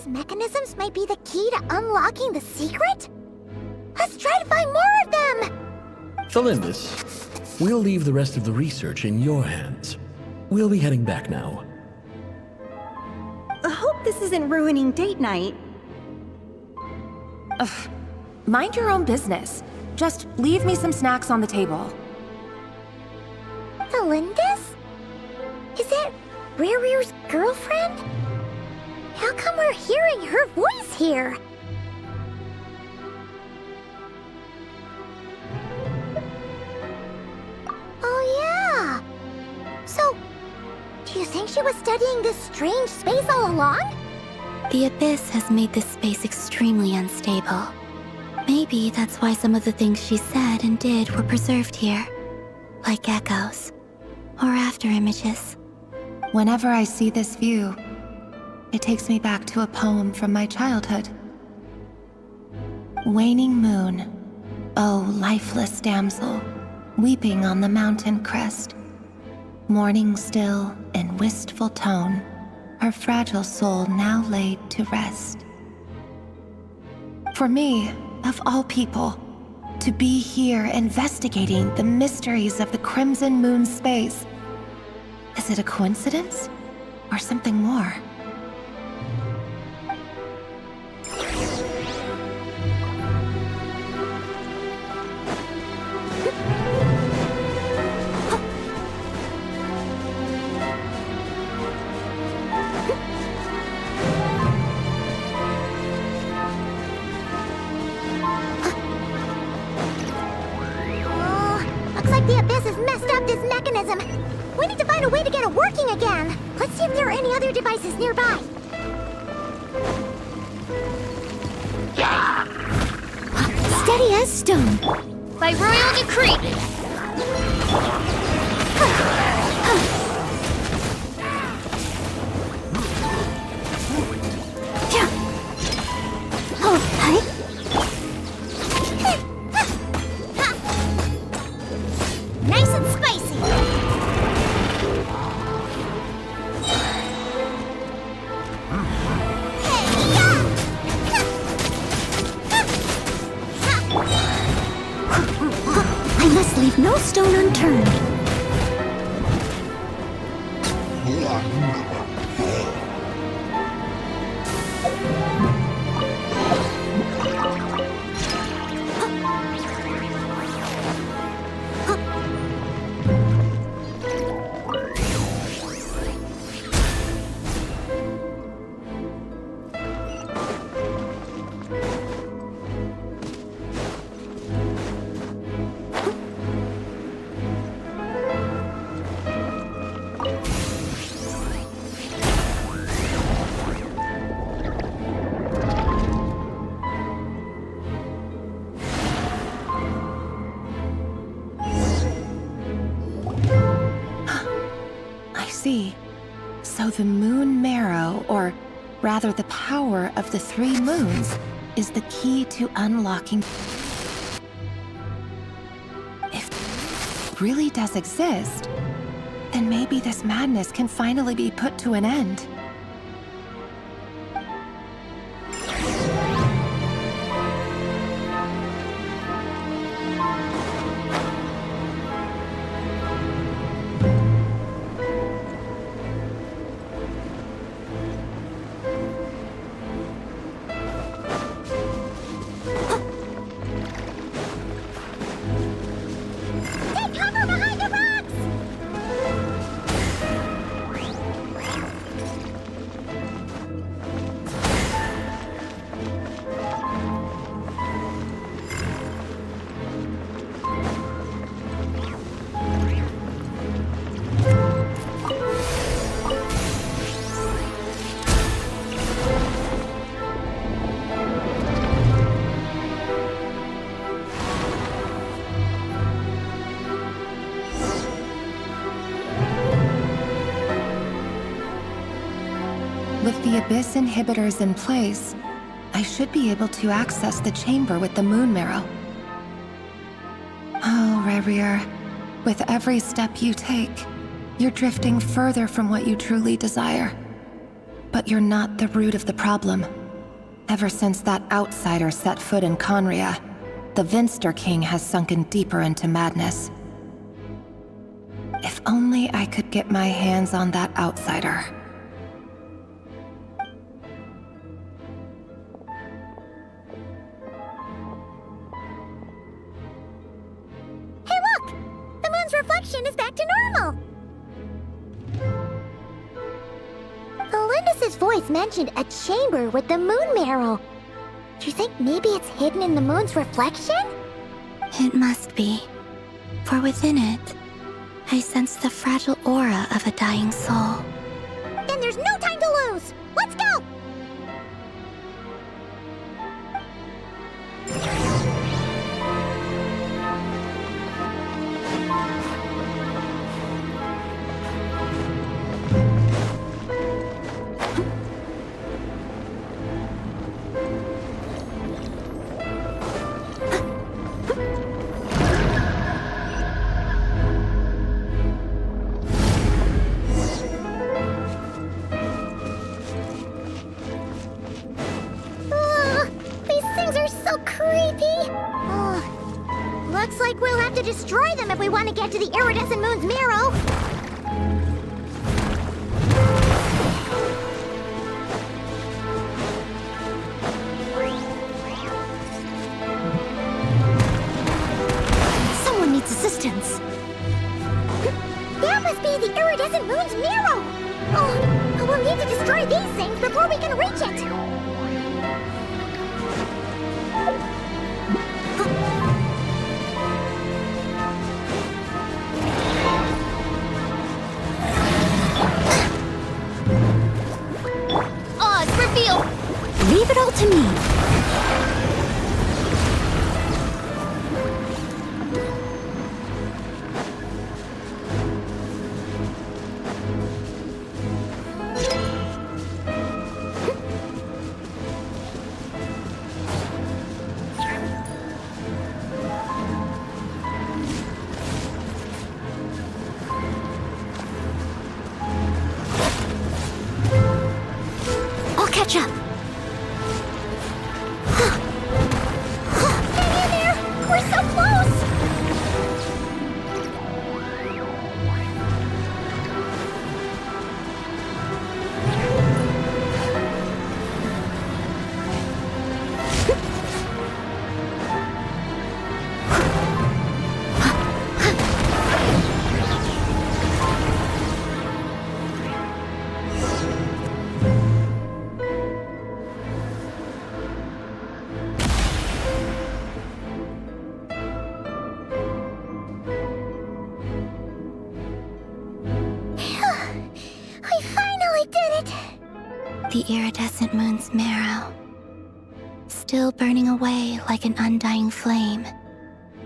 Mechanisms might be the key to unlocking the secret? Let's try to find more of them! Felindis, we'll leave the rest of the research in your hands. We'll be heading back now. I hope this isn't ruining date night. Ugh. Mind your own business. Just leave me some snacks on the table. Felindis? Is that Rere's girlfriend? How come we're hearing her voice here? Oh yeah! So, do you think she was studying this strange space all along? The Abyss has made this space extremely unstable. Maybe that's why some of the things she said and did were preserved here. Like echoes. Or after images. Whenever I see this view, it takes me back to a poem from my childhood. Waning moon, oh lifeless damsel, weeping on the mountain crest. Mourning still in wistful tone, her fragile soul now laid to rest. For me, of all people, to be here investigating the mysteries of the Crimson Moon space, is it a coincidence or something more? The Abyss has messed up this mechanism. We need to find a way to get it working again. Let's see if there are any other devices nearby. Steady as stone. By royal decree. Oh, hi. Nice and spicy. I must leave no stone unturned. So the moon marrow, or rather the power of the 3 moons, is the key to unlocking. If it really does exist, then maybe this madness can finally be put to an end. With the Abyss inhibitors in place, I should be able to access the chamber with the moon marrow. Oh, Rerir, with every step you take, you're drifting further from what you truly desire. But you're not the root of the problem. Ever since that outsider set foot in Conria, the Vinster King has sunken deeper into madness. If only I could get my hands on that outsider. Hey look! The moon's reflection is back to normal! Lindis's voice mentioned a chamber with the moon marrow. Do you think maybe it's hidden in the moon's reflection? It must be. For within it, I sense the fragile aura of a dying soul. Then there's no time to lose! Let's go! Looks like we'll have to destroy them if we want to get to the iridescent moon's marrow. Someone needs assistance. That must be the iridescent moon's marrow. Oh, we'll need to destroy these things before we can reach it. Leave it all to me. I'll catch up. The iridescent moon's marrow, still burning away like an undying flame,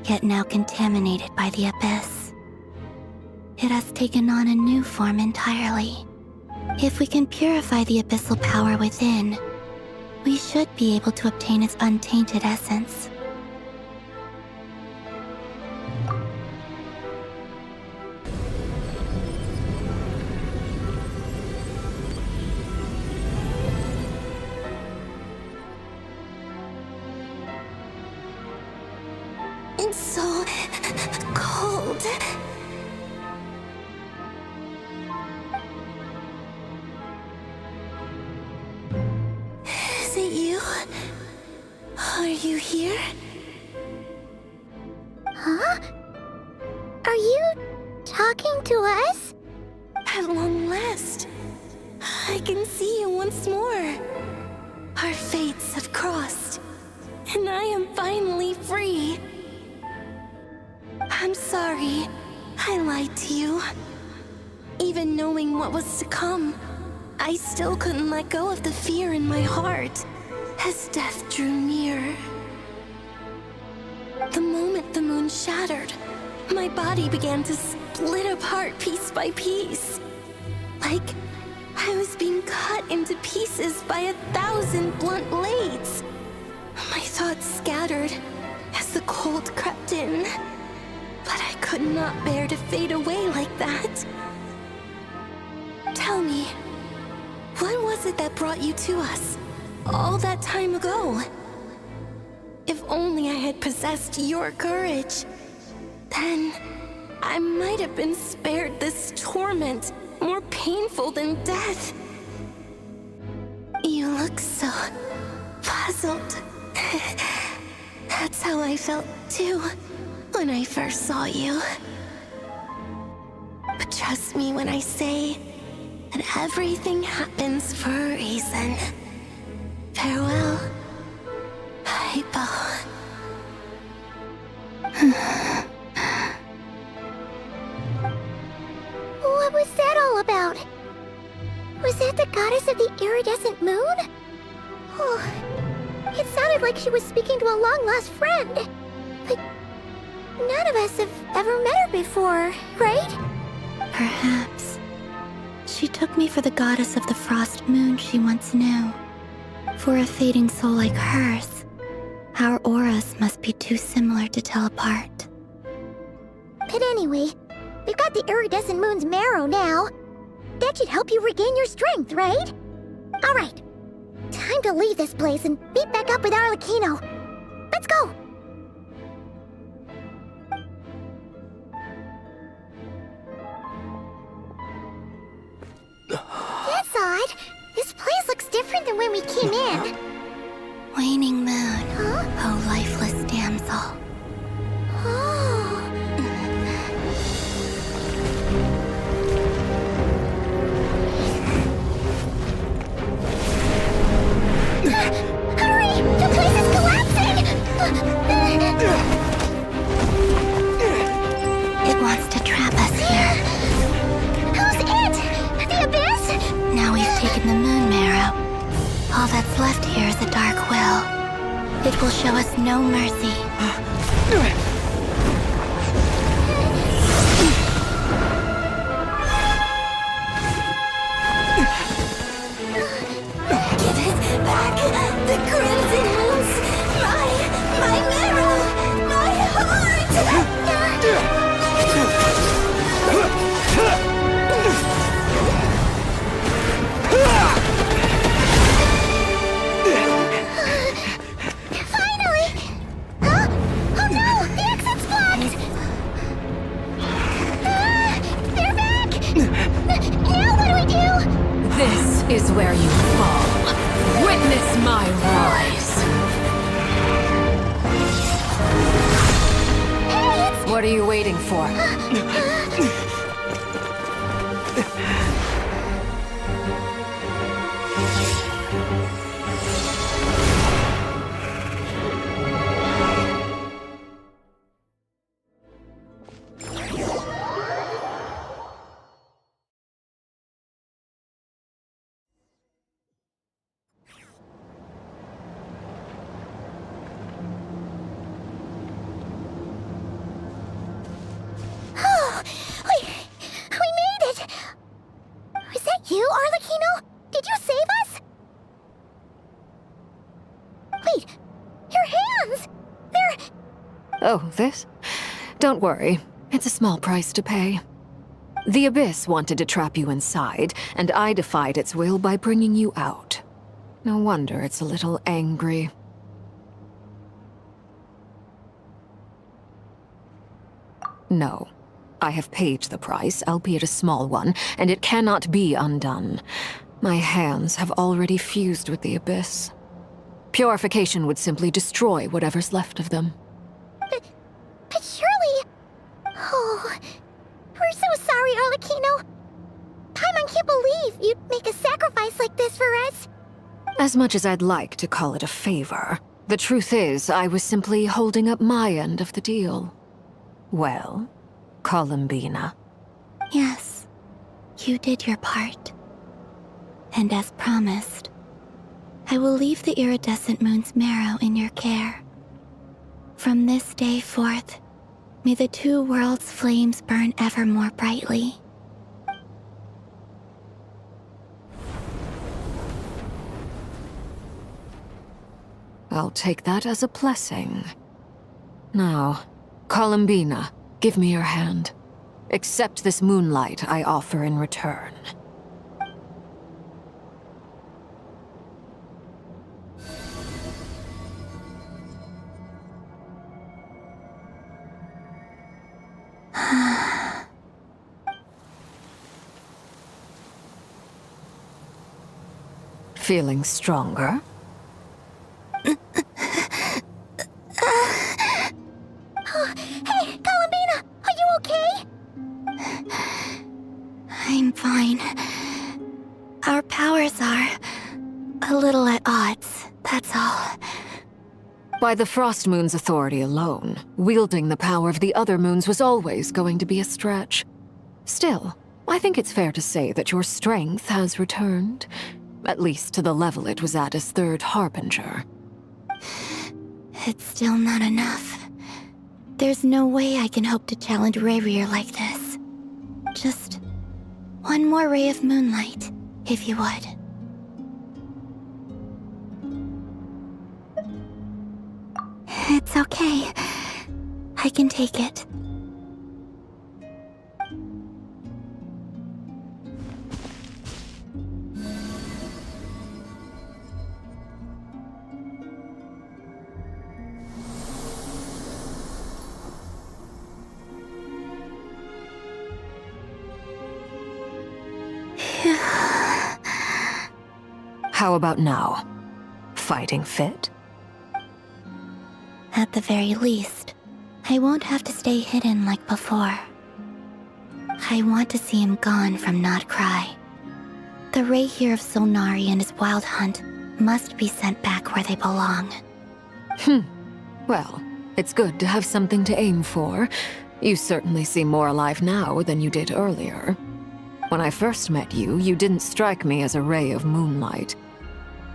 yet now contaminated by the abyss. It has taken on a new form entirely. If we can purify the abyssal power within, we should be able to obtain its untainted essence. It's so cold. Is it you? Are you here? Huh? Are you talking to us? At long last, I can see you once more. Our fates have crossed, and I am finally free. I'm sorry, I lied to you. Even knowing what was to come, I still couldn't let go of the fear in my heart as death drew near. The moment the moon shattered, my body began to split apart piece by piece. Like I was being cut into pieces by 1,000 blunt blades. My thoughts scattered as the cold crept in. But I could not bear to fade away like that. Tell me, what was it that brought you to us all that time ago? If only I had possessed your courage, then I might have been spared this torment more painful than death. You look so puzzled. That's how I felt too when I first saw you. But trust me when I say that everything happens for a reason. Farewell, Hypo. What was that all about? Was that the goddess of the iridescent moon? Oh, it sounded like she was speaking to a long-lost friend. But none of us have ever met her before, right? Perhaps. She took me for the goddess of the frost moon she once knew. For a fading soul like hers, our auras must be too similar to tell apart. But anyway, we've got the iridescent moon's marrow now. That should help you regain your strength, right? Alright, time to leave this place and meet back up with Arlecchino. Let's go! That's odd. This place looks different than when we came in. Waning moon, oh lifeless damsel. Hurry! The place is collapsing! It wants to trap us here. Who's it? The Abyss? Now we've taken the moon marrow. All that's left here is a dark will. It will show us no mercy. Give it back! The crimson moons! My marrow! My heart! Finally! Huh? Oh no! The exit's blocked! They're back! Now what do we do? This is where you fall. Witness my rise. What are you waiting for? We made it! Was that you, Arlecchino? Did you save us? Wait, your hands! They're... Oh, this? Don't worry. It's a small price to pay. The Abyss wanted to trap you inside, and I defied its will by bringing you out. No wonder it's a little angry. No. I have paid the price, albeit a small one, and it cannot be undone. My hands have already fused with the Abyss. Purification would simply destroy whatever's left of them. But surely... Oh... We're so sorry, Arlecchino. Paimon can't believe you'd make a sacrifice like this for us. As much as I'd like to call it a favor, the truth is I was simply holding up my end of the deal. Well, Columbina. Yes, you did your part. And as promised, I will leave the iridescent moon's marrow in your care. From this day forth, may the two worlds' flames burn ever more brightly. I'll take that as a blessing. Now, Columbina, give me your hand. Accept this moonlight I offer in return. Feeling stronger? Hey, Columbina! Are you okay? I'm fine. Our powers are a little at odds, that's all. By the Frost Moon's authority alone, wielding the power of the other moons was always going to be a stretch. Still, I think it's fair to say that your strength has returned. At least to the level it was at as Third Harbinger. It's still not enough. There's no way I can hope to challenge Rayrir like this. Just one more ray of moonlight, if you would. It's okay. I can take it. How about now? Fighting fit? At the very least, I won't have to stay hidden like before. I want to see him gone from Not Krai. The Rayhir of Solnari and his wild hunt must be sent back where they belong. Well, it's good to have something to aim for. You certainly seem more alive now than you did earlier. When I first met you, you didn't strike me as a ray of moonlight.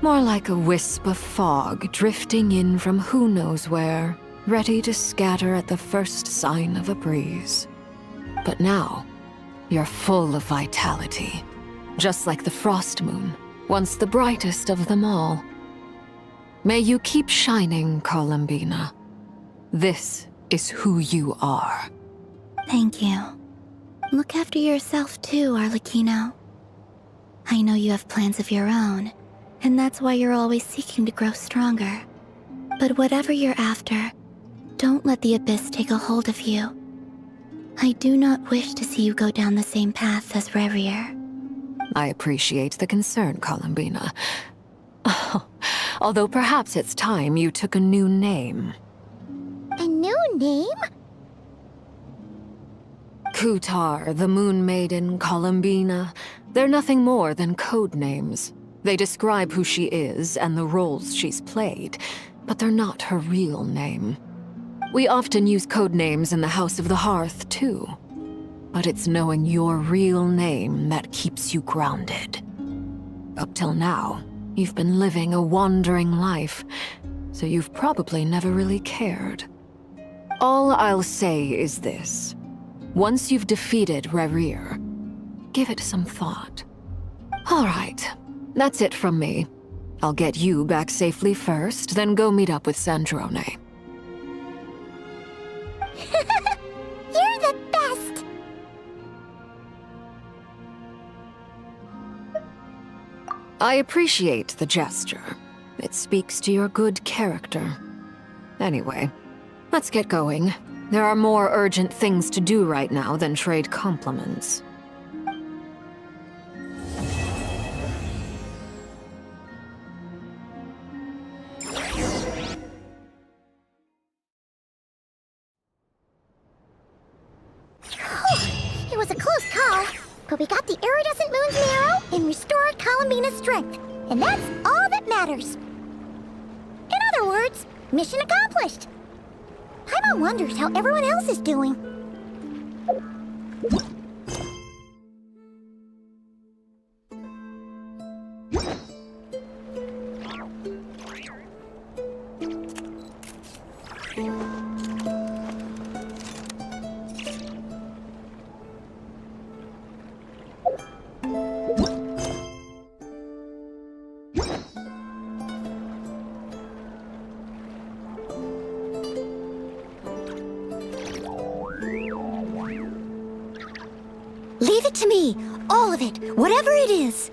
More like a wisp of fog drifting in from who knows where, ready to scatter at the first sign of a breeze. But now, you're full of vitality, just like the Frost Moon, once the brightest of them all. May you keep shining, Columbina. This is who you are. Thank you. Look after yourself too, Arlecchino. I know you have plans of your own, and that's why you're always seeking to grow stronger. But whatever you're after, don't let the Abyss take a hold of you. I do not wish to see you go down the same path as Rayrir. I appreciate the concern, Columbina. Although perhaps it's time you took a new name. A new name? Kutar, the Moon Maiden, Columbina, they're nothing more than code names. They describe who she is and the roles she's played, but they're not her real name. We often use code names in the House of the Hearth, too. But it's knowing your real name that keeps you grounded. Up till now, you've been living a wandering life, so you've probably never really cared. All I'll say is this. Once you've defeated Rayrir, give it some thought. All right, that's it from me. I'll get you back safely first, then go meet up with Sandrone. You're the best! I appreciate the gesture. It speaks to your good character. Anyway, let's get going. There are more urgent things to do right now than trade compliments. It was a close call, but we got the iridescent moon's marrow and restored Columbina's strength, and that's all that matters. In other words, mission accomplished. Paimon wonders how everyone else is doing. it to me! All of it, whatever it is!